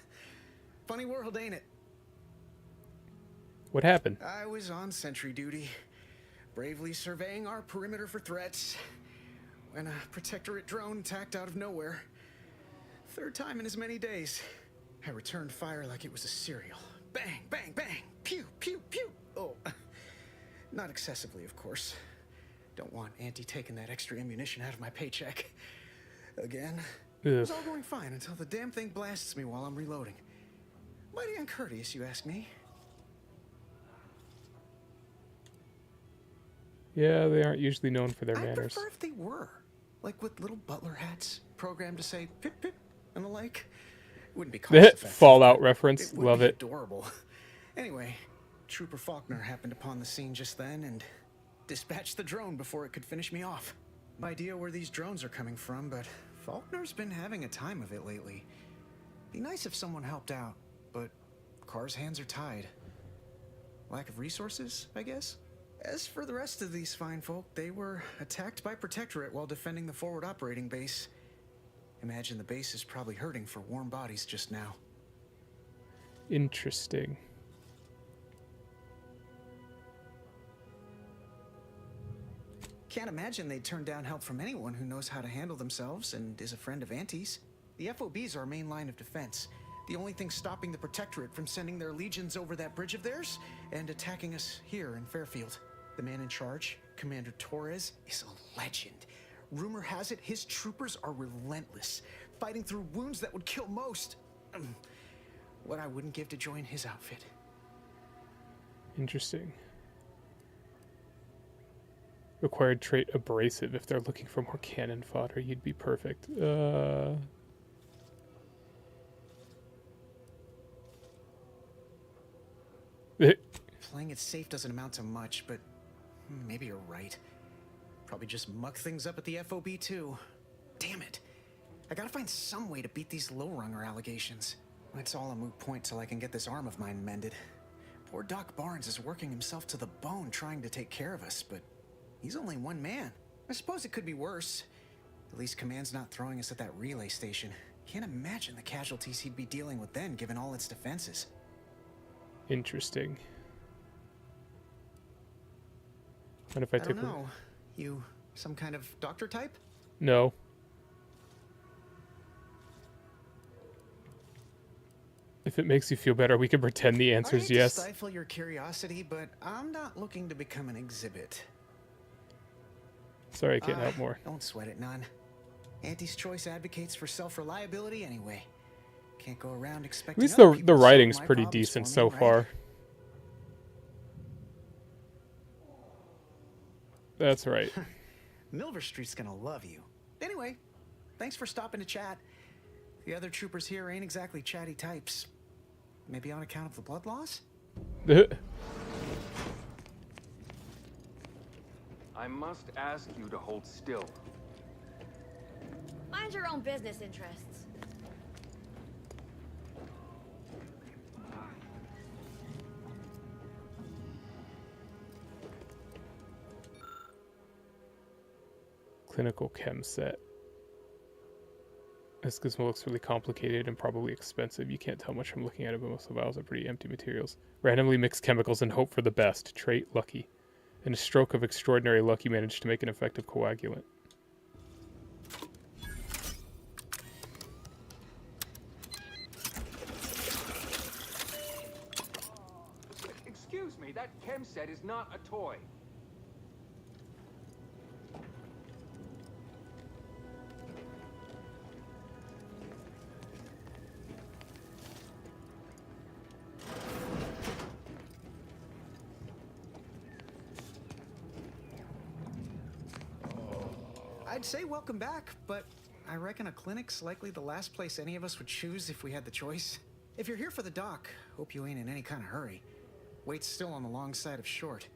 Speaker 14: Funny world, ain't it?
Speaker 1: What happened?
Speaker 14: I was on sentry duty, bravely surveying our perimeter for threats, when a Protectorate drone attacked out of nowhere. Third time in as many days. I returned fire like it was a cereal. Bang, bang, bang, pew, pew, pew. Oh, not excessively, of course. Don't want Auntie taking that extra ammunition out of my paycheck. Again. It was all going fine until the damn thing blasts me while I'm reloading. Mighty uncourteous, you ask me.
Speaker 1: Yeah, they aren't usually known for their manners.
Speaker 14: I'd prefer if they were. Like with little butler hats, programmed to say pip pip and the like. Wouldn't be cost effective.
Speaker 1: Fallout reference.
Speaker 14: It would
Speaker 1: Love
Speaker 14: be
Speaker 1: it.
Speaker 14: Adorable. Anyway, Trooper Faulkner happened upon the scene just then and dispatched the drone before it could finish me off. No idea where these drones are coming from, but Faulkner's been having a time of it lately. Be nice if someone helped out, but Carr's hands are tied. Lack of resources, I guess? As for the rest of these fine folk, they were attacked by Protectorate while defending the forward operating base. Imagine the base is probably hurting for warm bodies just now.
Speaker 1: Interesting.
Speaker 14: Can't imagine they'd turn down help from anyone who knows how to handle themselves and is a friend of Auntie's. The FOB's our main line of defense. The only thing stopping the Protectorate from sending their legions over that bridge of theirs and attacking us here in Fairfield. The man in charge, Commander Torres, is a legend. Rumor has it his troopers are relentless, fighting through wounds that would kill most. What I wouldn't give to join his outfit.
Speaker 1: Interesting. Required trait abrasive. If they're looking for more cannon fodder, you'd be perfect.
Speaker 14: Playing it safe doesn't amount to much, but maybe you're right. Probably just muck things up at the FOB too. Damn it. I gotta find some way to beat these low-runger allegations. It's all a moot point till I can get this arm of mine mended. Poor Doc Barnes is working himself to the bone trying to take care of us, but he's only one man. I suppose it could be worse. At least Command's not throwing us at that relay station. Can't imagine the casualties he'd be dealing with then, given all its defenses.
Speaker 1: Interesting. What if I
Speaker 14: don't know. You some kind of doctor type?
Speaker 1: No. If it makes you feel better, we can pretend the answer is yes.
Speaker 14: I hate to stifle your curiosity, but I'm not looking to become an exhibit.
Speaker 1: Sorry, I can't help more.
Speaker 14: Don't sweat it, none. Auntie's Choice advocates for self-reliability anyway. Can't go around expecting.
Speaker 1: At least the writing's pretty decent so far. That's right.
Speaker 14: Milver Street's gonna love you. Anyway, thanks for stopping to chat. The other troopers here ain't exactly chatty types. Maybe on account of the blood loss?
Speaker 11: I must ask you to hold still.
Speaker 20: Mind your own business interests.
Speaker 1: Clinical chem set. This gizmo looks really complicated and probably expensive. You can't tell much from looking at it, but most of the vials are pretty empty materials. Randomly mix chemicals and hope for the best. Trait, lucky. In a stroke of extraordinary luck, you managed to make an effective coagulant.
Speaker 11: Excuse me, that chem set is not a toy.
Speaker 14: I'd say welcome back, but I reckon a clinic's likely the last place any of us would choose if we had the choice. If you're here for the doc, hope you ain't in any kind of hurry. Wait's still on the long side of short.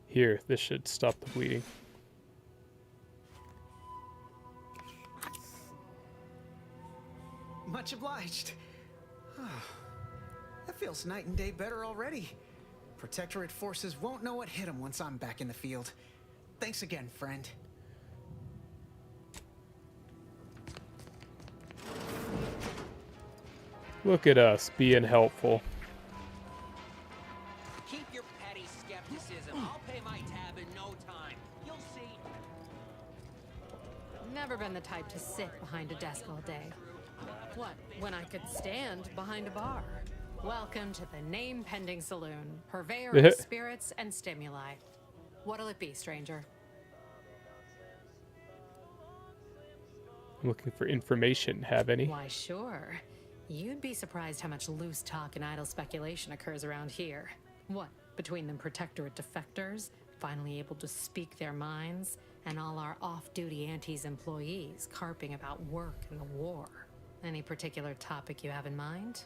Speaker 1: Here, this should stop the bleeding.
Speaker 14: Much obliged. That feels night and day better already. Protectorate forces won't know what hit them once I'm back in the field. Thanks again, friend.
Speaker 1: Look at us being helpful.
Speaker 23: Keep your petty skepticism. I'll pay my tab in no time. You'll see.
Speaker 6: Never been the type to sit behind a desk all day. What, when I could stand behind a bar? Welcome to the name-pending saloon, purveyor of spirits and stimuli. What'll it be, stranger?
Speaker 1: I'm looking for information. Have any?
Speaker 6: Why, sure. You'd be surprised how much loose talk and idle speculation occurs around here. What, between them Protectorate defectors, finally able to speak their minds, and all our off-duty Antes employees carping about work and the war? Any particular topic you have in mind?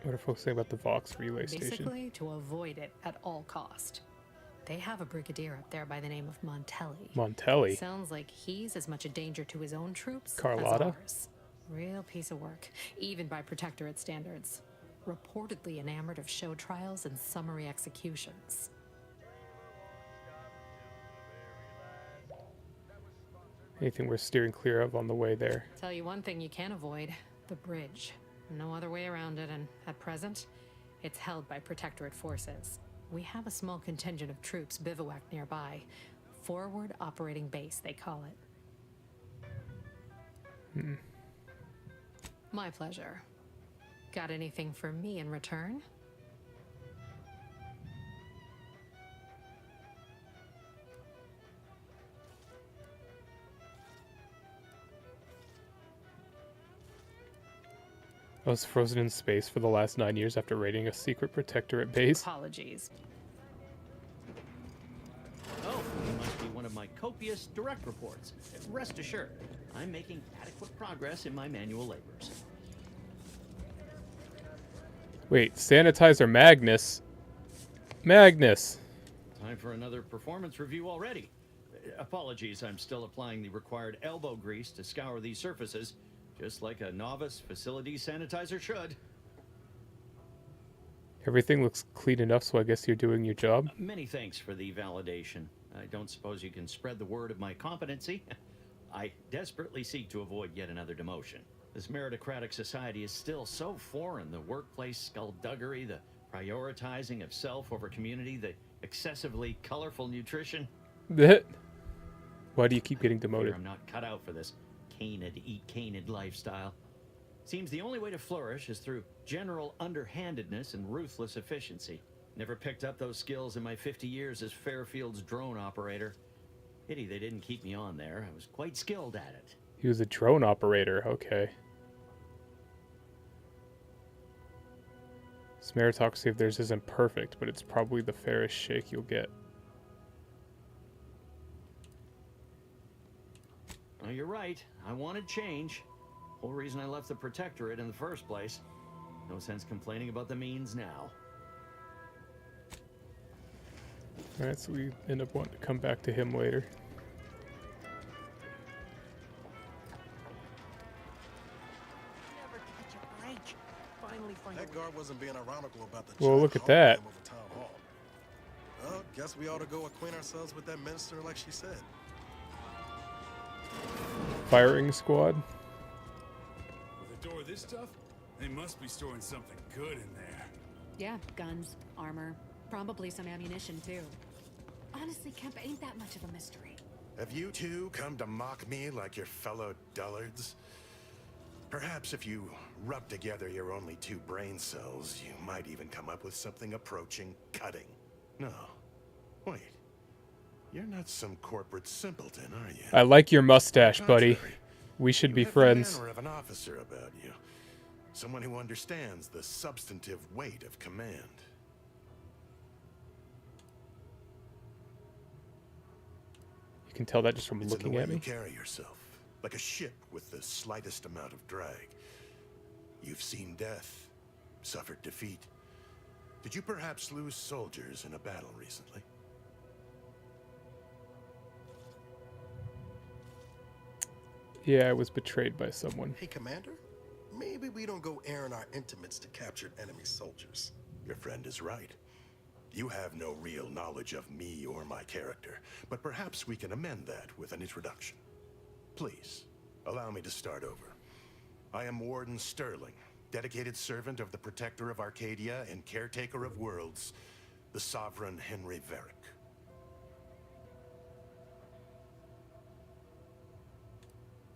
Speaker 1: What are folks saying about the Vox relay station?
Speaker 6: Basically, to avoid it at all cost. They have a brigadier up there by the name of Montelli.
Speaker 1: Montelli?
Speaker 6: Sounds like he's as much a danger to his own troops
Speaker 1: Carlotta?
Speaker 6: as ours. Real piece of work, even by Protectorate standards. Reportedly enamored of show trials and summary executions.
Speaker 1: Anything we're steering clear of on the way there?
Speaker 6: Tell you one thing you can't avoid, the bridge. No other way around it, and at present, it's held by Protectorate forces. We have a small contingent of troops bivouacked nearby. Forward Operating Base, they call it. My pleasure. Got anything for me in return?
Speaker 1: I was frozen in space for the last 9 years after raiding a secret Protectorate base.
Speaker 6: Apologies.
Speaker 24: Oh, you must be one of my copious direct reports. Rest assured, I'm making adequate progress in my manual labors.
Speaker 1: Wait, Sanitizer Magnus? Magnus!
Speaker 24: Time for another performance review already. Apologies, I'm still applying the required elbow grease to scour these surfaces, just like a novice facility sanitizer should.
Speaker 1: Everything looks clean enough, so I guess you're doing your job.
Speaker 24: Many thanks for the validation. I don't suppose you can spread the word of my competency. I desperately seek to avoid yet another demotion. This meritocratic society is still so foreign. The workplace skullduggery, the prioritizing of self over community, the excessively colorful nutrition.
Speaker 1: Why do you keep getting demoted?
Speaker 24: I'm not cut out for this canid, eat canid lifestyle. Seems the only way to flourish is through general underhandedness and ruthless efficiency. Never picked up those skills in my 50 years as Fairfield's drone operator. Pity they didn't keep me on there. I was quite skilled at it.
Speaker 1: He was a drone operator, okay. This meritocracy of theirs isn't perfect, but it's probably the fairest shake you'll get.
Speaker 24: Oh, you're right. I wanted change. Whole reason I left the Protectorate in the first place. No sense complaining about the means now.
Speaker 1: Alright, so we end up wanting to come back to him later.
Speaker 9: That guard wasn't being ironical about the
Speaker 1: Well,
Speaker 9: giant
Speaker 1: look at
Speaker 9: hologram
Speaker 1: that.
Speaker 9: over town hall. Well, guess we ought to go acquaint ourselves with that minister like she said.
Speaker 1: Firing squad.
Speaker 5: With a door this tough, they must be storing something good in there.
Speaker 6: Yeah, guns, armor, probably some ammunition too. Honestly, Kemp ain't that much of a mystery.
Speaker 16: Have you two come to mock me like your fellow dullards? Perhaps if you rub together your only 2 brain cells, you might even come up with something approaching cutting. No. Wait. You're not some corporate simpleton, are you?
Speaker 1: I like your mustache, buddy. We should be
Speaker 16: You have
Speaker 1: friends.
Speaker 16: the manner of an officer about you. Someone who understands the substantive weight of command.
Speaker 1: You can tell that just from
Speaker 16: It's in
Speaker 1: looking
Speaker 16: the way
Speaker 1: at me.
Speaker 16: you carry yourself, like a ship with the slightest amount of drag. You've seen death, suffered defeat. Did you perhaps lose soldiers in a battle recently?
Speaker 1: Yeah, I was betrayed by someone.
Speaker 9: Hey, Commander, maybe we don't go airing our intimates to captured enemy soldiers.
Speaker 16: Your friend is right. You have no real knowledge of me or my character, but perhaps we can amend that with an introduction. Please, allow me to start over. I am Warden Sterling, dedicated servant of the Protector of Arcadia and caretaker of worlds, the Sovereign Henry Varick.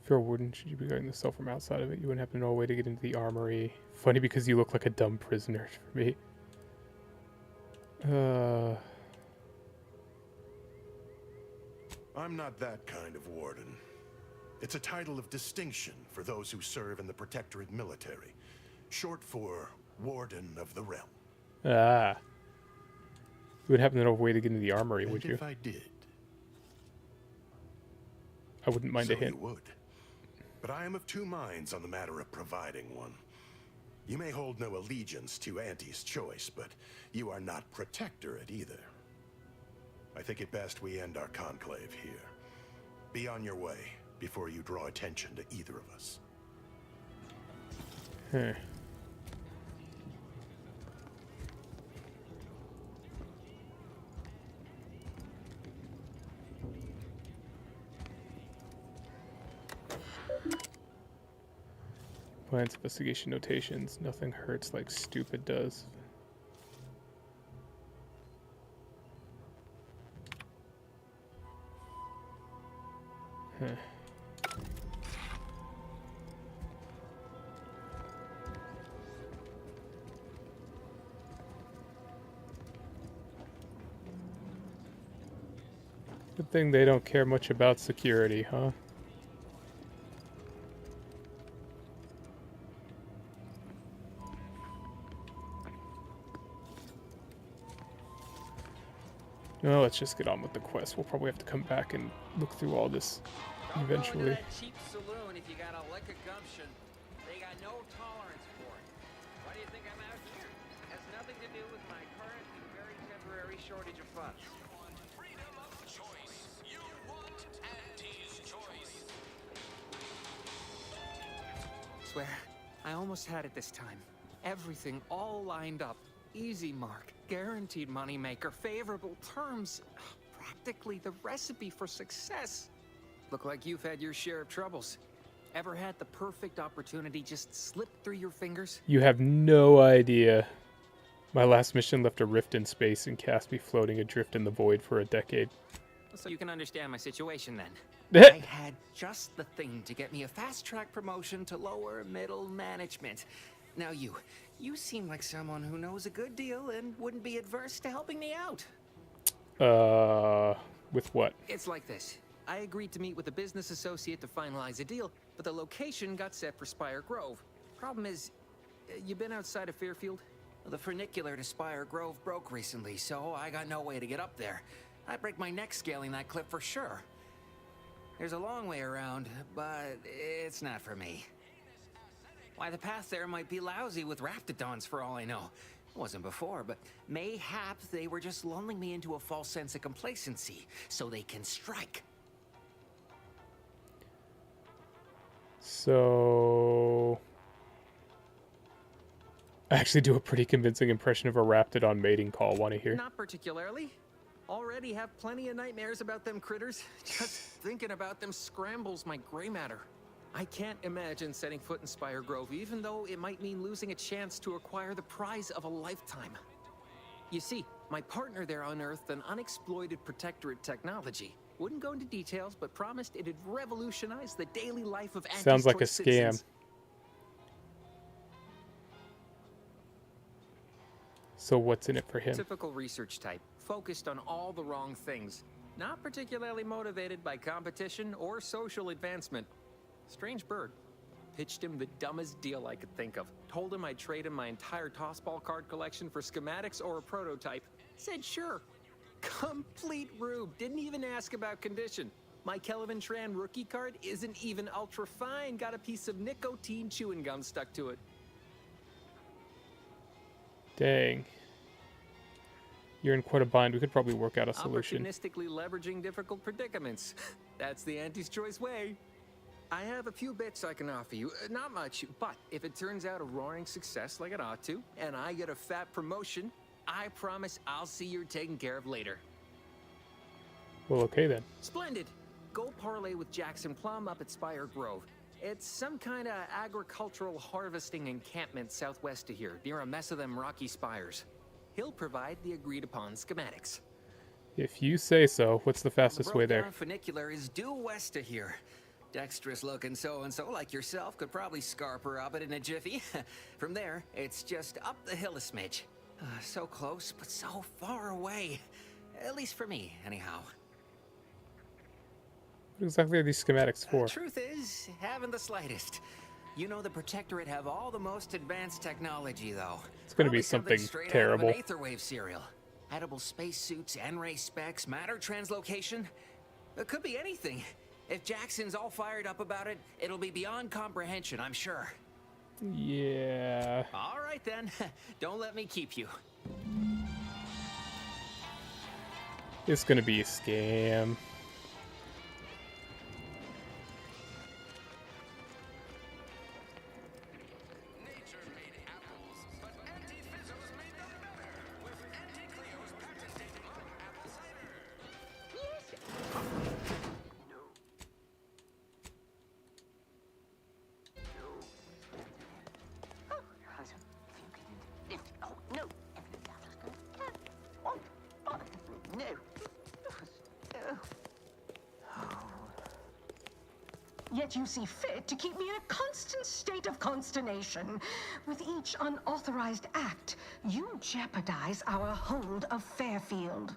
Speaker 1: If you're a warden, should you be guarding the cell from outside of it? You wouldn't have to know a way to get into the armory. Funny because you look like a dumb prisoner for me.
Speaker 16: I'm not that kind of warden. It's a title of distinction for those who serve in the Protectorate military, short for Warden of the Realm.
Speaker 1: Ah. You would happen to know a way to get into the armory, would you?
Speaker 16: If I did,
Speaker 1: I wouldn't mind
Speaker 16: so
Speaker 1: a hint.
Speaker 16: you would. But I am of 2 minds on the matter of providing one. You may hold no allegiance to Auntie's choice, but you are not Protectorate either. I think it best we end our conclave here. Be on your way before you draw attention to either of us.
Speaker 1: Huh. Plans, investigation, notations. Nothing hurts like stupid does. Huh. Good thing they don't care much about security, huh? No, let's just get on with the quest. We'll probably have to come back and look through all this eventually.
Speaker 23: That cheap saloon if you got a lick of gumption. They got no tolerance for it. Why do you think I'm out here? It has nothing to do with my current and very temporary shortage of funds.
Speaker 2: Freedom of choice. You want
Speaker 11: Swear, I almost had it this time. Everything all lined up. Easy mark, guaranteed moneymaker, favorable terms. Practically the recipe for success. Look like you've had your share of troubles. Ever had the perfect opportunity just slip through your fingers?
Speaker 1: You have no idea. My last mission left a rift in space and cast me floating adrift in the void for a decade.
Speaker 11: So you can understand my situation then. I had just the thing to get me a fast-track promotion to lower middle management. Now you seem like someone who knows a good deal and wouldn't be adverse to helping me out.
Speaker 1: With what?
Speaker 11: It's like this. I agreed to meet with a business associate to finalize a deal, but the location got set for Spire Grove. Problem is, you been outside of Fairfield? The funicular to Spire Grove broke recently, so I got no way to get up there. I'd break my neck scaling that cliff for sure. There's a long way around, but it's not for me. Why, the path there might be lousy with raptidons for all I know. It wasn't before, but mayhap they were just lulling me into a false sense of complacency so they can strike.
Speaker 1: So I actually do a pretty convincing impression of a raptidon mating call. Want to hear?
Speaker 11: Not particularly. Already have plenty of nightmares about them critters. Just thinking about them scrambles my gray matter. I can't imagine setting foot in Spire Grove, even though it might mean losing a chance to acquire the prize of a lifetime. You see, my partner there unearthed an unexploited protectorate technology. Wouldn't go into details, but promised it'd revolutionize the daily life of Anti's
Speaker 1: Sounds like a
Speaker 11: choice
Speaker 1: scam.
Speaker 11: citizens.
Speaker 1: So what's in it for him?
Speaker 11: Typical research type, focused on all the wrong things. Not particularly motivated by competition or social advancement. Strange bird. Pitched him the dumbest deal I could think of. Told him I'd trade him my entire tossball card collection for schematics or a prototype. Said sure. Complete rube. Didn't even ask about condition. My Kelvin Tran rookie card isn't even ultra fine. Got a piece of nicotine chewing gum stuck to it.
Speaker 1: Dang. You're in quite a bind. We could probably work out a solution.
Speaker 11: Opportunistically leveraging difficult predicaments. That's the Anti's choice way. I have a few bits I can offer you. Not much, but if it turns out a roaring success like it ought to, and I get a fat promotion, I promise I'll see you're taken care of later.
Speaker 1: Well, okay then.
Speaker 11: Splendid. Go parlay with Jackson Plum up at Spire Grove. It's some kind of agricultural harvesting encampment southwest of here, near a mess of them rocky spires. He'll provide the agreed-upon schematics.
Speaker 1: If you say so. What's the fastest way there?
Speaker 11: The funicular is due west of here. Dexterous-looking so-and-so like yourself could probably scarp her up it in a jiffy. From there, it's just up the hill a smidge. So close, but so far away. At least for me, anyhow.
Speaker 1: What exactly are these schematics for?
Speaker 11: Truth is, haven't the slightest. You know the Protectorate have all the most advanced technology, though.
Speaker 1: It's going to be
Speaker 11: Probably
Speaker 1: something
Speaker 11: straight
Speaker 1: terrible.
Speaker 11: out of an Aetherwave serial. Edible spacesuits, N-ray specs, matter translocation. It could be anything. If Jackson's all fired up about it, it'll be beyond comprehension, I'm sure.
Speaker 1: Yeah.
Speaker 11: All right then. Don't let me keep you.
Speaker 1: It's going to be a scam.
Speaker 13: Yet you see fit to keep me in a constant state of consternation. With each unauthorized act, you jeopardize our hold of Fairfield.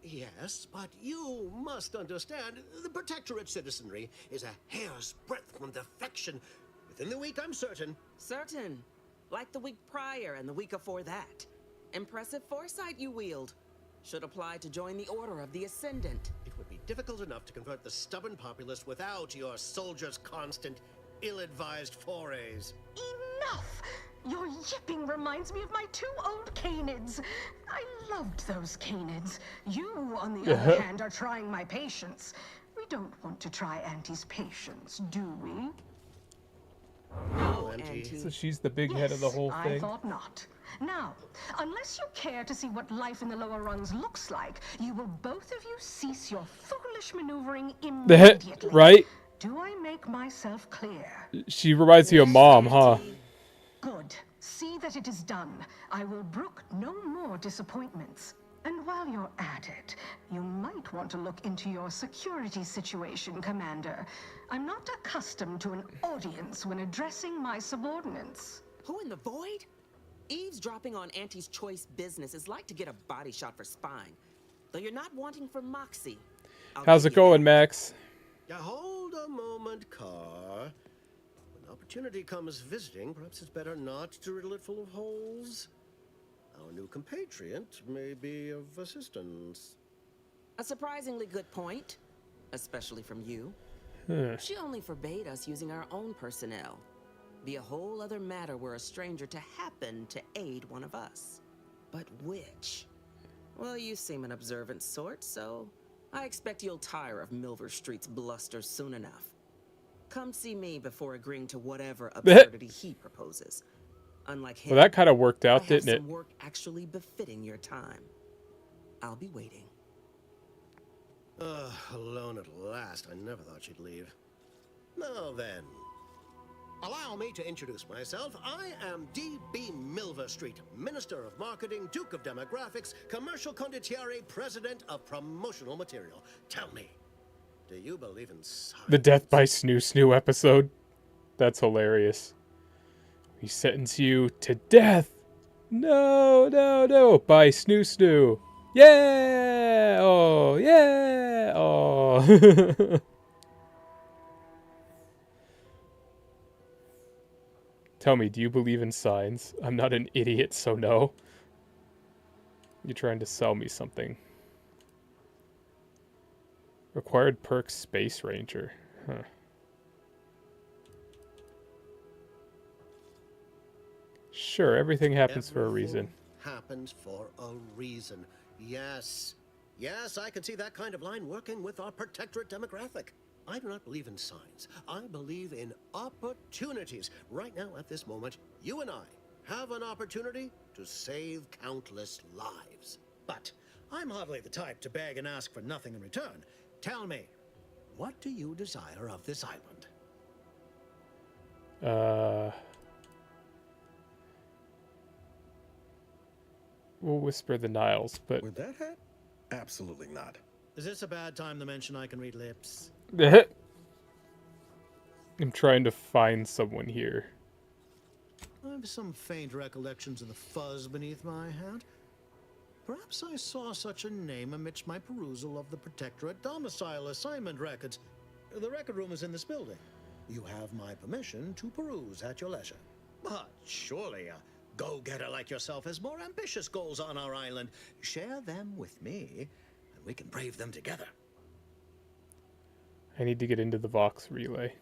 Speaker 19: Yes, but you must understand, the Protectorate citizenry is a hair's breadth from defection. Within the week, I'm certain.
Speaker 21: Certain? Like the week prior and the week before that. Impressive foresight you wield. Should apply to join the Order of the Ascendant.
Speaker 19: It would be difficult enough to convert the stubborn populace without your soldiers' constant, ill-advised forays.
Speaker 13: Enough! Your yipping reminds me of my 2 old canids. I loved those canids. You, on the other hand, are trying my patience. We don't want to try Auntie's patience, do we?
Speaker 21: No, Auntie.
Speaker 1: So she's the big head of the whole
Speaker 13: I
Speaker 1: thing.
Speaker 13: thought not. Now, unless you care to see what life in the lower rungs looks like, you will both of you cease your foolish maneuvering immediately.
Speaker 1: Right?
Speaker 13: Do I make myself clear?
Speaker 1: She reminds you of Mom, huh?
Speaker 13: Good. See that it is done. I will brook no more disappointments. And while you're at it, you might want to look into your security situation, Commander. I'm not accustomed to an audience when addressing my subordinates.
Speaker 21: Who in the void? Eavesdropping on Auntie's choice business is like to get a body shot for spine. Though you're not wanting for Moxie.
Speaker 1: How's it going, Max?
Speaker 19: Now hold a moment, Carr. When opportunity comes visiting, perhaps it's better not to riddle it full of holes. Our new compatriot may be of assistance.
Speaker 21: A surprisingly good point, especially from you. She only forbade us using our own personnel. Be a whole other matter were a stranger to happen to aid one of us. But which? Well, you seem an observant sort, so I expect you'll tire of Milver Street's bluster soon enough. Come see me before agreeing to whatever absurdity he proposes. Unlike him,
Speaker 1: Well, that kind of worked out,
Speaker 21: I have
Speaker 1: didn't it?
Speaker 21: some work actually befitting your time. I'll be waiting.
Speaker 19: Alone at last. I never thought she'd leave. Now then, allow me to introduce myself. I am D.B. Milver Street, Minister of Marketing, Duke of Demographics, Commercial Condottiere, President of Promotional Material. Tell me, do you believe in science?
Speaker 1: The Death by Snoo Snoo episode. That's hilarious. We sentence you to death. No, no, no. By Snoo Snoo. Yeah. Oh, yeah. Oh. Tell me, do you believe in signs? I'm not an idiot, so no. You're trying to sell me something. Required perk Space Ranger. Huh. Sure, everything happens for a reason.
Speaker 19: Happens for a reason. Yes. Yes, I can see that kind of line working with our protectorate demographic. I do not believe in signs. I believe in opportunities. Right now, at this moment, you and I have an opportunity to save countless lives. But I'm hardly the type to beg and ask for nothing in return. Tell me, what do you desire of this island?
Speaker 1: We'll whisper the Niles, but...
Speaker 9: With that hat? Absolutely not.
Speaker 19: Is this a bad time to mention I can read lips?
Speaker 1: I'm trying to find someone here.
Speaker 19: I have some faint recollections of the fuzz beneath my hat. Perhaps I saw such a name amidst my perusal of the Protectorate domicile assignment records. The record room is in this building. You have my permission to peruse at your leisure. But surely a go-getter like yourself has more ambitious goals on our island. Share them with me, and we can brave them together.
Speaker 1: I need to get into the Vox relay.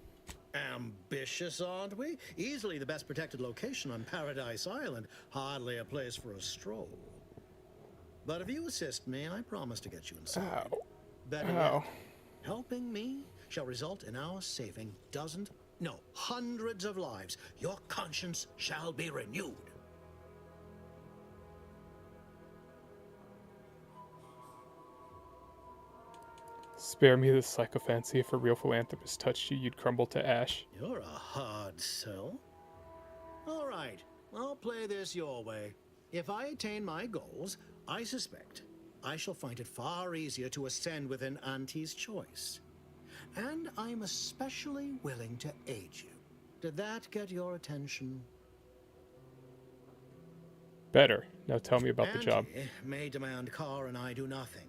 Speaker 19: Ambitious, aren't we? Easily the best protected location on Paradise Island. Hardly a place for a stroll. But if you assist me, I promise to get you inside.
Speaker 1: Ow.
Speaker 19: Better
Speaker 1: Ow.
Speaker 19: yet, helping me shall result in our saving dozens, no, hundreds of lives. Your conscience shall be renewed.
Speaker 1: Spare me the sycophancy. If a real philanthropist touched you, you'd crumble to ash.
Speaker 19: You're a hard sell. All right, I'll play this your way. If I attain my goals, I suspect I shall find it far easier to ascend within Auntie's choice. And I'm especially willing to aid you. Did that get your attention?
Speaker 1: Better. Now tell me about the job.
Speaker 19: Auntie may demand Carr and I do nothing.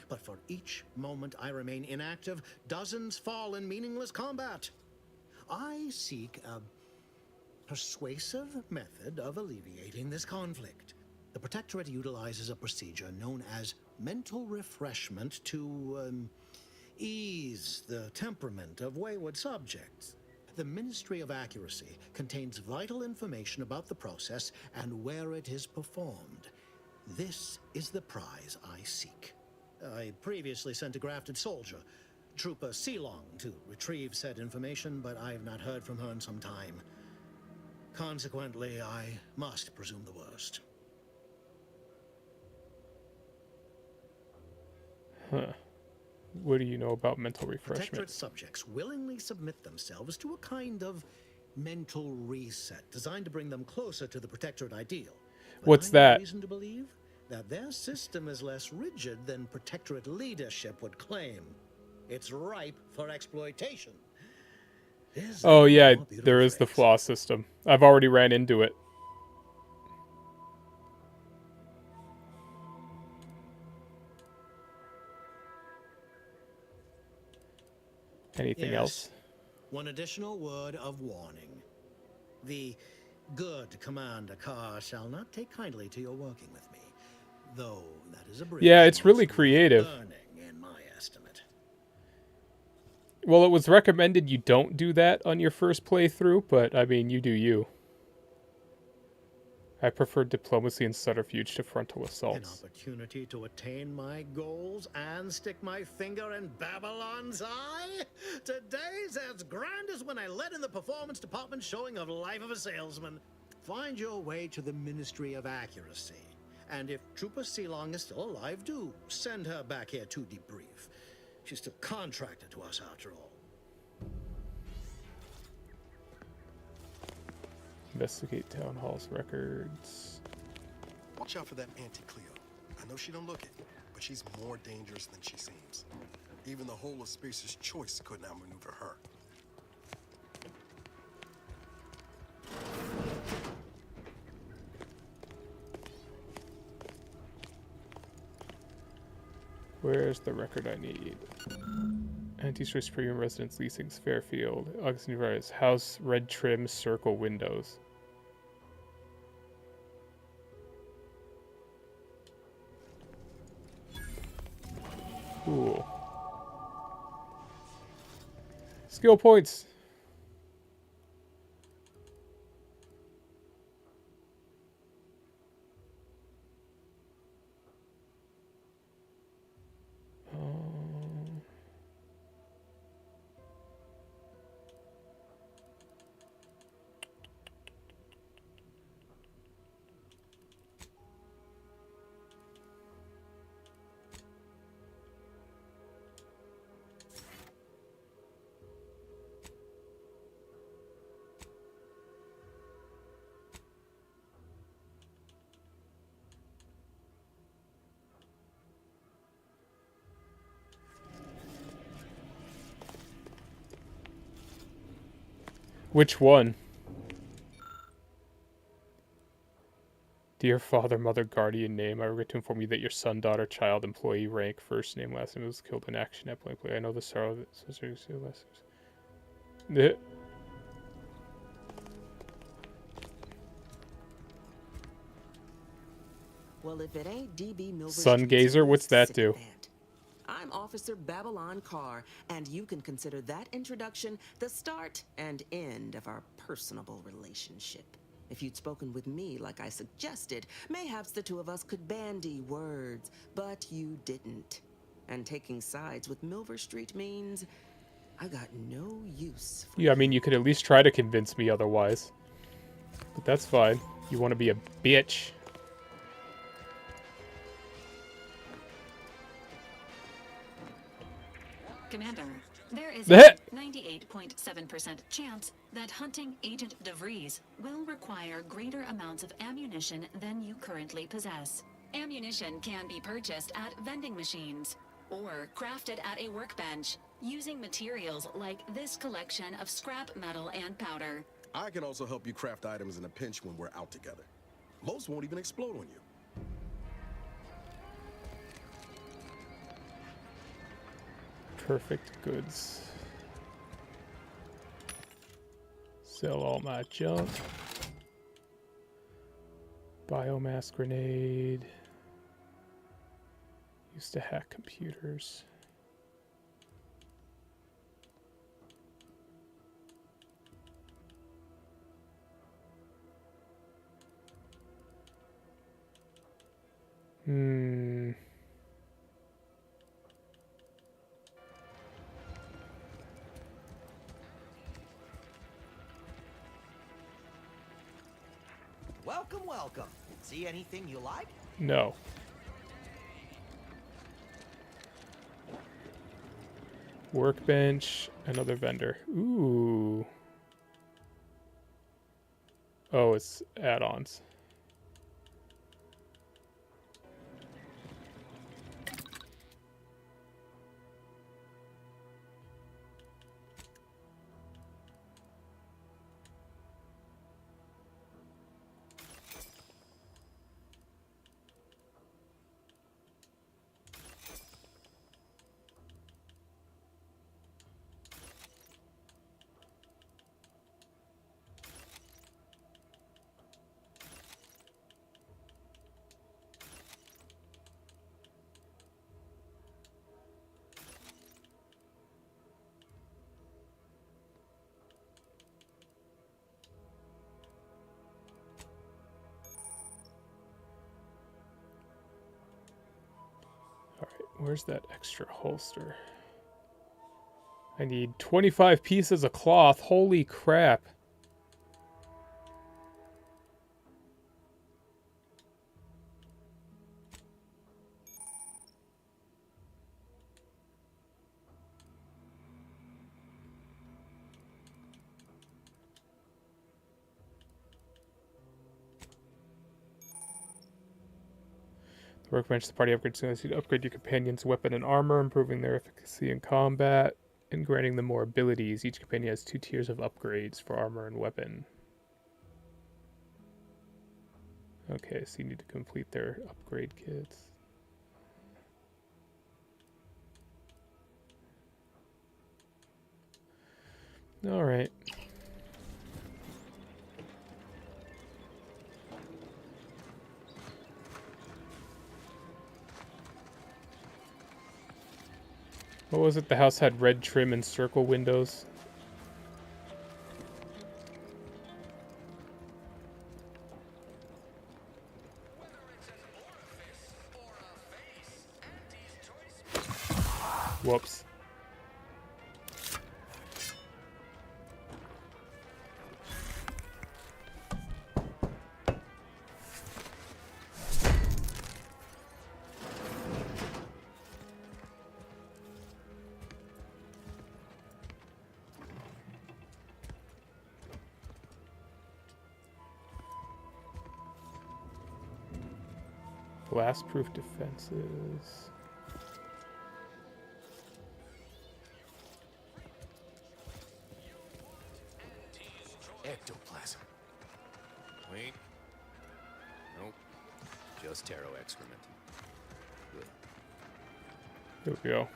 Speaker 19: But for each moment I remain inactive, dozens fall in meaningless combat. I seek a persuasive method of alleviating this conflict. The Protectorate utilizes a procedure known as mental refreshment to ease the temperament of wayward subjects. The Ministry of Accuracy contains vital information about the process and where it is performed. This is the prize I seek. I previously sent a grafted soldier, Trooper Sealong, to retrieve said information, but I have not heard from her in some time. Consequently, I must presume the worst.
Speaker 1: Huh. What do you know about mental refreshment?
Speaker 19: Protectorate subjects willingly submit themselves to a kind of mental reset designed to bring them closer to the Protectorate ideal. But
Speaker 1: What's
Speaker 19: I have
Speaker 1: that?
Speaker 19: reason to believe that their system is less rigid than Protectorate leadership would claim. It's ripe for exploitation.
Speaker 1: Oh yeah, there is the flaw system. I've already ran into it. Anything else?
Speaker 19: One additional word of warning. The good Commander Carr shall not take kindly to your working with me, though that is a bridge
Speaker 1: Yeah, it's really creative.
Speaker 19: burning in my estimate.
Speaker 1: Well, it was recommended you don't do that on your first playthrough, but I mean, you do you. I prefer diplomacy and subterfuge to frontal
Speaker 19: An
Speaker 1: assaults.
Speaker 19: opportunity to attain my goals and stick my finger in Babylon's eye? Today's as grand as when I led in the performance department showing of Life of a Salesman. Find your way to the Ministry of Accuracy. And if Trooper Sealong is still alive, do send her back here to debrief. She's still contracted to us after all.
Speaker 1: Investigate Town Hall's records.
Speaker 9: Watch out for that Auntie Cleo. I know she don't look it, but she's more dangerous than she seems. Even the whole of Spacer's Choice couldn't outmaneuver her.
Speaker 1: Where's the record I need? Anti-Swiss Premium Residence Leasings, Fairfield. Augustine Rise. House, red trim, circle windows. Cool. Skill points. Which one? Dear father, mother, guardian name, I regret to inform you that your son, daughter, child, employee, rank, first name, last name was killed in action at blank blank. I know the sorrow that
Speaker 21: Well, if it ain't DB Milver
Speaker 1: Sun
Speaker 21: Street's
Speaker 1: Gazer, what's that do?
Speaker 21: I'm Officer Babylon Carr, and you can consider that introduction the start and end of our personable relationship. If you'd spoken with me like I suggested, mayhaps the two of us could bandy words, but you didn't. And taking sides with Milver Street means I got no use for
Speaker 1: Yeah, I mean, you could at least try to convince me otherwise. But that's fine. You want to be a bitch.
Speaker 4: Commander, there is a 98.7% chance that hunting Agent DeVries will require greater amounts of ammunition than you currently possess. Ammunition can be purchased at vending machines or crafted at a workbench using materials like this collection of scrap metal and powder.
Speaker 9: I can also help you craft items in a pinch when we're out together. Most won't even explode on you.
Speaker 1: Perfect goods. Sell all my junk. Biomass grenade. Used to hack computers.
Speaker 12: Welcome, welcome. See anything you like?
Speaker 1: No. Workbench, another vendor. Ooh. Oh, it's add-ons. Where's that extra holster? I need 25 pieces of cloth. Holy crap. Workbench, the party upgrades allows you to upgrade your companion's weapon and armor, improving their efficacy in combat and granting them more abilities. Each companion has 2 tiers of upgrades for armor and weapon. Okay, so you need to complete their upgrade kits. All right. What was it? The house had red trim and circle windows. Whoops. Blast-proof defenses.
Speaker 17: Ectoplasm. Wait. Nope. Just taro excrement. Good.
Speaker 1: Here we go.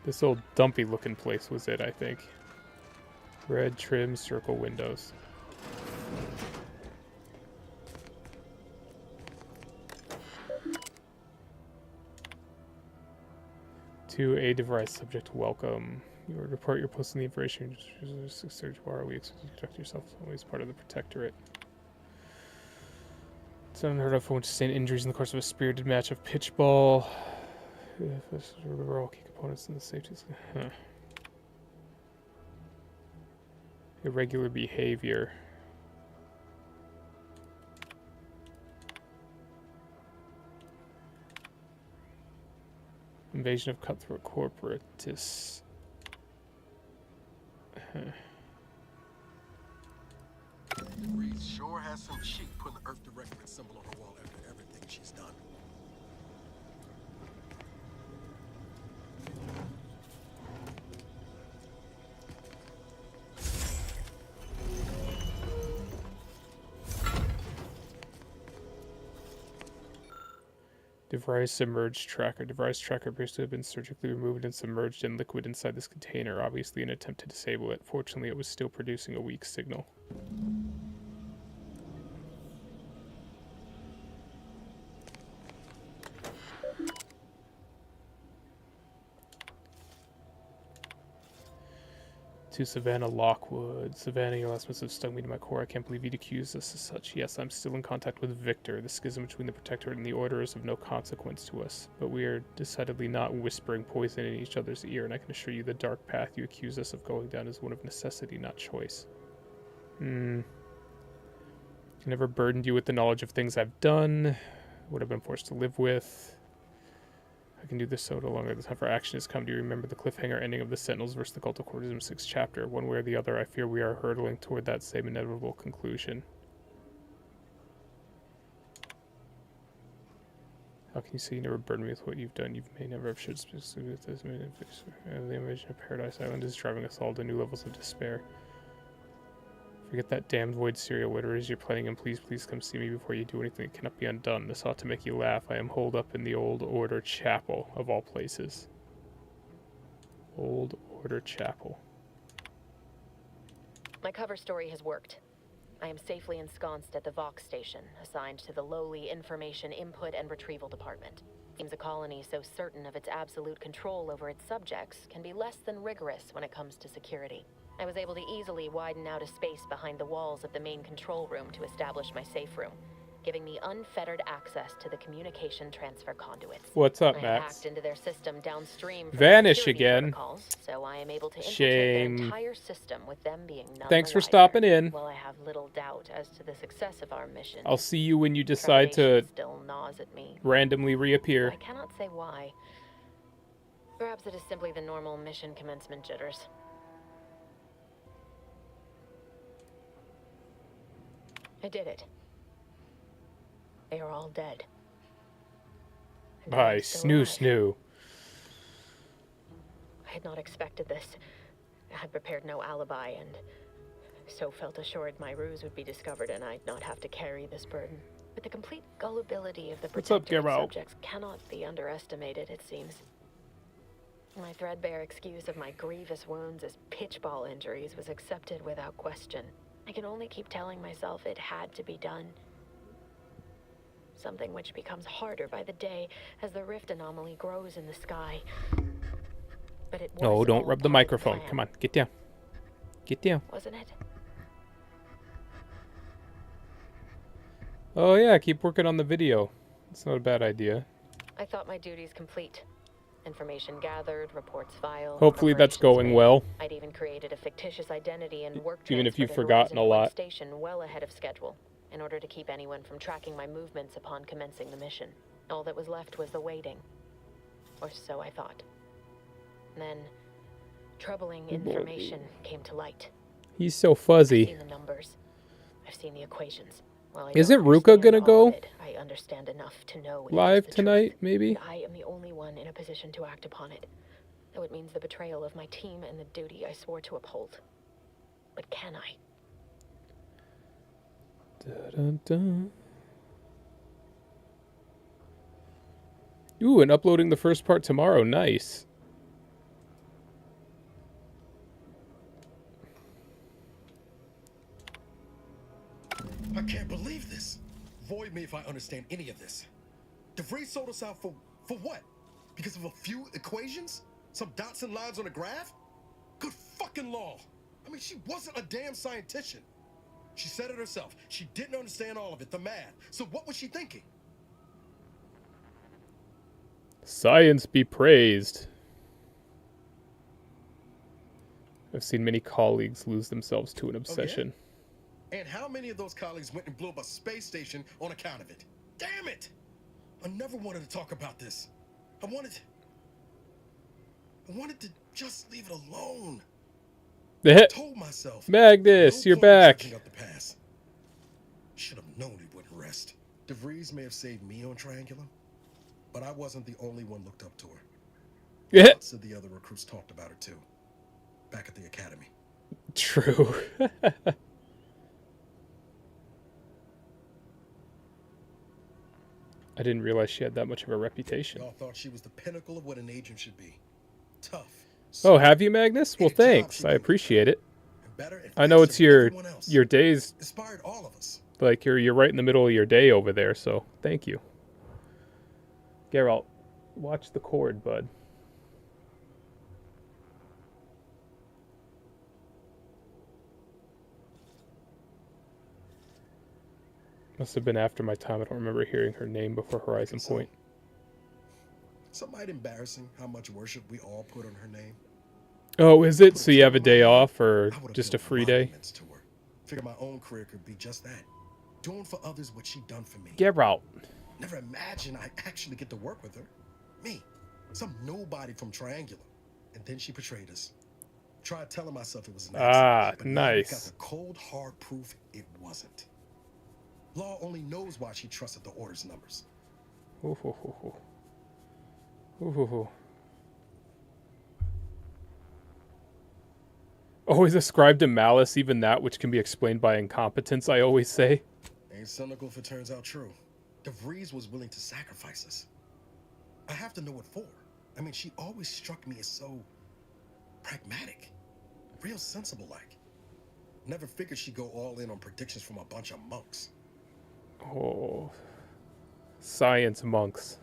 Speaker 1: This old dumpy looking place was it, I think. Red trim, circle windows. To a device subject, welcome. You will report your posting the information. Search bar. We expect you to conduct yourself always part of the Protectorate. It's unheard of for one to sustain injuries in the course of a spirited match of pitchball. Remember all key components in the safety. Huh. Irregular behavior. Invasion of cutthroat corporatists.
Speaker 9: Reed sure has some cheek putting the Earth Directorate symbol on her wall after everything she's done.
Speaker 1: DeVries submerged tracker. DeVries tracker appears to have been surgically removed and submerged in liquid inside this container, obviously an attempt to disable it. Fortunately, it was still producing a weak signal. To Savannah Lockwood. Savannah, your last message have stung me to my core. I can't believe you'd accuse us as such. Yes, I'm still in contact with Victor. The schism between the Protectorate and the Order is of no consequence to us. But we are decidedly not whispering poison in each other's ear, and I can assure you the dark path you accuse us of going down is one of necessity, not choice. Never burdened you with the knowledge of things I've done. Would have been forced to live with. I can do this so no longer the time for action has come. Do you remember the cliffhanger ending of the Sentinels versus the Cult of Cortism 6th chapter? One way or the other, I fear we are hurtling toward that same inevitable conclusion. How can you say you never burdened me with what you've done? You may never have shared specifically with this. The invasion of Paradise Island is driving us all to new levels of despair. Forget that damned void serial, whatever it is you're planning, and please come see me before you do anything that cannot be undone. This ought to make you laugh. I am holed up in the Old Order Chapel, of all places. Old Order Chapel.
Speaker 6: My cover story has worked. I am safely ensconced at the Vox station, assigned to the lowly Information Input and Retrieval Department. Seems a colony so certain of its absolute control over its subjects can be less than rigorous when it comes to security. I was able to easily widen out a space behind the walls of the main control room to establish my safe room, giving me unfettered access to the communication transfer conduits.
Speaker 1: What's up,
Speaker 6: I
Speaker 1: Max?
Speaker 6: hacked into their system downstream from
Speaker 1: Vanish
Speaker 6: security
Speaker 1: again.
Speaker 6: protocols, so I am able to infiltrate
Speaker 1: Shame.
Speaker 6: their entire system with them being none
Speaker 1: Thanks
Speaker 6: the
Speaker 1: for
Speaker 6: wiser.
Speaker 1: stopping in.
Speaker 6: While I have little doubt as to the success of our mission,
Speaker 1: I'll see you when you decide to
Speaker 6: trepidation still gnaws at me.
Speaker 1: randomly reappear.
Speaker 6: I cannot say why. Perhaps it is simply the normal mission commencement jitters. I did it. They are all dead. And I
Speaker 1: Bye,
Speaker 6: am still
Speaker 1: snoo
Speaker 6: alive.
Speaker 1: snoo.
Speaker 6: I had not expected this. I had prepared no alibi, and so felt assured my ruse would be discovered and I'd not have to carry this burden. But the complete gullibility of the
Speaker 1: What's up,
Speaker 6: protectorate
Speaker 1: Guillermo?
Speaker 6: subjects cannot be underestimated, it seems. My threadbare excuse of my grievous wounds as pitchball injuries was accepted without question. I can only keep telling myself it had to be done. Something which becomes harder by the day as the rift anomaly grows in the sky. But it was
Speaker 1: No, don't
Speaker 6: all
Speaker 1: rub the
Speaker 6: part of
Speaker 1: microphone.
Speaker 6: plan,
Speaker 1: Come on, get down. Get down.
Speaker 6: wasn't it?
Speaker 1: Oh yeah, keep working on the video. It's not a bad idea.
Speaker 6: I thought my duties complete. Information gathered, reports filed.
Speaker 1: Hopefully that's
Speaker 6: preparations
Speaker 1: going
Speaker 6: made.
Speaker 1: well.
Speaker 6: I'd even created a fictitious identity and work
Speaker 1: Even if
Speaker 6: transfer
Speaker 1: you've
Speaker 6: the
Speaker 1: forgotten a
Speaker 6: Horizon One
Speaker 1: lot.
Speaker 6: station well ahead of schedule, in order to keep anyone from tracking my movements upon commencing the mission. All that was left was the waiting. Or so I thought. Then, troubling information came to light.
Speaker 1: He's so
Speaker 6: I've
Speaker 1: fuzzy.
Speaker 6: seen the numbers. I've seen the equations. While I
Speaker 1: Isn't
Speaker 6: don't
Speaker 1: Ruka
Speaker 6: understand
Speaker 1: gonna
Speaker 6: all
Speaker 1: go
Speaker 6: of it, I understand enough to know it is
Speaker 1: live
Speaker 6: the
Speaker 1: tonight,
Speaker 6: truth,
Speaker 1: maybe?
Speaker 6: and I am the only one in a position to act upon it. Though it means the betrayal of my team and the duty I swore to uphold. But can I?
Speaker 1: Dun-dun-dun. Ooh, and uploading the first part tomorrow. Nice.
Speaker 9: I can't believe this. Void me if I understand any of this. DeVries sold us out for what? Because of a few equations? Some dots and lines on a graph? Good fucking law. I mean, she wasn't a damn scientist. She said it herself. She didn't understand all of it, the math. So what was she thinking?
Speaker 1: Science be praised. I've seen many colleagues lose themselves to an obsession.
Speaker 9: And how many of those colleagues went and blew up a space station on account of it? Damn it! I never wanted to talk about this. I wanted to just leave it alone. I told myself.
Speaker 1: Magnus,
Speaker 9: no
Speaker 1: you're
Speaker 9: point in
Speaker 1: back.
Speaker 9: searching up the past. Should have known he wouldn't rest. DeVries may have saved me on Triangulum, but I wasn't the only one looked up to her.
Speaker 1: Yeah.
Speaker 9: Lots of the other recruits talked about her too. Back at the academy.
Speaker 1: True. I didn't realize she had that much of a reputation.
Speaker 9: Y'all thought she was the pinnacle of what an agent should be. Tough.
Speaker 1: Oh, have you, Magnus? Well, thanks. I appreciate it. I know it's your days.
Speaker 9: Inspired all of us.
Speaker 1: Like you're right in the middle of your day over there, so thank you. Geralt, watch the cord, bud. Must have been after my time. I don't remember hearing her name before Horizon Point.
Speaker 9: Something might embarrassing how much worship we all put on her name.
Speaker 1: Oh, is it? So you have a day off or just a free day?
Speaker 9: To her. Figure my own career could be just that. doing for others what she done for me.
Speaker 1: Get out.
Speaker 9: Never imagined I actually get to work with her. Me, some nobody from Triangular. And then she betrayed us. Tried telling myself it was an accident, but now we got
Speaker 1: nice.
Speaker 9: the cold hard proof it wasn't. Law only knows why she trusted the order's numbers.
Speaker 1: Ooh, hoo, hoo, hoo. Ooh, hoo, hoo. Always ascribe to malice, even that which can be explained by incompetence, I always say.
Speaker 9: Ain't cynical if it turns out true. DeVries was willing to sacrifice us. I have to know what for. I mean, she always struck me as so pragmatic, real sensible like. Never figured she'd go all in on predictions from a bunch of monks.
Speaker 1: Oh, science monks.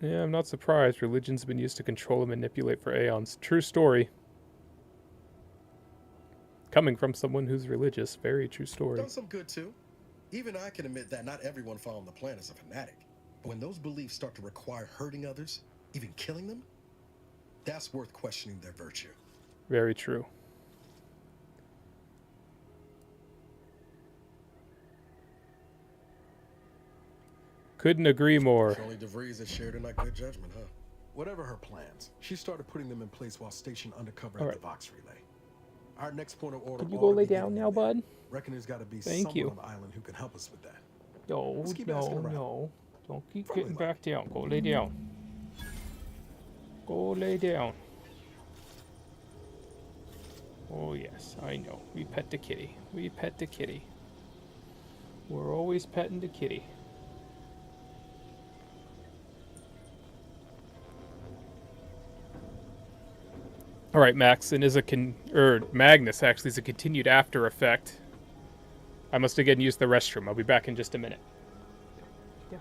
Speaker 1: Yeah, I'm not surprised. Religion's been used to control and manipulate for aeons. True story. Coming from someone who's religious, very true story.
Speaker 9: Done some good too. Even I can admit that not everyone following the plan is a fanatic. But when those beliefs start to require hurting others, even killing them, that's worth questioning their virtue.
Speaker 1: Very true. Couldn't agree more.
Speaker 9: It's only DeVries that shared in that good judgment, huh? Whatever her plans, she started putting them in place while stationed undercover at the Vox Relay. Our next point of order.
Speaker 1: Can you go lay down now, bud?
Speaker 9: Reckon there's got to be
Speaker 1: Thank
Speaker 9: someone
Speaker 1: you.
Speaker 9: on the island who can help us with that.
Speaker 1: No,
Speaker 9: Let's keep asking around.
Speaker 1: no. Don't keep getting back down. Go lay down. Go lay down. Oh, yes, I know. We pet the kitty. We pet the kitty. We're always petting the kitty. All right, Max, and Magnus actually is a continued after effect. I must again use the restroom. I'll be back in just a minute. Yeah.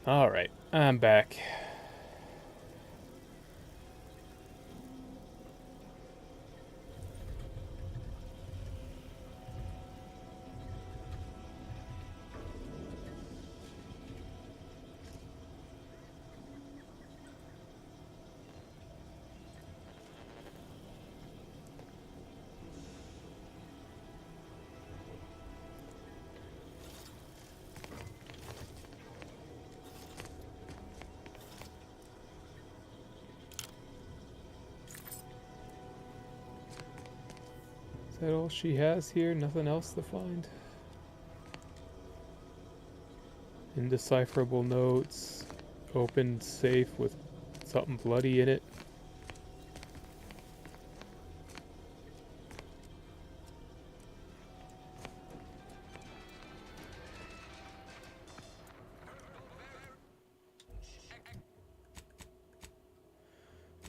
Speaker 1: All right, I'm back. Is that all she has here? Nothing else to find? Indecipherable notes. Opened safe with something bloody in it.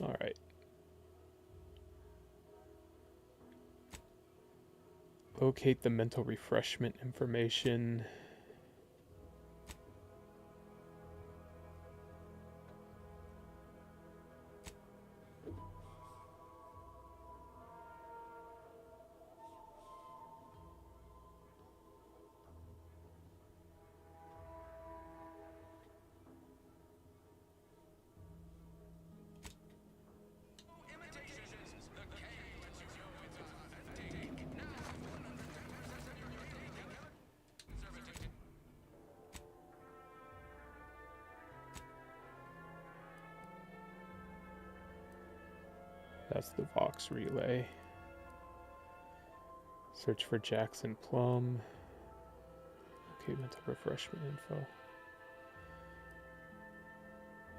Speaker 1: All right. Locate the mental refreshment information. That's the Vox relay. Search for Jackson Plum. Okay, mental refreshment info.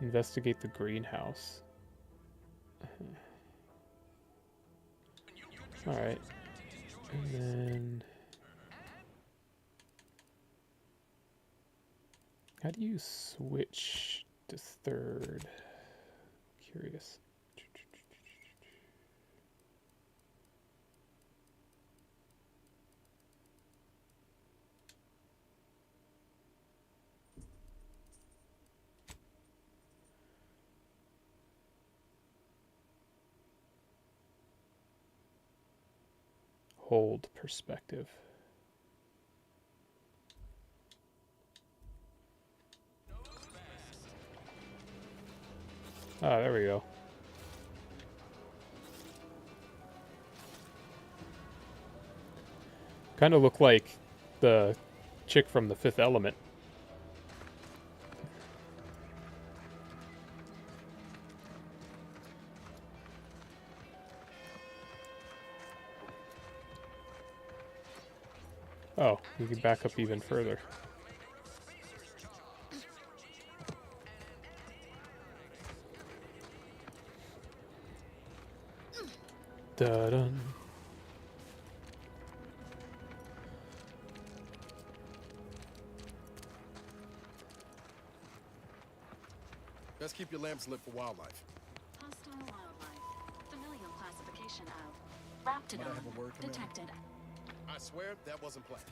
Speaker 1: Investigate the greenhouse. Alright. And then... how do you switch to third? Curious. Hold perspective. Ah, there we go. Kind of look like the chick from The Fifth Element. Oh, you can back up even further. Da-dun.
Speaker 9: Let's keep your lamps lit for wildlife.
Speaker 4: Hostile wildlife. Familial classification of Raptidon
Speaker 9: Might I have a word, Commander?
Speaker 4: detected.
Speaker 9: I swear that wasn't planned.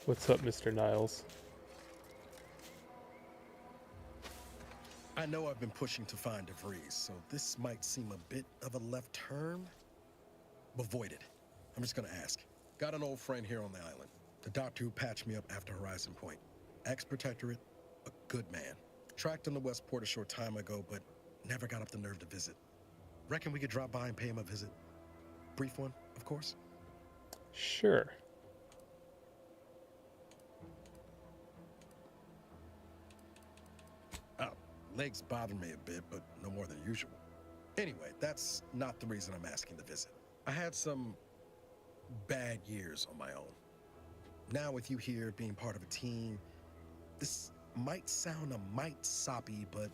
Speaker 1: What's up, Mr. Niles?
Speaker 9: I know I've been pushing to find DeVries, so this might seem a bit of a left turn. But void it. I'm just gonna ask. Got an old friend here on the island. The doctor who patched me up after Horizon Point. Ex-protectorate, a good man. Tracked him to Westport a short time ago, but never got up the nerve to visit. Reckon we could drop by and pay him a visit? Brief one, of course.
Speaker 1: Sure.
Speaker 9: Oh, legs bother me a bit, but no more than usual. Anyway, that's not the reason I'm asking the visit. I had some bad years on my own. Now with you here being part of a team, this might sound a mite soppy, but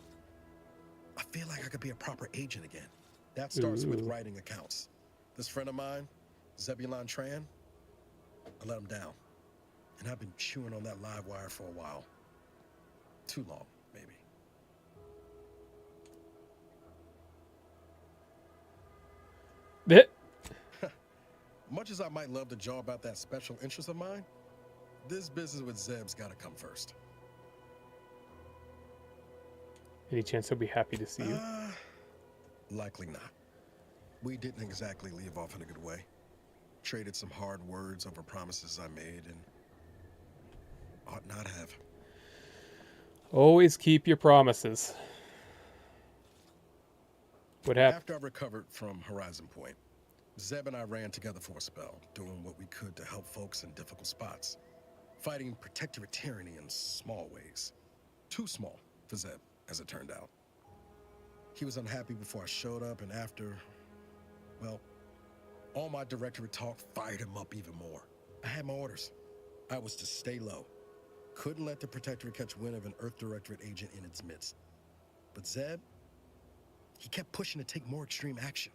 Speaker 9: I feel like I could be a proper agent again. That starts with writing accounts. This friend of mine, Zebulon Tran, I let him down. And I've been chewing on that live wire for a while. Too long, maybe. Much as I might love to jaw about that special interest of mine, this business with Zeb's gotta come first.
Speaker 1: Any chance he'll be happy to see you?
Speaker 9: Likely not. We didn't exactly leave off in a good way. Traded some hard words over promises I made and ought not have.
Speaker 1: Always keep your promises. What happened?
Speaker 9: After I recovered from Horizon Point, Zeb and I ran together for a spell, doing what we could to help folks in difficult spots. Fighting protectorate tyranny in small ways. Too small for Zeb, as it turned out. He was unhappy before I showed up, and after, well, All my directorate talk fired him up even more. I had my orders. I was to stay low. Couldn't let the Protectorate catch wind of an Earth Directorate agent in its midst. But Zeb, he kept pushing to take more extreme action.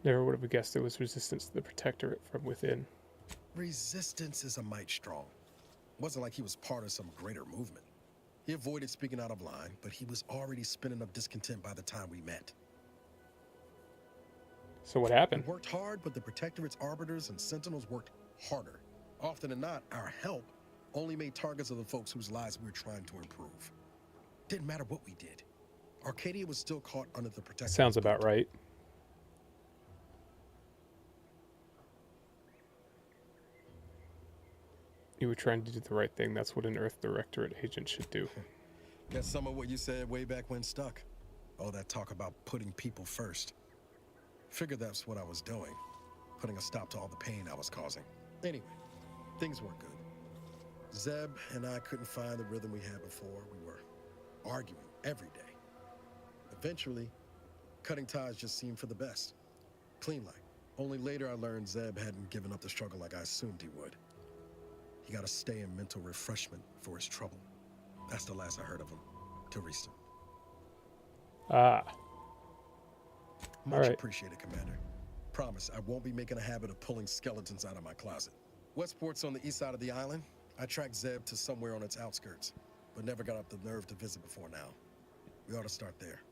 Speaker 1: Never would have guessed there was resistance to the Protectorate from within.
Speaker 9: Resistance is a mite strong. Wasn't like he was part of some greater movement. He avoided speaking out of line, but he was already spinning up discontent by the time we met.
Speaker 1: So what happened?
Speaker 9: We worked hard, but the Protectorate's arbiters and sentinels worked harder. Often than not, our help only made targets of the folks whose lives we were trying to improve. Didn't matter what we did. Arcadia was still caught under the Protectorate.
Speaker 1: Sounds about right. You were trying to do the right thing. That's what an Earth Directorate agent should do.
Speaker 9: Guess some of what you said way back when stuck. All that talk about putting people first. Figured that's what I was doing. Putting a stop to all the pain I was causing. Anyway, things weren't good. Zeb and I couldn't find the rhythm we had before. We were arguing every day. Eventually, cutting ties just seemed for the best. Clean like. Only later I learned Zeb hadn't given up the struggle like I assumed he would. He got to stay in mental refreshment for his trouble. That's the last I heard of him. Till recent.
Speaker 1: Ah.
Speaker 9: Much appreciated, Commander. Promise, I won't be making a habit of pulling skeletons out of my closet. Westport's on the east side of the island. I tracked Zeb to somewhere on its outskirts, but never got up the nerve to visit before now. We ought to start there.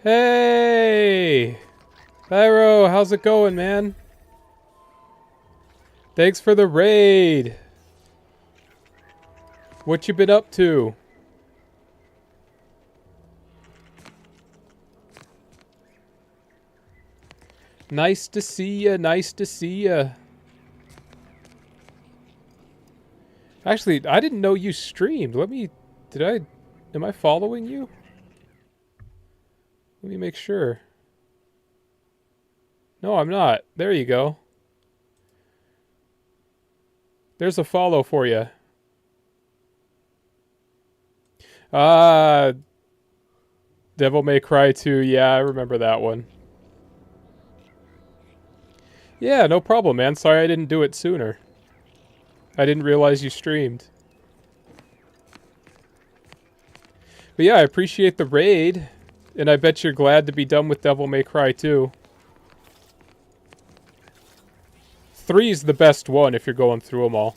Speaker 1: Hey! Pyro, how's it going, man? Thanks for the raid. What you been up to? Nice to see ya, nice to see ya. Actually, I didn't know you streamed. Did I Am I following you? Let me make sure. No, I'm not. There you go. There's a follow for you. Devil May Cry 2. Yeah, I remember that one. Yeah, no problem, man. Sorry I didn't do it sooner. I didn't realize you streamed. But yeah, I appreciate the raid. And I bet you're glad to be done with Devil May Cry 2. 3's the best one if you're going through them all.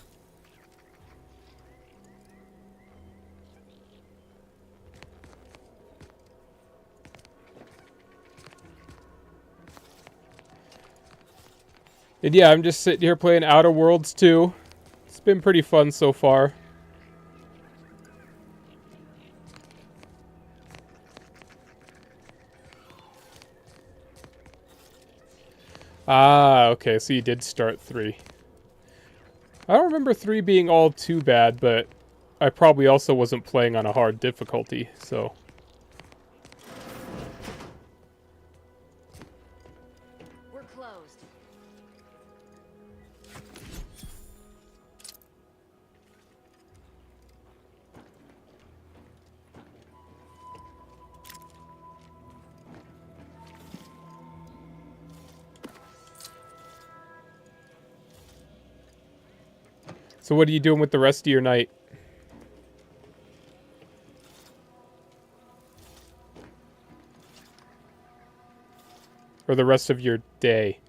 Speaker 1: And yeah, I'm just sitting here playing Outer Worlds 2. It's been pretty fun so far. Ah, okay, so you did start 3. I don't remember 3 being all too bad, but I probably also wasn't playing on a hard difficulty, so...
Speaker 20: We're closed.
Speaker 1: So what are you doing with the rest of your night? Or the rest of your day?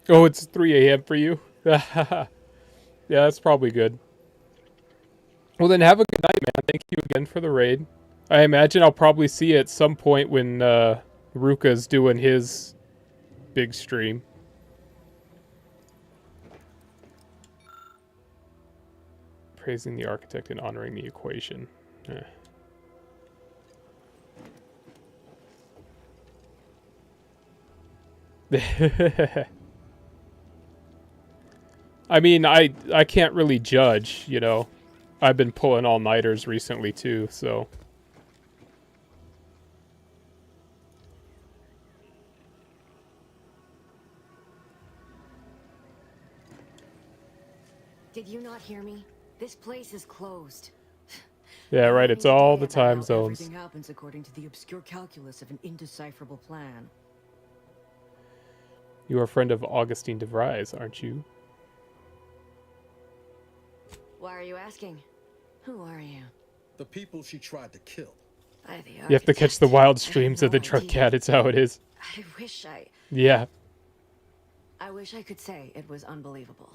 Speaker 1: Oh, it's 3 a.m. for you? Yeah, that's probably good. Well, then have a good night, man. Thank you again for the raid. I imagine I'll probably see you at some point when Ruka's doing his big stream. Praising the architect and honoring the equation. I mean, I can't really judge, you know. I've been pulling all-nighters recently too, so...
Speaker 20: Did you not hear me? This place is closed.
Speaker 1: Yeah, right, it's all the time zones.
Speaker 20: Everything happens according to the obscure calculus of an indecipherable plan.
Speaker 1: You are a friend of Augustine de Vries, aren't you?
Speaker 20: Why are you asking? Who are you?
Speaker 9: The people she tried to kill.
Speaker 1: You have to catch the wild streams of the Truck Cat, it's how it is.
Speaker 20: I wish I...
Speaker 1: Yeah.
Speaker 20: I wish I could say it was unbelievable.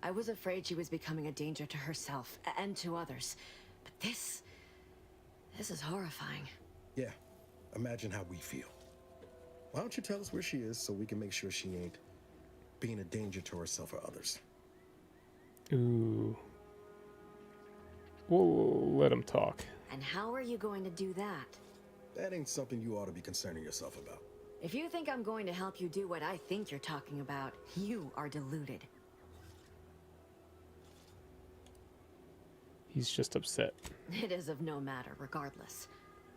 Speaker 20: I was afraid she was becoming a danger to herself and to others. But this is horrifying.
Speaker 9: Yeah, imagine how we feel. Why don't you tell us where she is so we can make sure she ain't being a danger to herself or others?
Speaker 1: Ooh. We'll let him talk.
Speaker 20: And how are you going to do that?
Speaker 9: That ain't something you ought to be concerning yourself about.
Speaker 20: If you think I'm going to help you do what I think you're talking about, you are deluded.
Speaker 1: He's just upset.
Speaker 20: It is of no matter, regardless.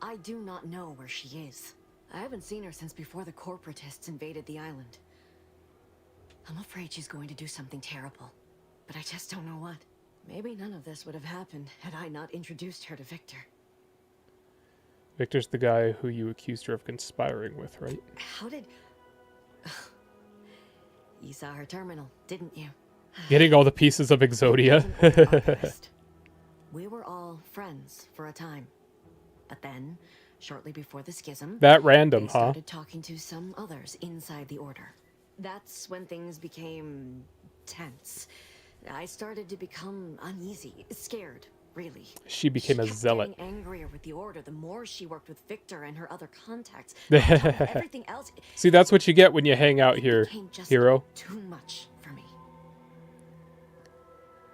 Speaker 20: I do not know where she is. I haven't seen her since before the corporatists invaded the island. I'm afraid she's going to do something terrible, but I just don't know what. Maybe none of this would have happened had I not introduced her to Victor.
Speaker 1: Victor's the guy who you accused her of conspiring with, right?
Speaker 20: How did... You saw her terminal, didn't you?
Speaker 1: Getting all the pieces of Exodia.
Speaker 20: We were all friends for a time. But then, shortly before the schism...
Speaker 1: That random,
Speaker 20: they
Speaker 1: huh?
Speaker 20: started talking to some others inside the Order. That's when things became... tense. I started to become uneasy, scared, really.
Speaker 1: She became a zealot.
Speaker 20: Getting angrier with the Order the more she worked with Victor and her other contacts. On top of everything else...
Speaker 1: See, that's what you get when you hang out here,
Speaker 20: became just
Speaker 1: hero.
Speaker 20: too much for me.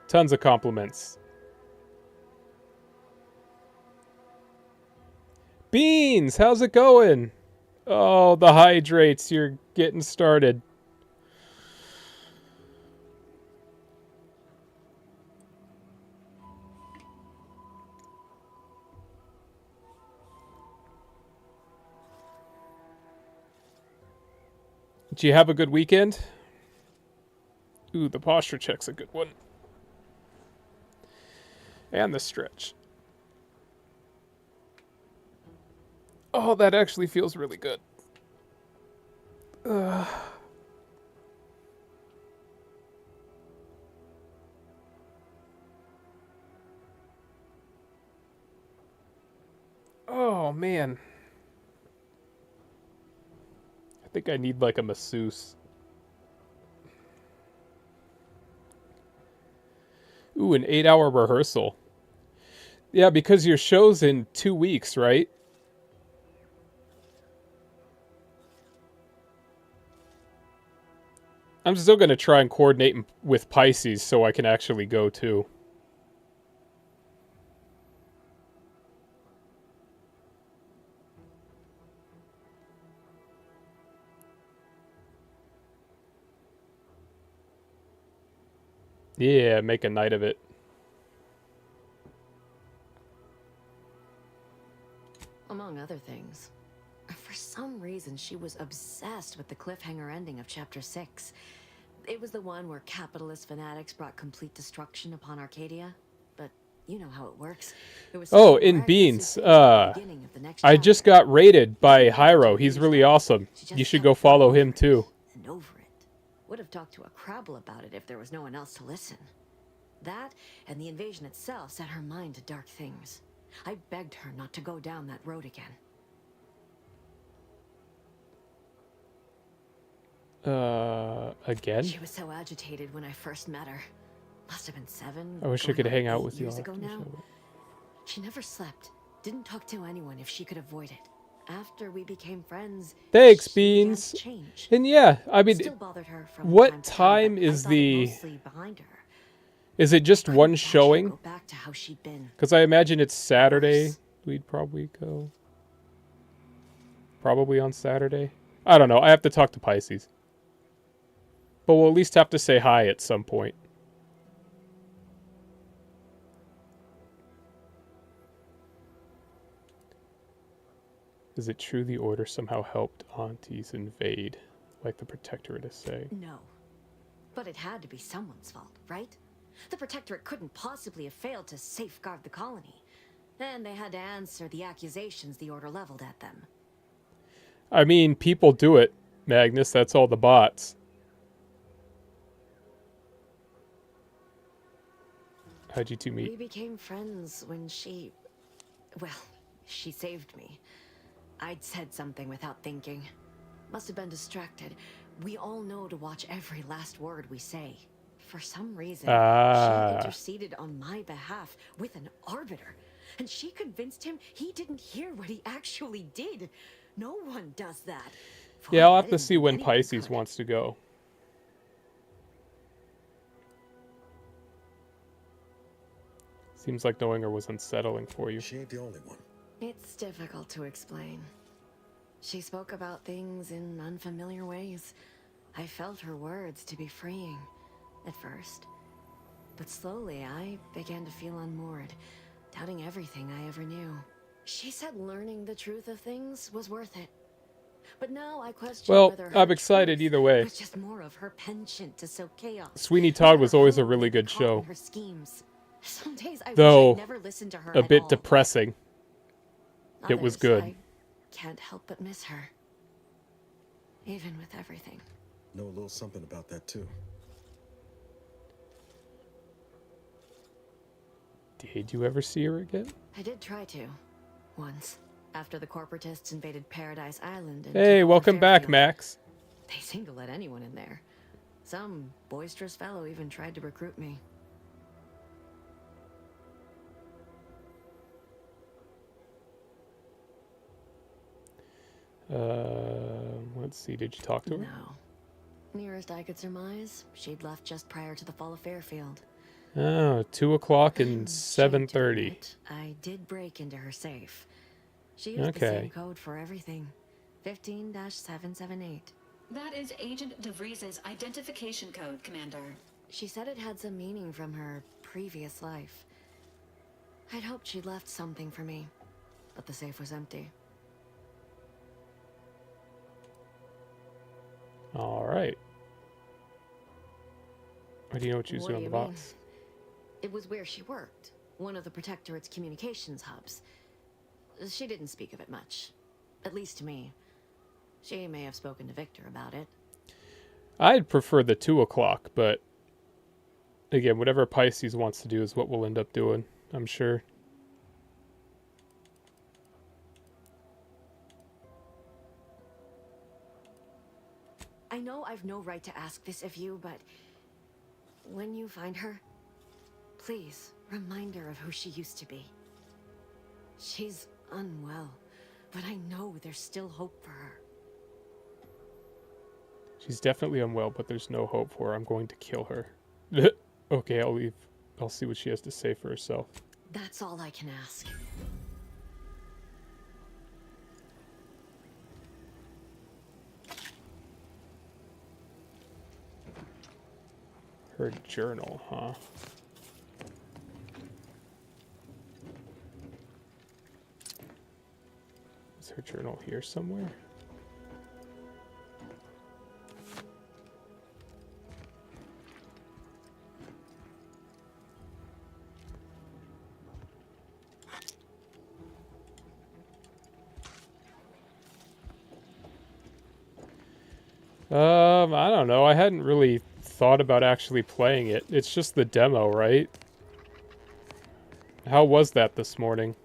Speaker 1: Tons of compliments. Beans, how's it going? Oh, the hydrates, you're getting started. Did you have a good weekend? Ooh, the posture check's a good one. And the stretch. Oh, that actually feels really good. Oh, man. I think I need like a masseuse. Ooh, an 8-hour rehearsal. Yeah, because your show's in 2 weeks, right? I'm still going to try and coordinate with Pisces so I can actually go too. Yeah, make a night of it.
Speaker 20: Among other things, for some reason she was obsessed with the cliffhanger ending of Chapter 6. It was the one where capitalist fanatics brought complete destruction upon Arcadia. But you know how it works. It was
Speaker 1: Oh, in Beans. I just got rated by Hyro. He's really awesome. You should go follow him too.
Speaker 20: And over it. Would have talked to a Crabble about it if there was no one else to listen. That and the invasion itself set her mind to dark things. I begged her not to go down that road again.
Speaker 1: Again?
Speaker 20: She was so agitated when I first met her. Must have been 7.
Speaker 1: I wish I could hang out with you.
Speaker 20: Years ago now. She never slept. Didn't talk to anyone if she could avoid it. After we became friends,
Speaker 1: Thanks, Beans.
Speaker 20: change.
Speaker 1: And yeah, I mean,
Speaker 20: Still bothered her from
Speaker 1: what time is the...
Speaker 20: mostly behind her.
Speaker 1: Is it just one showing?
Speaker 20: Go back to how she'd been.
Speaker 1: Because I imagine it's Saturday. We'd probably go. Probably on Saturday. I don't know. I have to talk to Pisces. But we'll at least have to say hi at some point. Is it true the Order somehow helped aunties invade, like the Protectorate is saying?
Speaker 20: No. But it had to be someone's fault, right? The Protectorate couldn't possibly have failed to safeguard the colony. And they had to answer the accusations the Order leveled at them.
Speaker 1: I mean, people do it, Magnus. That's all the bots. How'd you two meet?
Speaker 20: We became friends when she... Well, she saved me. I'd said something without thinking. Must have been distracted. We all know to watch every last word we say. For some reason, she interceded on my behalf with an arbiter. And she convinced him he didn't hear what he actually did. No one does that.
Speaker 1: Yeah, I'll have to see when Pisces wants to go. Seems like knowing her was unsettling for you.
Speaker 9: She ain't the only one.
Speaker 20: It's difficult to explain. She spoke about things in unfamiliar ways. I felt her words to be freeing at first. But slowly I began to feel unmoored, doubting everything I ever knew. She said learning the truth of things was worth it. But now I question whether her
Speaker 1: I'm excited either way.
Speaker 20: was just more of her penchant to sow chaos.
Speaker 1: Sweeney Todd was always a really good show.
Speaker 20: Her schemes. Some days I wish
Speaker 1: Though
Speaker 20: I'd never listened to her
Speaker 1: a
Speaker 20: at
Speaker 1: bit
Speaker 20: all.
Speaker 1: depressing. It was
Speaker 20: Others,
Speaker 1: good.
Speaker 20: I can't help but miss her. Even with everything.
Speaker 9: Know a little something about that too.
Speaker 1: Did you ever see her again?
Speaker 20: I did try to. Once. After the corporatists invaded Paradise Island and
Speaker 1: Hey,
Speaker 20: took over
Speaker 1: welcome back,
Speaker 20: Fairfield.
Speaker 1: Max.
Speaker 20: They seemed to let anyone in there. Some boisterous fellow even tried to recruit me.
Speaker 1: Let's see. Did you talk to her?
Speaker 20: No. Nearest I could surmise, she'd left just prior to the fall of Fairfield.
Speaker 1: Oh, 2 o'clock and 7:30.
Speaker 20: I did break into her safe. She used the same code for everything. 15-778.
Speaker 4: That is Agent DeVries's identification code, Commander.
Speaker 20: She said it had some meaning from her previous life. I'd hoped she'd left something for me, but the safe was empty.
Speaker 1: All right. What do you know what you
Speaker 20: What
Speaker 1: see
Speaker 20: do
Speaker 1: on the
Speaker 20: you
Speaker 1: box?
Speaker 20: It was where she worked, one of the Protectorate's communications hubs. She didn't speak of it much, at least to me. She may have spoken to Victor about it.
Speaker 1: I'd prefer the 2 o'clock, but again, whatever Pisces wants to do is what we'll end up doing, I'm sure.
Speaker 20: I know I've no right to ask this of you, but when you find her, please remind her of who she used to be. She's unwell, but I know there's still hope for her.
Speaker 1: She's definitely unwell, but there's no hope for her. I'm going to kill her. Okay, I'll leave. I'll see what she has to say for herself.
Speaker 20: That's all I can ask.
Speaker 1: Her journal, huh? Is her journal here somewhere? I don't know. I hadn't really thought about actually playing it. It's just the demo, right? How was that this morning?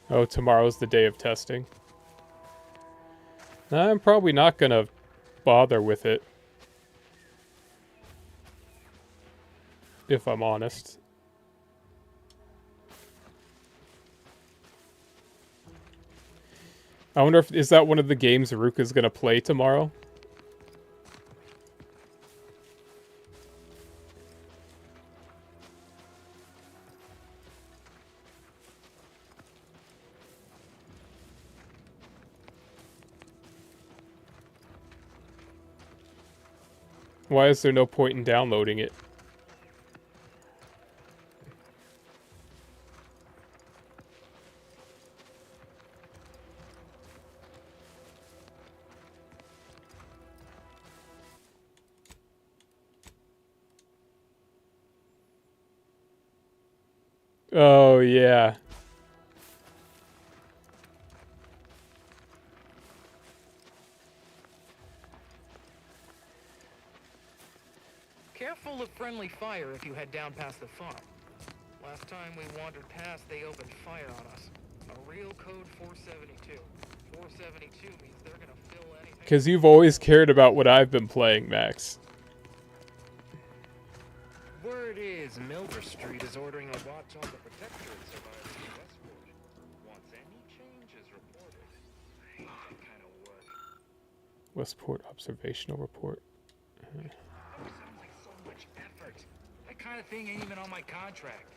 Speaker 1: Oh, tomorrow's the day of testing. I'm probably not gonna bother with it, if I'm honest. I wonder if, is that one of the games Ruka's gonna play tomorrow? Why is there no point in downloading it? Oh, yeah.
Speaker 3: Careful of friendly fire if you head down past the farm. Last time we wandered past, they opened fire on us. A real code 472. 472 means they're gonna fill anything.
Speaker 1: Because you've always cared about what I've been playing, Max.
Speaker 3: Word is Milver Street is ordering a watch on the Protectorate survivors in Westport. Once any changes reported, I hate that kind of work.
Speaker 1: Westport observational report.
Speaker 3: Sounds like so much effort. That kind of thing ain't even on my contract.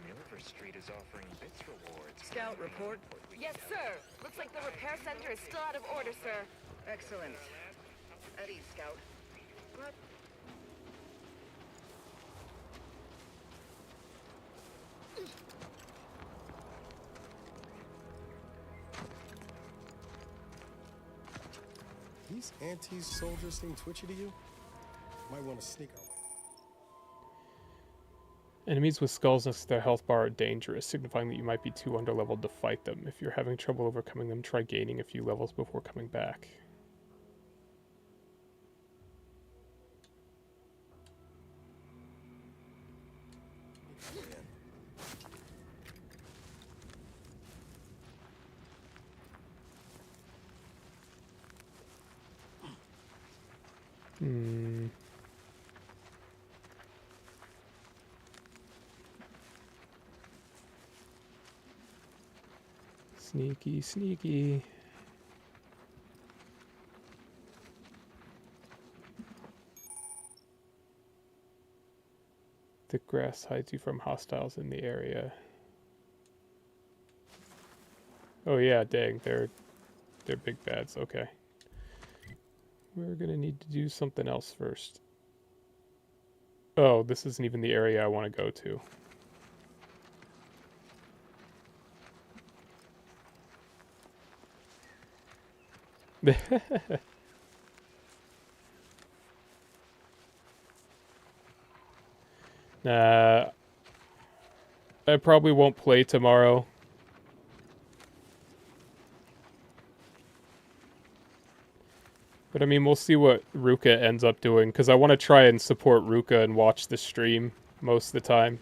Speaker 3: Milver Street is offering bits rewards.
Speaker 7: Scout report?
Speaker 18: Yes, sir. Looks like the repair center is still out of order, sir.
Speaker 7: Excellent. At ease, Scout. What?
Speaker 9: These anti-soldiers seem twitchy to you? Might want to sneak on one.
Speaker 1: Enemies with skulls next to their health bar are dangerous, signifying that you might be too underleveled to fight them. If you're having trouble overcoming them, try gaining a few levels before coming back. Hmm. Sneaky, sneaky. Thick grass hides you from hostiles in the area. Oh yeah, dang, they're big bads. Okay. We're gonna need to do something else first. Oh, this isn't even the area I want to go to. Nah, I probably won't play tomorrow. But I mean, we'll see what Ruka ends up doing, because I want to try and support Ruka and watch the stream most of the time.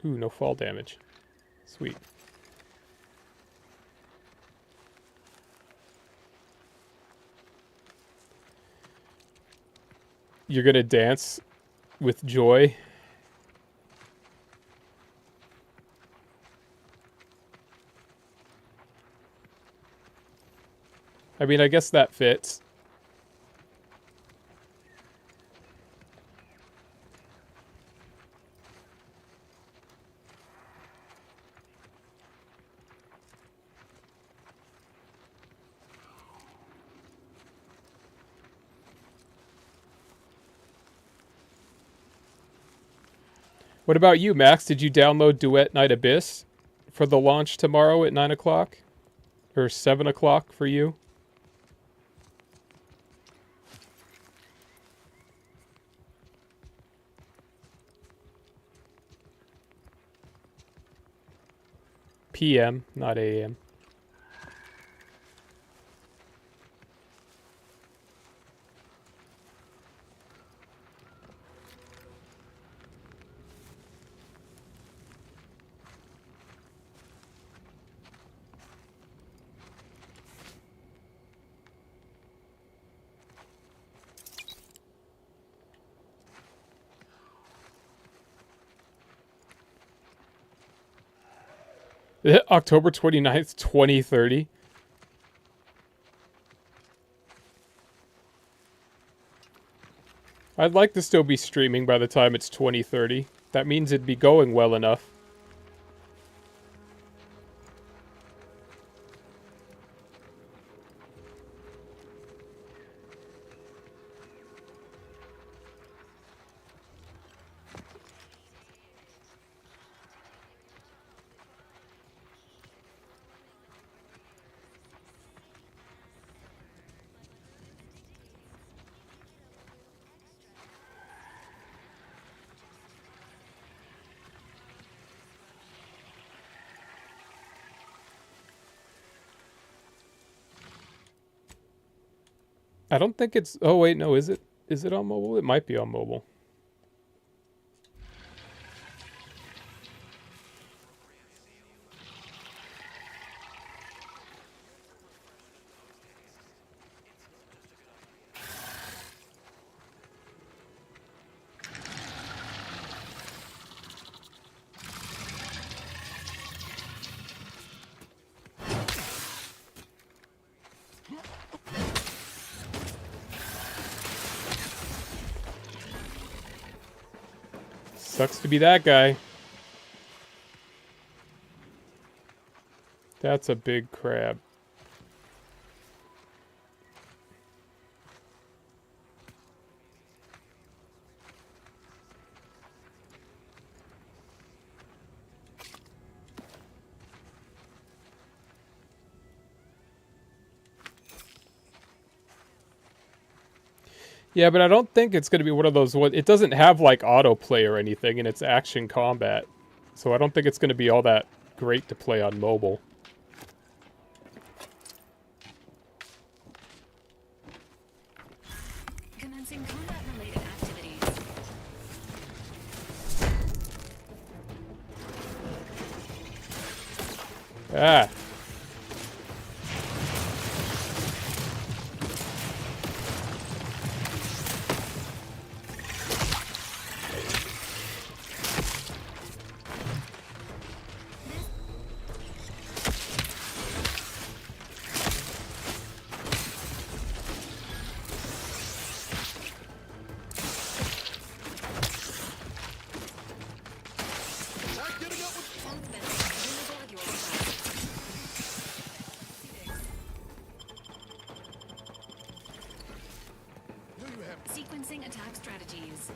Speaker 1: Ooh, no fall damage. Sweet. You're gonna dance with joy? I mean, I guess that fits. What about you, Max? Did you download Duet Night Abyss for the launch tomorrow at 9 o'clock? Or 7 o'clock for you? PM, not AM. October 29th, 2030. I'd like to still be streaming by the time it's 2030. That means it'd be going well enough. I don't think it's... Oh, wait, no, is it? Is it on mobile? It might be on mobile. Sucks to be that guy. That's a big crab. Yeah, but I don't think it's going to be one of those... It doesn't have, like, autoplay or anything, and it's action combat. So I don't think it's going to be all that great to play on mobile.
Speaker 4: Commencing combat-related activities. Attack benefit available at your request. Sequencing attack strategies.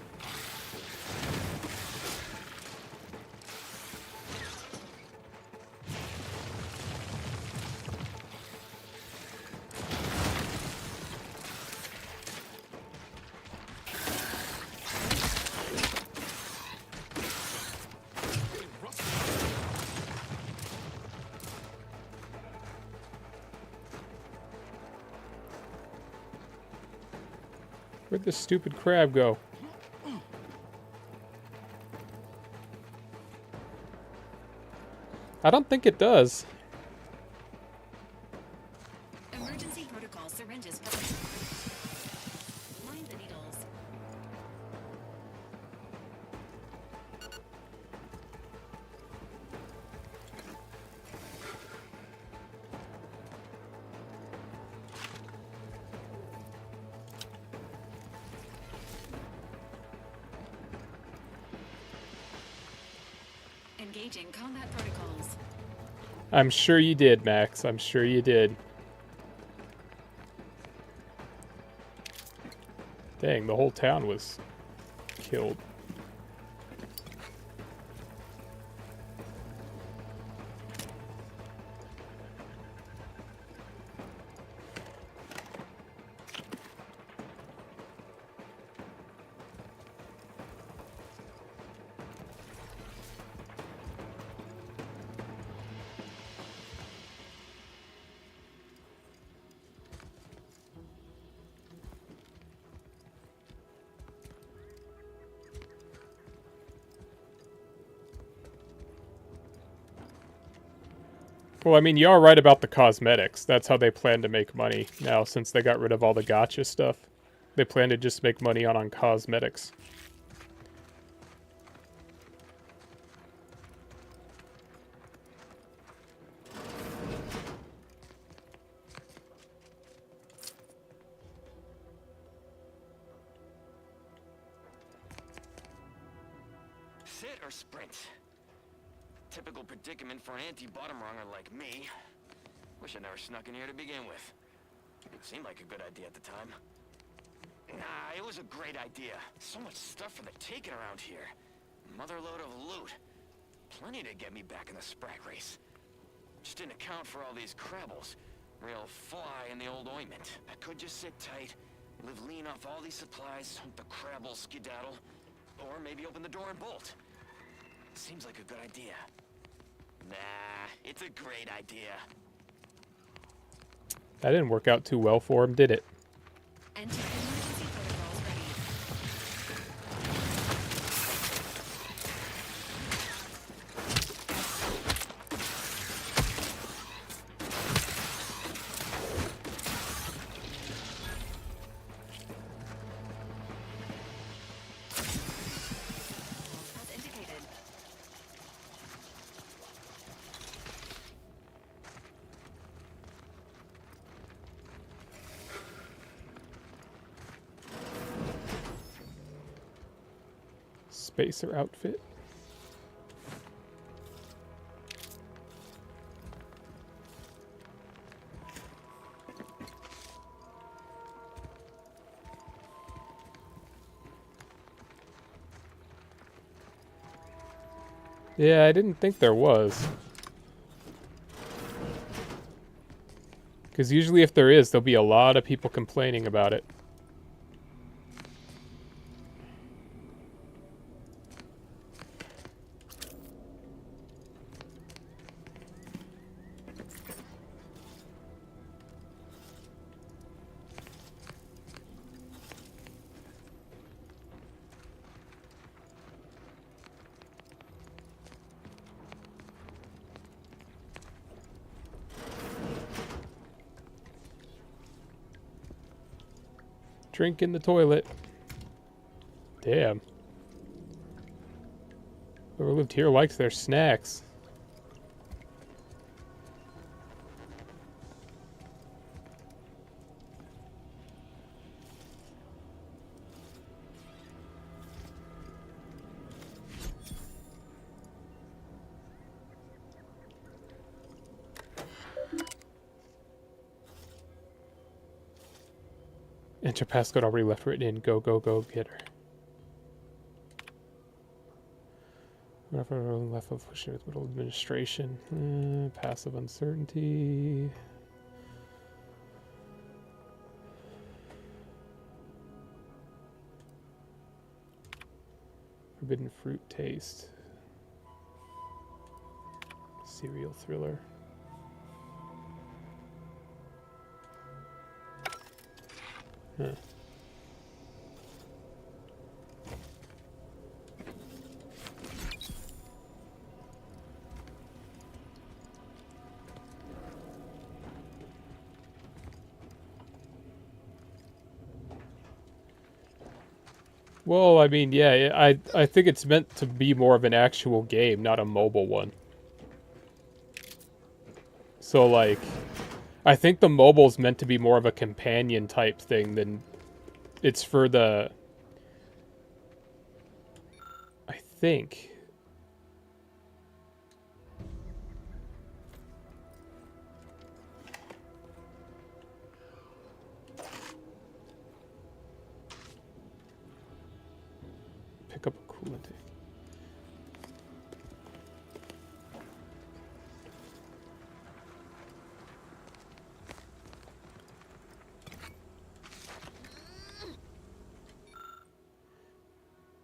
Speaker 1: Where'd this stupid crab go? I don't think it does.
Speaker 4: Emergency protocol syringes. Mind the needles. Engaging combat protocols.
Speaker 1: I'm sure you did, Max. I'm sure you did. Dang, the whole town was killed. Well, I mean, you are right about the cosmetics. That's how they plan to make money now, since they got rid of all the gacha stuff. They plan to just make money on cosmetics.
Speaker 8: Sit or sprint? Typical predicament for an anti-bottom runger like me. Wish I never snuck in here to begin with. It seemed like a good idea at the time. Nah, it was a great idea. So much stuff for the taking around here. Motherload of loot. Plenty to get me back in the Sprack race. Just didn't account for all these crabbles. Real fly in the old ointment. I could just sit tight, live lean off all these supplies, hope the crabbles skedaddle, or maybe open the door and bolt. Seems like a good idea. Nah, it's a great idea.
Speaker 1: That didn't work out too well for him, did it?
Speaker 4: Enter emergency protocols ready. As indicated.
Speaker 1: Spacer outfit. Yeah, I didn't think there was. Because usually if there is, there'll be a lot of people complaining about it. Drink in the toilet. Damn. Whoever lived here likes their snacks. Enter passcode already left written in. Go, go, go, get her. Whatever left of pushing with middle administration. Passive uncertainty. Forbidden fruit taste. Serial thriller. Huh. Well, I mean, yeah, I think it's meant to be more of an actual game, not a mobile one. So, like, I think the mobile's meant to be more of a companion type thing than it's for the... I think. Pick up a coolant.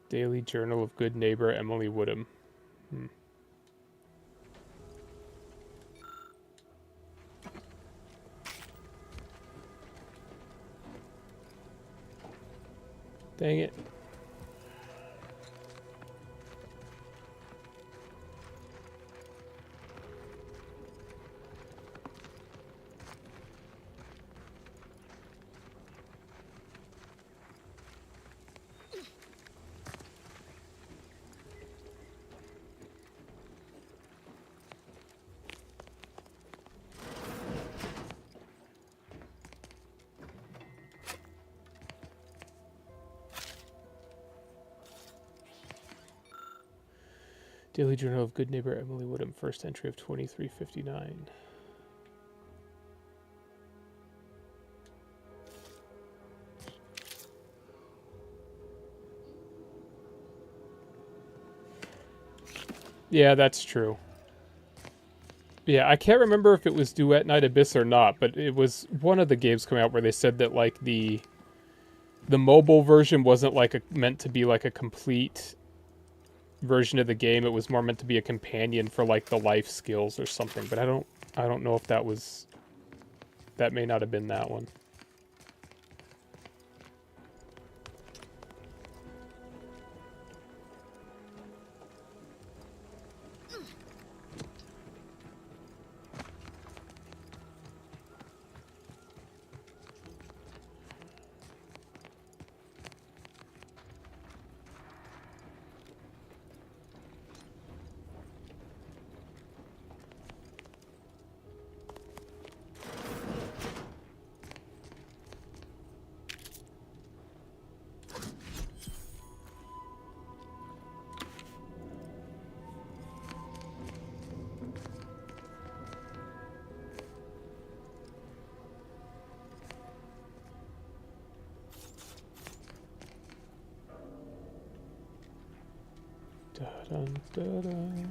Speaker 1: Daily Journal of Good Neighbor Emily Woodham. Dang it. Daily Journal of Good Neighbor Emily Woodham, first entry of 2359. Yeah, that's true. Yeah, I can't remember if it was Duet Night Abyss or not, but it was one of the games coming out where they said that, like, the mobile version wasn't, like, meant to be, like, a complete version of the game. It was more meant to be a companion for, like, the life skills or something, but I don't know if that was... That may not have been that one. Dun, dun, dun.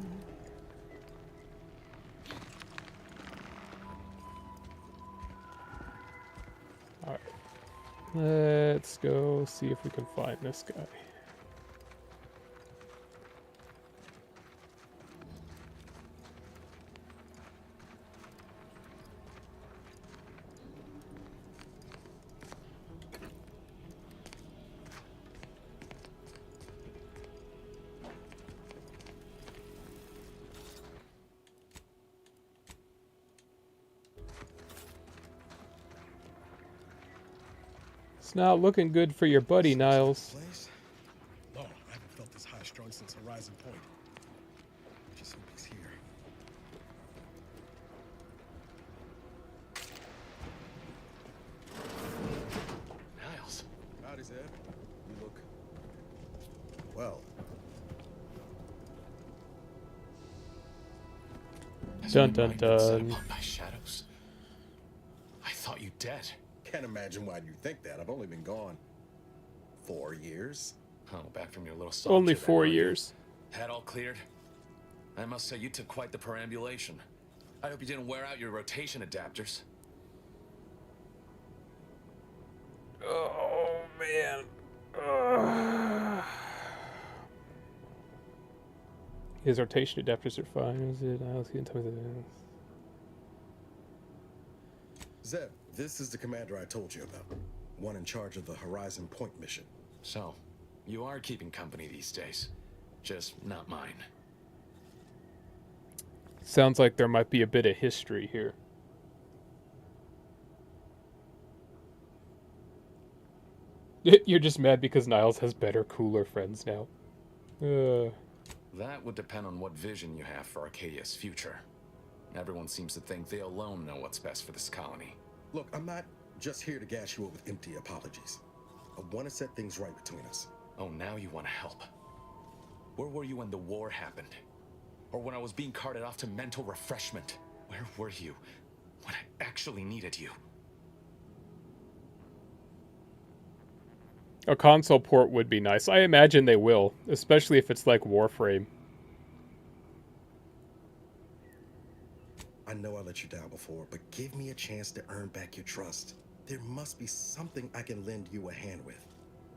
Speaker 1: Alright. Let's go see if we can find this guy. It's not looking good for your buddy, Niles.
Speaker 9: Lord, I haven't felt this high strung since Horizon Point. Just hope he's here.
Speaker 10: Niles.
Speaker 9: Howdy, Zeb. You look well.
Speaker 1: Dun dun dun.
Speaker 10: By shadows. I thought you dead.
Speaker 9: Can't imagine why you think that. I've only been gone 4 years.
Speaker 10: Oh, back from your little soldier.
Speaker 1: Only
Speaker 10: then,
Speaker 1: 4
Speaker 10: were you?
Speaker 1: years.
Speaker 10: Head all cleared? I must say, you took quite the perambulation. I hope you didn't wear out your rotation adapters.
Speaker 1: Oh, man. His rotation adapters are fine. Is it?
Speaker 9: Zeb, this is the commander I told you about. One in charge of the Horizon Point mission.
Speaker 10: So, you are keeping company these days. Just not mine.
Speaker 1: Sounds like there might be a bit of history here. You're just mad because Niles has better, cooler friends now.
Speaker 10: That would depend on what vision you have for Arcadia's future. Everyone seems to think they alone know what's best for this colony.
Speaker 9: Look, I'm not just here to gas you up with empty apologies. I want to set things right between us.
Speaker 10: Oh, now you want to help. Where were you when the war happened? Or when I was being carted off to mental refreshment? Where were you when I actually needed you?
Speaker 1: A console port would be nice. I imagine they will, especially if it's like Warframe.
Speaker 9: I know I let you down before, but give me a chance to earn back your trust. There must be something I can lend you a hand with.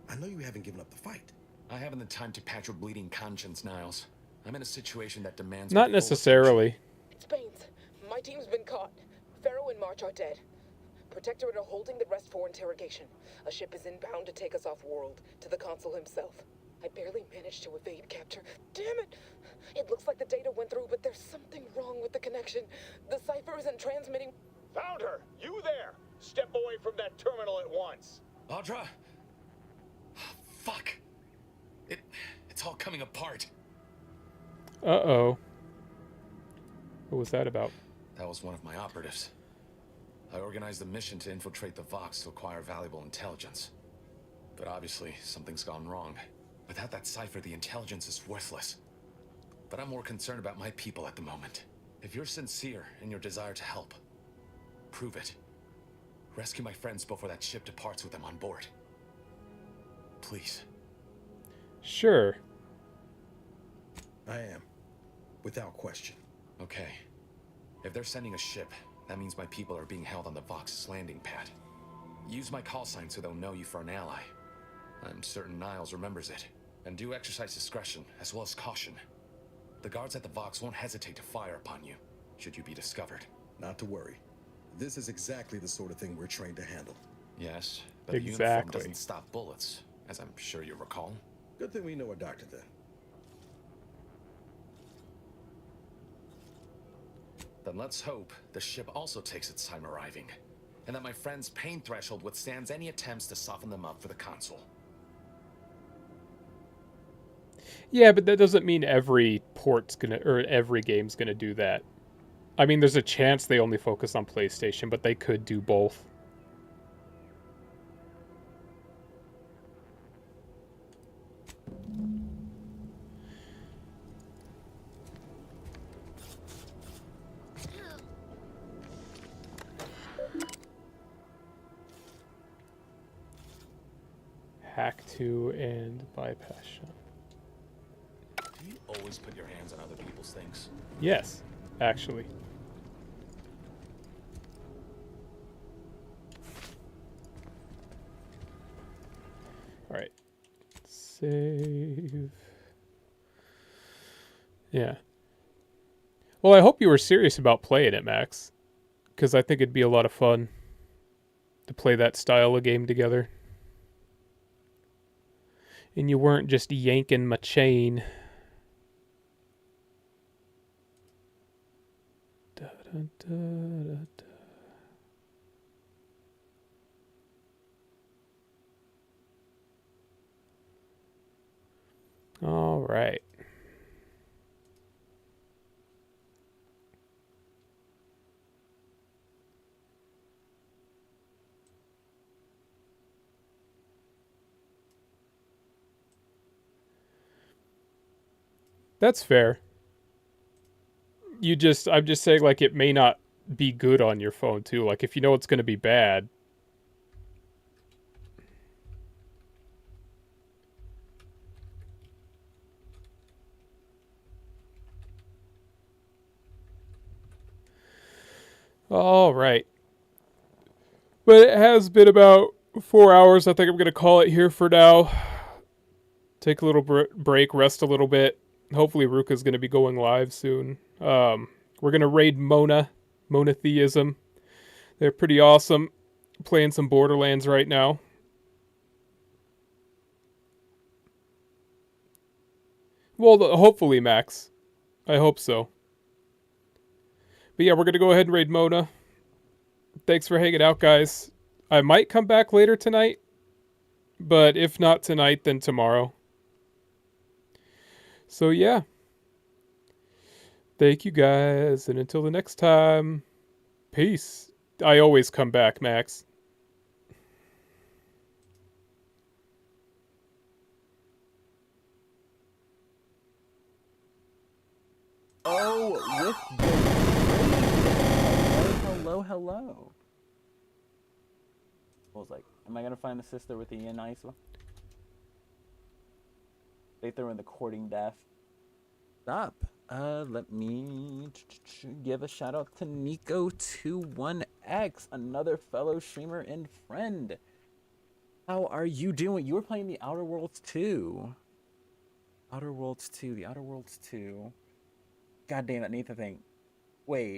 Speaker 9: I know you haven't given up the fight.
Speaker 10: I haven't the time to patch your bleeding conscience, Niles. I'm in a situation that demands...
Speaker 1: Not necessarily.
Speaker 14: It's Baines. My team's been caught. Pharaoh and March are dead. Protectorate are holding the rest for interrogation. A ship is inbound to take us off-world, to the consul himself. I barely managed to evade capture. Damn it! It looks like the data went through, but there's something wrong with the connection. The cipher isn't transmitting...
Speaker 15: Found her! You there! Step away from that terminal at once!
Speaker 10: Audra! Fuck! It's all coming apart.
Speaker 1: Uh-oh. What was that about?
Speaker 10: That was one of my operatives. I organized a mission to infiltrate the Vox to acquire valuable intelligence. But obviously, something's gone wrong. Without that cipher, the intelligence is worthless. But I'm more concerned about my people at the moment. If you're sincere in your desire to help, prove it. Rescue my friends before that ship departs with them on board. Please.
Speaker 1: Sure.
Speaker 9: I am. Without question.
Speaker 10: Okay. If they're sending a ship, that means my people are being held on the Vox's landing pad. Use my call sign so they'll know you for an ally. I'm certain Niles remembers it. And do exercise discretion, as well as caution. The guards at the Vox won't hesitate to fire upon you, should you be discovered.
Speaker 9: Not to worry. This is exactly the sort of thing we're trained to handle.
Speaker 10: Yes, but the uniform doesn't stop bullets, as I'm sure you recall.
Speaker 9: Good thing we know a doctor then.
Speaker 10: Then let's hope the ship also takes its time arriving, and that my friend's pain threshold withstands any attempts to soften them up for the console.
Speaker 1: Yeah, but that doesn't mean every port's gonna, or every game's gonna do that. I mean, there's a chance they only focus on PlayStation, but they could do both. Hack 2 and bypass shot.
Speaker 10: Do you always put your hands on other people's things?
Speaker 1: Yes, actually. Alright. Save. Yeah. Well, I hope you were serious about playing it, Max. Because I think it'd be a lot of fun to play that style of game together. And you weren't just yanking my chain. Da, da, da, da, da. All right. That's fair. I'm just saying, like, it may not be good on your phone, too. Like, if you know it's going to be bad, All right. But it has been about 4 hours. I think I'm going to call it here for now. Take a little break, rest a little bit. Hopefully Ruka's going to be going live soon. We're going to raid Monotheism. They're pretty awesome. Playing some Borderlands right now. Well, hopefully, Max. I hope so. But yeah, we're going to go ahead and raid Mona. Thanks for hanging out, guys. I might come back later tonight. But if not tonight, then tomorrow. So yeah. Thank you, guys. And until the next time, peace. I always come back, Max.
Speaker 5: Oh, with the hello. I was like, am I gonna find the sister with the Yanaiso? They threw in the courting death. Stop. Let me give a shout out to Nico21X, another fellow streamer and friend. How are you doing? You were playing the Outer Worlds 2. The Outer Worlds 2. God damn it, I need to think. Wait.